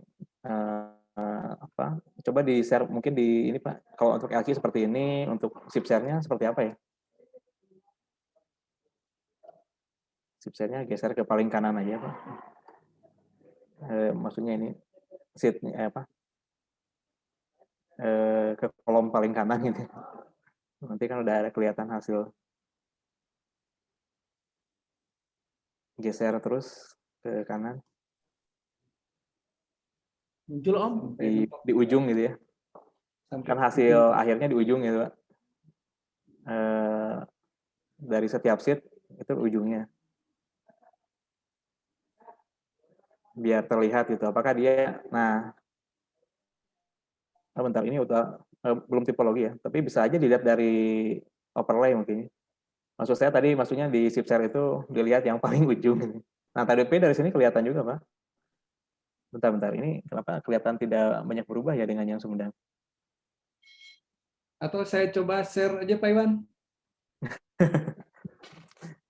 Speaker 1: coba di share mungkin di ini Pak, kalau untuk LQ seperti ini, untuk SIP share-nya seperti apa ya? SIP share-nya geser ke paling kanan aja Pak. Maksudnya ini ke kolom paling kanan gitu. Nanti kan udah ada kelihatan hasil. Geser terus ke kanan.
Speaker 2: Muncul Om.
Speaker 1: Di ujung gitu ya. Kan hasil akhirnya di ujung gitu Pak. Dari setiap sheet itu ujungnya. Biar terlihat gitu. Apakah dia, bentar ini udah belum tipologi ya. Tapi bisa aja dilihat dari overlay mungkin. Maksud saya tadi maksudnya di SIP share itu dilihat yang paling ujung. Nah TDP dari sini kelihatan juga Pak. Bentar, ini kenapa kelihatan tidak banyak berubah ya dengan yang Sumedang?
Speaker 10: Atau saya coba share aja Pak Iwan?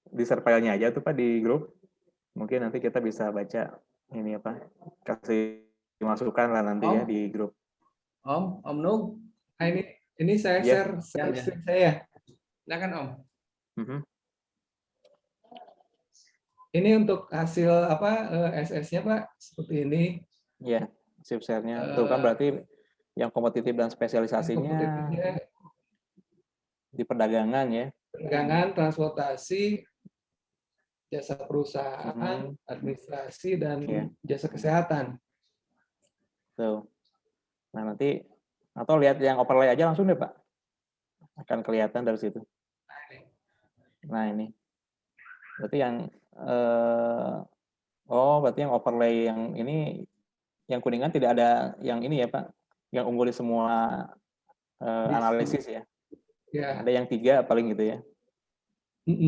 Speaker 1: Di share filenya aja tuh Pak di grup. Mungkin nanti kita bisa baca ini kasih masukan lah nanti ya di grup.
Speaker 2: Om Nug.
Speaker 10: Ini saya share screen saya.
Speaker 2: Silakan Om.
Speaker 10: Ini untuk hasil SS-nya Pak, seperti ini.
Speaker 1: Iya, SIP share-nya. Tuh kan berarti yang kompetitif dan spesialisasinya di perdagangan ya.
Speaker 10: Perdagangan, transportasi, jasa perusahaan, administrasi, dan jasa kesehatan.
Speaker 1: Tuh. Nah nanti, atau lihat yang overlay aja langsung deh Pak. Akan kelihatan dari situ. Nah ini. Berarti yang berarti yang overlay yang ini yang Kuningan tidak ada yang ini ya Pak, yang unggul di semua analisis ya. Ada yang 3 paling gitu ya.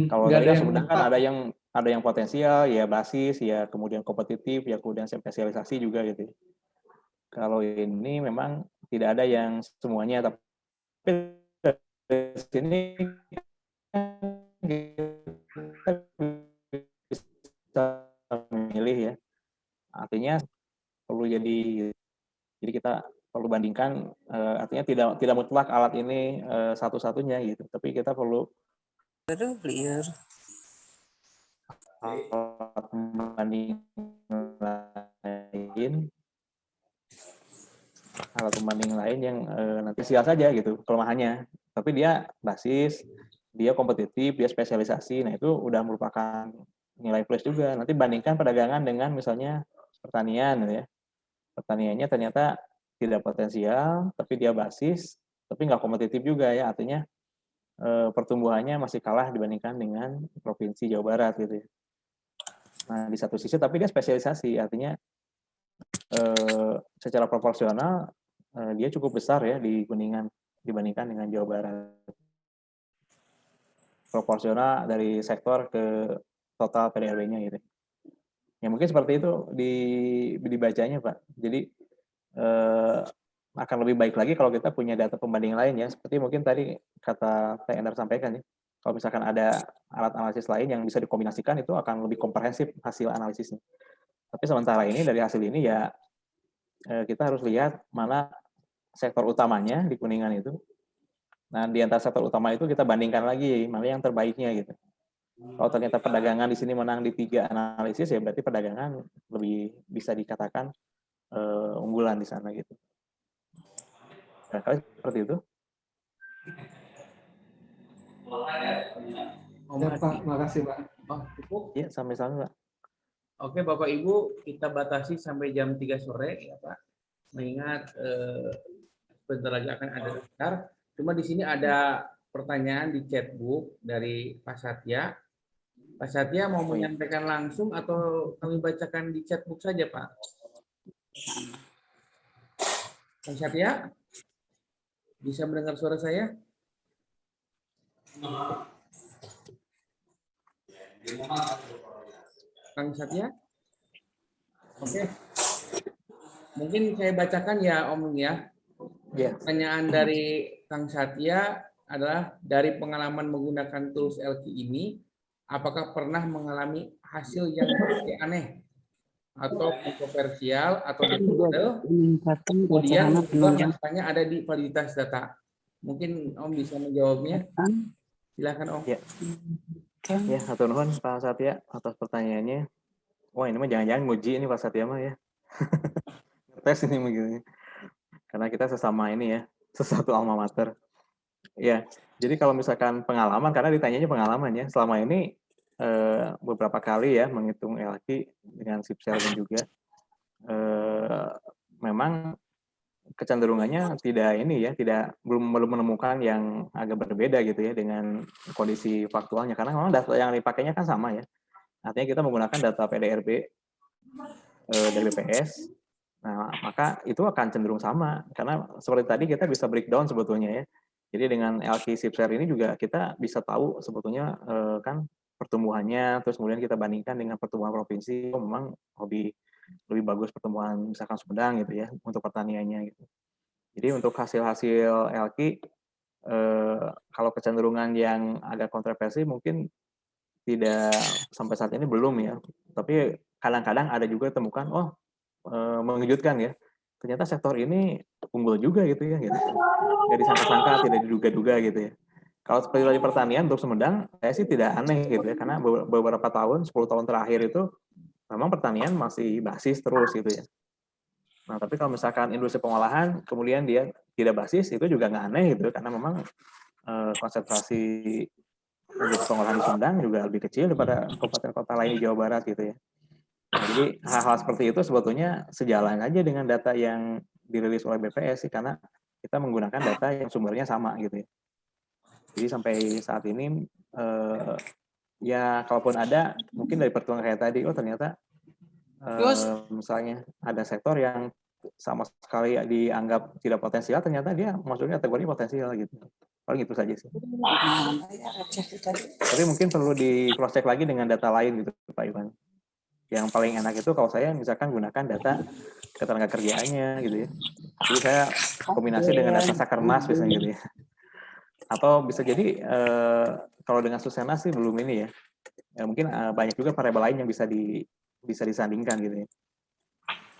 Speaker 1: Kalau tadi kan Sumedang kan ada yang potensial, ya basis, ya kemudian kompetitif, ya kemudian spesialisasi juga gitu. Kalau ini memang tidak ada yang semuanya, tapi di sini memilih ya, artinya perlu jadi kita perlu bandingkan, artinya tidak mutlak alat ini satu-satunya gitu, tapi kita perlu alat pembanding lain yang nanti sia saja gitu kelemahannya, tapi dia basis, dia kompetitif, dia spesialisasi, nah itu udah merupakan nilai plus juga. Nanti bandingkan perdagangan dengan misalnya pertanian ya. Pertaniannya ternyata tidak potensial, tapi dia basis, tapi nggak kompetitif juga ya, artinya pertumbuhannya masih kalah dibandingkan dengan Provinsi Jawa Barat gitu ya. Nah di satu sisi tapi dia spesialisasi, artinya secara proporsional dia cukup besar ya di Kuningan dibandingkan dengan Jawa Barat. Proporsional dari sektor ke total PDRB-nya gitu. Ya mungkin seperti itu dibacanya Pak. Jadi akan lebih baik lagi kalau kita punya data pembanding lain ya. Seperti mungkin tadi kata Pak Endar sampaikan ya. Kalau misalkan ada alat analisis lain yang bisa dikombinasikan itu akan lebih komprehensif hasil analisisnya. Tapi sementara ini dari hasil ini ya kita harus lihat mana sektor utamanya di Kuningan itu. Nah, di antara sektor utama itu kita bandingkan lagi mana yang terbaiknya gitu. Kalau ternyata perdagangan di sini menang di 3 analisis ya berarti perdagangan lebih bisa dikatakan unggulan di sana gitu. Nah, kali seperti itu.
Speaker 10: Ya, Pak, makasih Pak.
Speaker 2: Oh, cukup.
Speaker 1: Iya, sampai-sampai Pak.
Speaker 2: Oke, Bapak Ibu, kita batasi sampai jam 3 sore ya Pak. Mengingat sebentar lagi akan ada daftar. Cuma di sini ada pertanyaan di chatbook dari Pak Satya. Pak Satya mau menyampaikan langsung atau kami bacakan di chatbook saja, Pak? Pak Satya, bisa mendengar suara saya? Kang Satya? Oke. Mungkin saya bacakan ya, Om ya.
Speaker 1: Iya.
Speaker 2: Pertanyaan dari Kang Satya adalah dari pengalaman menggunakan tools LQ ini, apakah pernah mengalami hasil yang aneh atau kontroversial atau kemudian juga masalahnya ada di validitas data. Mungkin Om bisa menjawabnya. Silakan Om.
Speaker 1: Ya. Ya, hatur nuhun Pak Satya atas pertanyaannya. Wah, ini mah jangan-jangan nguji ini Pak Satya mah ya. Tes ini begini. Karena kita sesama ini ya, sesatu alma mater. Ya, jadi kalau misalkan pengalaman, karena ditanyanya pengalaman ya, selama ini beberapa kali ya menghitung LQ dengan SIPSEL dan juga memang kecenderungannya tidak ini ya, belum menemukan yang agak berbeda gitu ya dengan kondisi faktualnya, karena memang data yang dipakainya kan sama ya. Artinya kita menggunakan data PDRB dari BPS. Nah, maka itu akan cenderung sama karena seperti tadi kita bisa breakdown sebetulnya ya. Jadi dengan LQ SIPSEL ini juga kita bisa tahu sebetulnya kan pertumbuhannya, terus kemudian kita bandingkan dengan pertumbuhan provinsi, memang lebih bagus pertumbuhan misalkan Sumedang gitu ya untuk pertaniannya gitu. Jadi untuk hasil-hasil LQ kalau kecenderungan yang agak kontroversi mungkin tidak sampai saat ini belum ya. Tapi kadang-kadang ada juga temukan mengejutkan ya. Ternyata sektor ini unggul juga gitu ya gitu. Nggak disangka-sangka, tidak diduga-duga gitu ya. Kalau seperti di pertanian untuk Sumedang, saya sih tidak aneh gitu ya, karena beberapa tahun, 10 tahun terakhir itu memang pertanian masih basis terus gitu ya. Nah, tapi kalau misalkan industri pengolahan, kemudian dia tidak basis, itu juga nggak aneh gitu, karena memang konsentrasi industri pengolahan di Sumedang juga lebih kecil daripada kabupaten kota lain di Jawa Barat gitu ya. Nah, jadi hal-hal seperti itu sebetulnya sejalan aja dengan data yang dirilis oleh BPS sih, karena kita menggunakan data yang sumbernya sama gitu ya. Jadi sampai saat ini ya kalaupun ada mungkin dari pertemuan kayak tadi, ternyata misalnya ada sektor yang sama sekali dianggap tidak potensial, ternyata dia masuknya kategori potensial gitu. Paling itu saja sih. Tapi mungkin perlu di cross check lagi dengan data lain gitu Pak Iwan. Yang paling enak itu kalau saya misalkan gunakan data ketenaga kerjaannya gitu ya. Jadi saya kombinasi dengan data Sakernas misalnya gitu ya. Atau bisa jadi kalau dengan Susena sih belum ini ya. Mungkin banyak juga variabel lain yang bisa disandingkan gitu ya.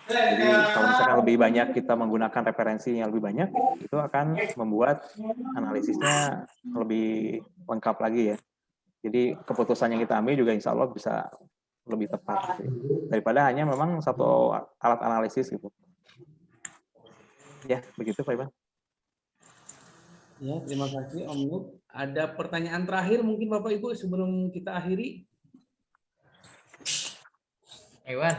Speaker 1: Jadi kalau misalkan lebih banyak kita menggunakan referensi yang lebih banyak, itu akan membuat analisisnya lebih lengkap lagi ya. Jadi keputusan yang kita ambil juga insya Allah bisa lebih tepat gitu ya. Daripada hanya memang satu alat analisis gitu. Ya, begitu Pak Iwan.
Speaker 2: Ya, terima kasih Om Nuk. Ada pertanyaan terakhir mungkin Bapak Ibu sebelum kita akhiri?
Speaker 6: Iwan.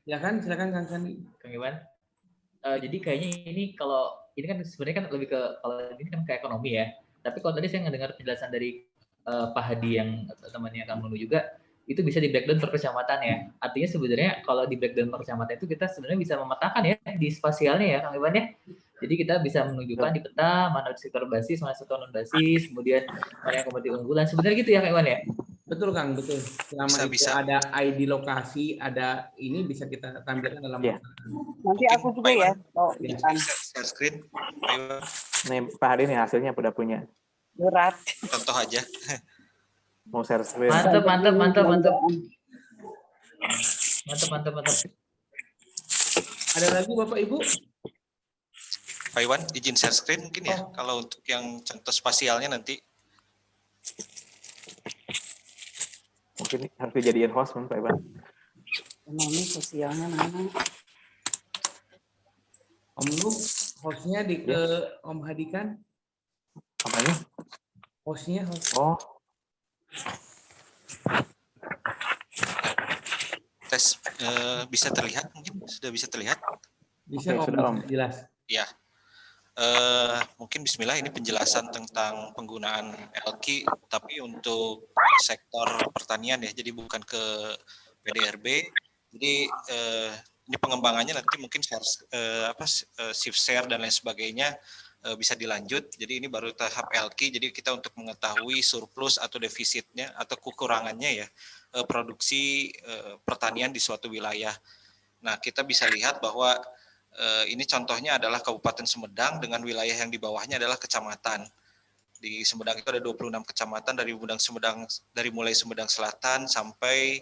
Speaker 2: Silakan Kang Sandi.
Speaker 6: Kang Iwan. Jadi kayaknya ini kalau ini kan sebenarnya kan lebih ke kalau ini kan ke ekonomi ya. Tapi kalau tadi saya mendengar penjelasan dari Pak Hadi yang temannya Kang Nunu juga, itu bisa di breakdown per kecamatan ya. Artinya sebenarnya kalau di breakdown per kecamatan itu kita sebenarnya bisa memetakan ya di spasialnya ya Kang Iwan ya. Jadi kita bisa menunjukkan di peta mana sektor basis, mana sektor non basis, kemudian mana yang komoditi unggulan. Sebenarnya gitu ya Kang Iwan ya.
Speaker 2: Betul Kang, betul. Selama itu ada ID lokasi, ada ini bisa kita tampilkan dalam
Speaker 11: Nanti aku juga ya.
Speaker 9: Share screen.
Speaker 1: Nih Pak Hadi nih hasilnya udah punya.
Speaker 11: Berat.
Speaker 9: Contoh aja.
Speaker 1: Mau share screen.
Speaker 6: Mantap.
Speaker 2: Ada lagi Bapak Ibu?
Speaker 9: Pak Iwan, izin share screen mungkin ya. Kalau untuk yang contoh spasialnya nanti.
Speaker 1: Mungkin harus dijadiin host Pak Iwan.
Speaker 11: Ekonomi sosialnya mana?
Speaker 2: Om Nuk, hostnya di ke Om Hadi kan?
Speaker 1: Apanya?
Speaker 2: Hostnya.
Speaker 1: Oh,
Speaker 9: Tes bisa terlihat mungkin sudah bisa terlihat?
Speaker 2: Bisa
Speaker 1: oke,
Speaker 2: Om,
Speaker 1: sudah Om.
Speaker 2: bisa jelas.
Speaker 9: Ya. Mungkin Bismillah ini penjelasan tentang penggunaan LQ tapi untuk sektor pertanian ya, jadi bukan ke PDRB. Jadi ini pengembangannya nanti mungkin shift share dan lain sebagainya bisa dilanjut. Jadi ini baru tahap LQ. Jadi kita untuk mengetahui surplus atau defisitnya atau kekurangannya ya produksi pertanian di suatu wilayah. Nah, kita bisa lihat bahwa ini contohnya adalah Kabupaten Sumedang dengan wilayah yang di bawahnya adalah kecamatan. Di Sumedang itu ada 26 kecamatan dari mulai Sumedang Selatan sampai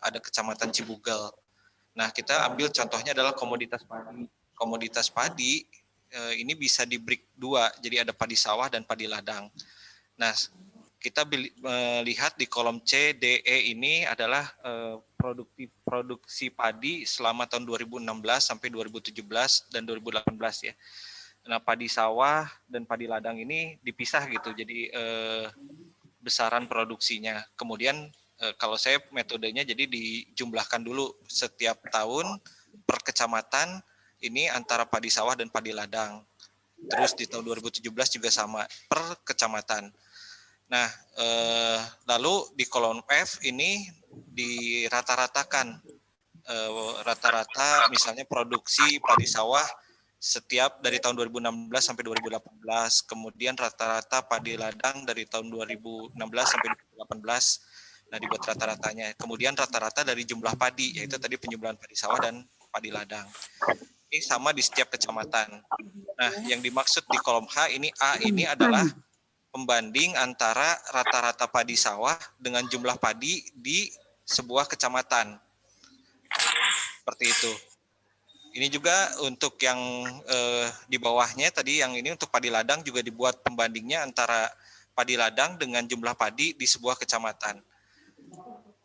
Speaker 9: ada kecamatan Cibugal. Nah, kita ambil contohnya adalah komoditas padi. Komoditas padi ini bisa di break dua, jadi ada padi sawah dan padi ladang. Nah, kita melihat di kolom C, D, E ini adalah produksi padi selama tahun 2016 sampai 2017 dan 2018 ya. Nah, padi sawah dan padi ladang ini dipisah gitu, jadi besaran produksinya. Kemudian kalau saya metodenya jadi dijumlahkan dulu setiap tahun per kecamatan ini antara padi sawah dan padi ladang. Terus di tahun 2017 juga sama per kecamatan. Nah, lalu di kolom F ini dirata-ratakan rata-rata misalnya produksi padi sawah setiap dari tahun 2016 sampai 2018, kemudian rata-rata padi ladang dari tahun 2016 sampai 2018. Nah, dibuat rata-ratanya. Kemudian rata-rata dari jumlah padi, yaitu tadi penjumlahan padi sawah dan padi ladang. Ini sama di setiap kecamatan. Nah, yang dimaksud di kolom H ini A ini adalah pembanding antara rata-rata padi sawah dengan jumlah padi di sebuah kecamatan. Seperti itu. Ini juga untuk yang di bawahnya tadi, yang ini untuk padi ladang juga dibuat pembandingnya antara padi ladang dengan jumlah padi di sebuah kecamatan.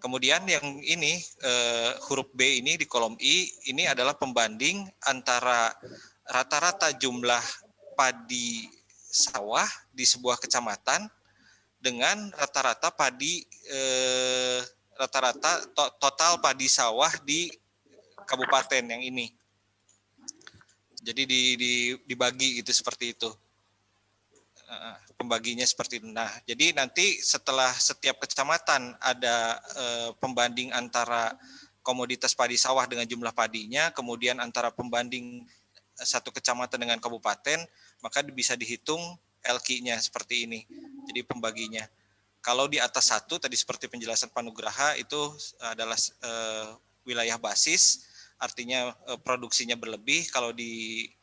Speaker 9: Kemudian yang ini huruf B ini di kolom I, ini adalah pembanding antara rata-rata jumlah padi sawah di sebuah kecamatan dengan rata-rata padi total padi sawah di kabupaten yang ini. Jadi dibagi gitu seperti itu. Pembaginya seperti itu. Nah, jadi nanti setelah setiap kecamatan ada pembanding antara komoditas padi sawah dengan jumlah padinya, kemudian antara pembanding satu kecamatan dengan kabupaten, maka bisa dihitung LQ-nya seperti ini. Jadi pembaginya. Kalau di atas satu, tadi seperti penjelasan Pak Nugraha, itu adalah wilayah basis, artinya produksinya berlebih. Kalau di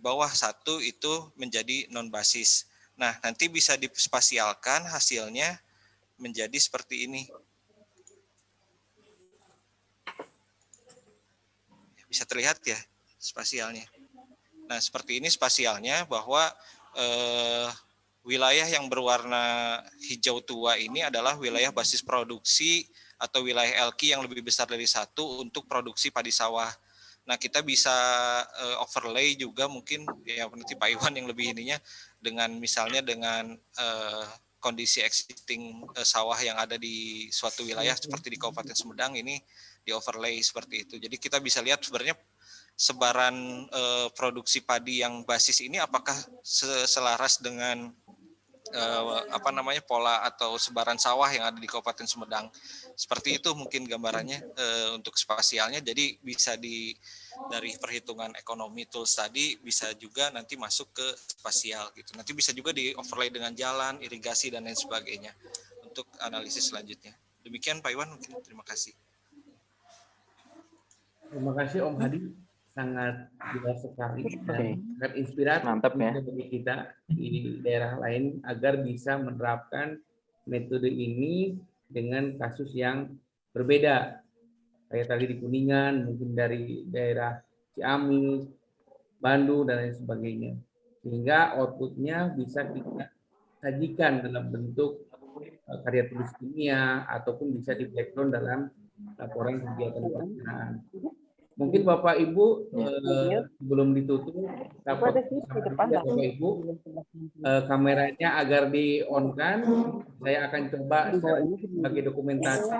Speaker 9: bawah satu itu menjadi non basis. Nah, nanti bisa dispasialkan hasilnya menjadi seperti ini. Bisa terlihat ya spasialnya. Nah, seperti ini spasialnya bahwa wilayah yang berwarna hijau tua ini adalah wilayah basis produksi atau wilayah LQ yang lebih besar dari satu untuk produksi padi sawah. Nah, kita bisa overlay juga mungkin ya nanti Pak Iwan yang lebih ininya dengan misalnya dengan kondisi existing sawah yang ada di suatu wilayah seperti di Kabupaten Sumedang ini di overlay seperti itu. Jadi kita bisa lihat sebenarnya sebaran produksi padi yang basis ini apakah selaras dengan pola atau sebaran sawah yang ada di Kabupaten Sumedang. Seperti itu mungkin gambarannya untuk spasialnya. Jadi bisa dari perhitungan ekonomi tools tadi bisa juga nanti masuk ke spasial gitu. Nanti bisa juga di overlay dengan jalan, irigasi dan lain sebagainya untuk analisis selanjutnya. Demikian Pak Iwan, mungkin terima kasih.
Speaker 2: Terima kasih Om Hadi, sangat jelas sekali dan sangat inspiratif.
Speaker 1: Mantap ya.
Speaker 2: Bagi kita di daerah lain agar bisa menerapkan metode ini dengan kasus yang berbeda. Kayak tadi di Kuningan, mungkin dari daerah Ciamis, Bandung dan lain sebagainya. Sehingga outputnya bisa kita sajikan dalam bentuk karya tulis kimia ataupun bisa di breakdown dalam laporan kegiatan pelaksanaan. Mungkin Bapak Ibu sebelum ditutup dapat Bapak Ibu kameranya agar di on kan. Saya akan coba sebagai dokumentasi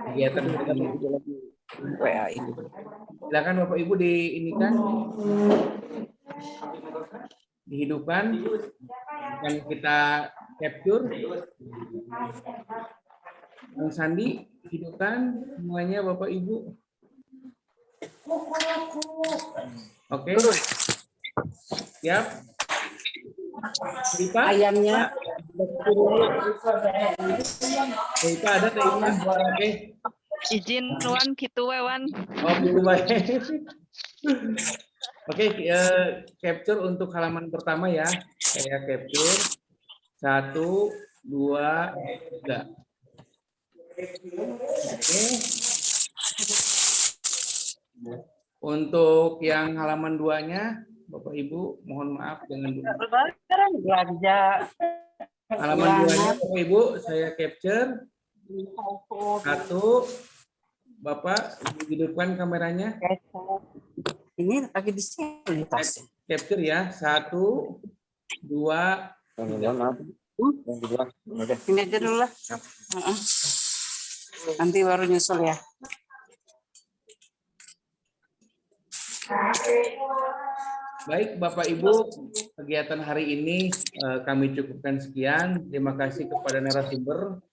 Speaker 2: kegiatan ini. Silakan Bapak Ibu diinikan, dihidupkan, akan kita capture. Bang Sandi, hidupkan semuanya Bapak Ibu. Oke. Siap. Ripa,
Speaker 11: Ayamnya.
Speaker 2: Ripa ada Ripa. Oke.
Speaker 8: Izin Wan gitu Wan.
Speaker 2: Oh, gitu baik. Oke, capture untuk halaman pertama ya. Saya capture. 1, 2, 3. Oke. Untuk yang halaman 2-nya, Bapak Ibu, mohon maaf dengan
Speaker 11: belanja.
Speaker 2: halaman 2-nya, Bapak Ibu, saya capture. 1, Bapak hidupkan kameranya.
Speaker 11: Ini lagi di sini tas.
Speaker 2: Capture ya, 1, 2, 3.
Speaker 11: Ini aja dulu lah. Nanti baru nyusul ya.
Speaker 2: Baik, Bapak Ibu, kegiatan hari ini kami cukupkan sekian. Terima kasih kepada narasumber.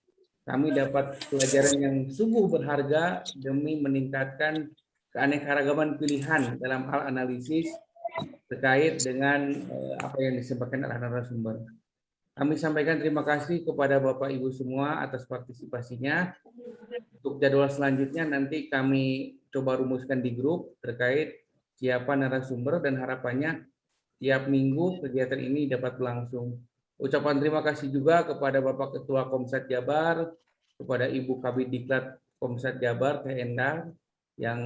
Speaker 2: Kami dapat pelajaran yang sungguh berharga demi meningkatkan keanekaragaman pilihan dalam hal analisis terkait dengan apa yang disampaikan oleh narasumber. Kami sampaikan terima kasih kepada Bapak Ibu semua atas partisipasinya. Untuk jadwal selanjutnya nanti kami coba rumuskan di grup terkait siapa narasumber dan harapannya tiap minggu kegiatan ini dapat berlangsung. Ucapan terima kasih juga kepada Bapak Ketua Komsat Jabar, kepada Ibu Kabid Diklat Komsat Jabar, Teh Endang, yang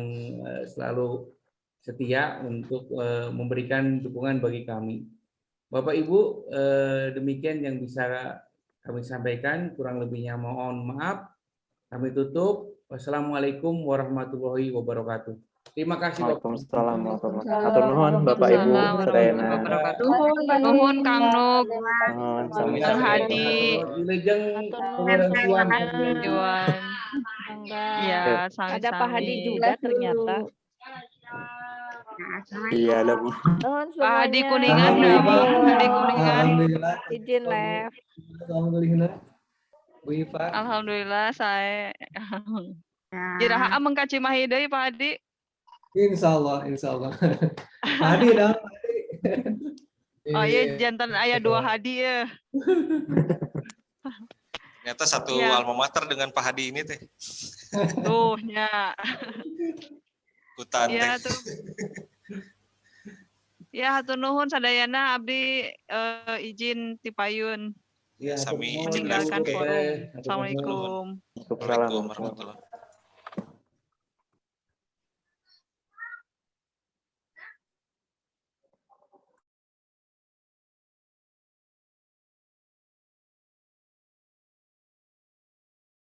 Speaker 2: selalu setia untuk memberikan dukungan bagi kami. Bapak Ibu, demikian yang bisa kami sampaikan, kurang lebihnya mohon maaf. Kami tutup. Wassalamualaikum warahmatullahi wabarakatuh. Terima kasih Bapak.
Speaker 1: Waalaikumsalam warahmatullahi wabarakatuh. Atur nuhun Bapak Ibu sadayana.
Speaker 8: Nuhun Kang Nuk.
Speaker 1: Nuhun sami
Speaker 8: Kang Hadi.
Speaker 2: Wilujeng
Speaker 8: Iwan. Ya,
Speaker 12: Ada Pak Hadi juga ternyata.
Speaker 1: Iya ada Bu.
Speaker 8: Pak Hadi Kuningan, Hadi Kuningan.
Speaker 12: Izin live.
Speaker 10: Alhamdulillah. Bu Iva.
Speaker 8: Alhamdulillah saya. Kiraha mengkaci mahidai Pak Hadi.
Speaker 10: Insya Allah, insya Allah. Hadi dah.
Speaker 8: Oh iya jantan ayah 2 Hadi ya.
Speaker 9: Ternyata satu
Speaker 8: Ya.
Speaker 9: alma mater dengan Pak Hadi ini teh.
Speaker 8: Tuh nya.
Speaker 9: Hutan
Speaker 8: Ya
Speaker 9: teh.
Speaker 8: tuh. Ya hatur nuhun sadayana abdi izin tipayun
Speaker 2: Ya,
Speaker 9: Sami
Speaker 8: meninggalkan
Speaker 9: Oke.
Speaker 8: forum. Assalamualaikum.
Speaker 1: Waalaikumsalam.
Speaker 9: Warahmatullahi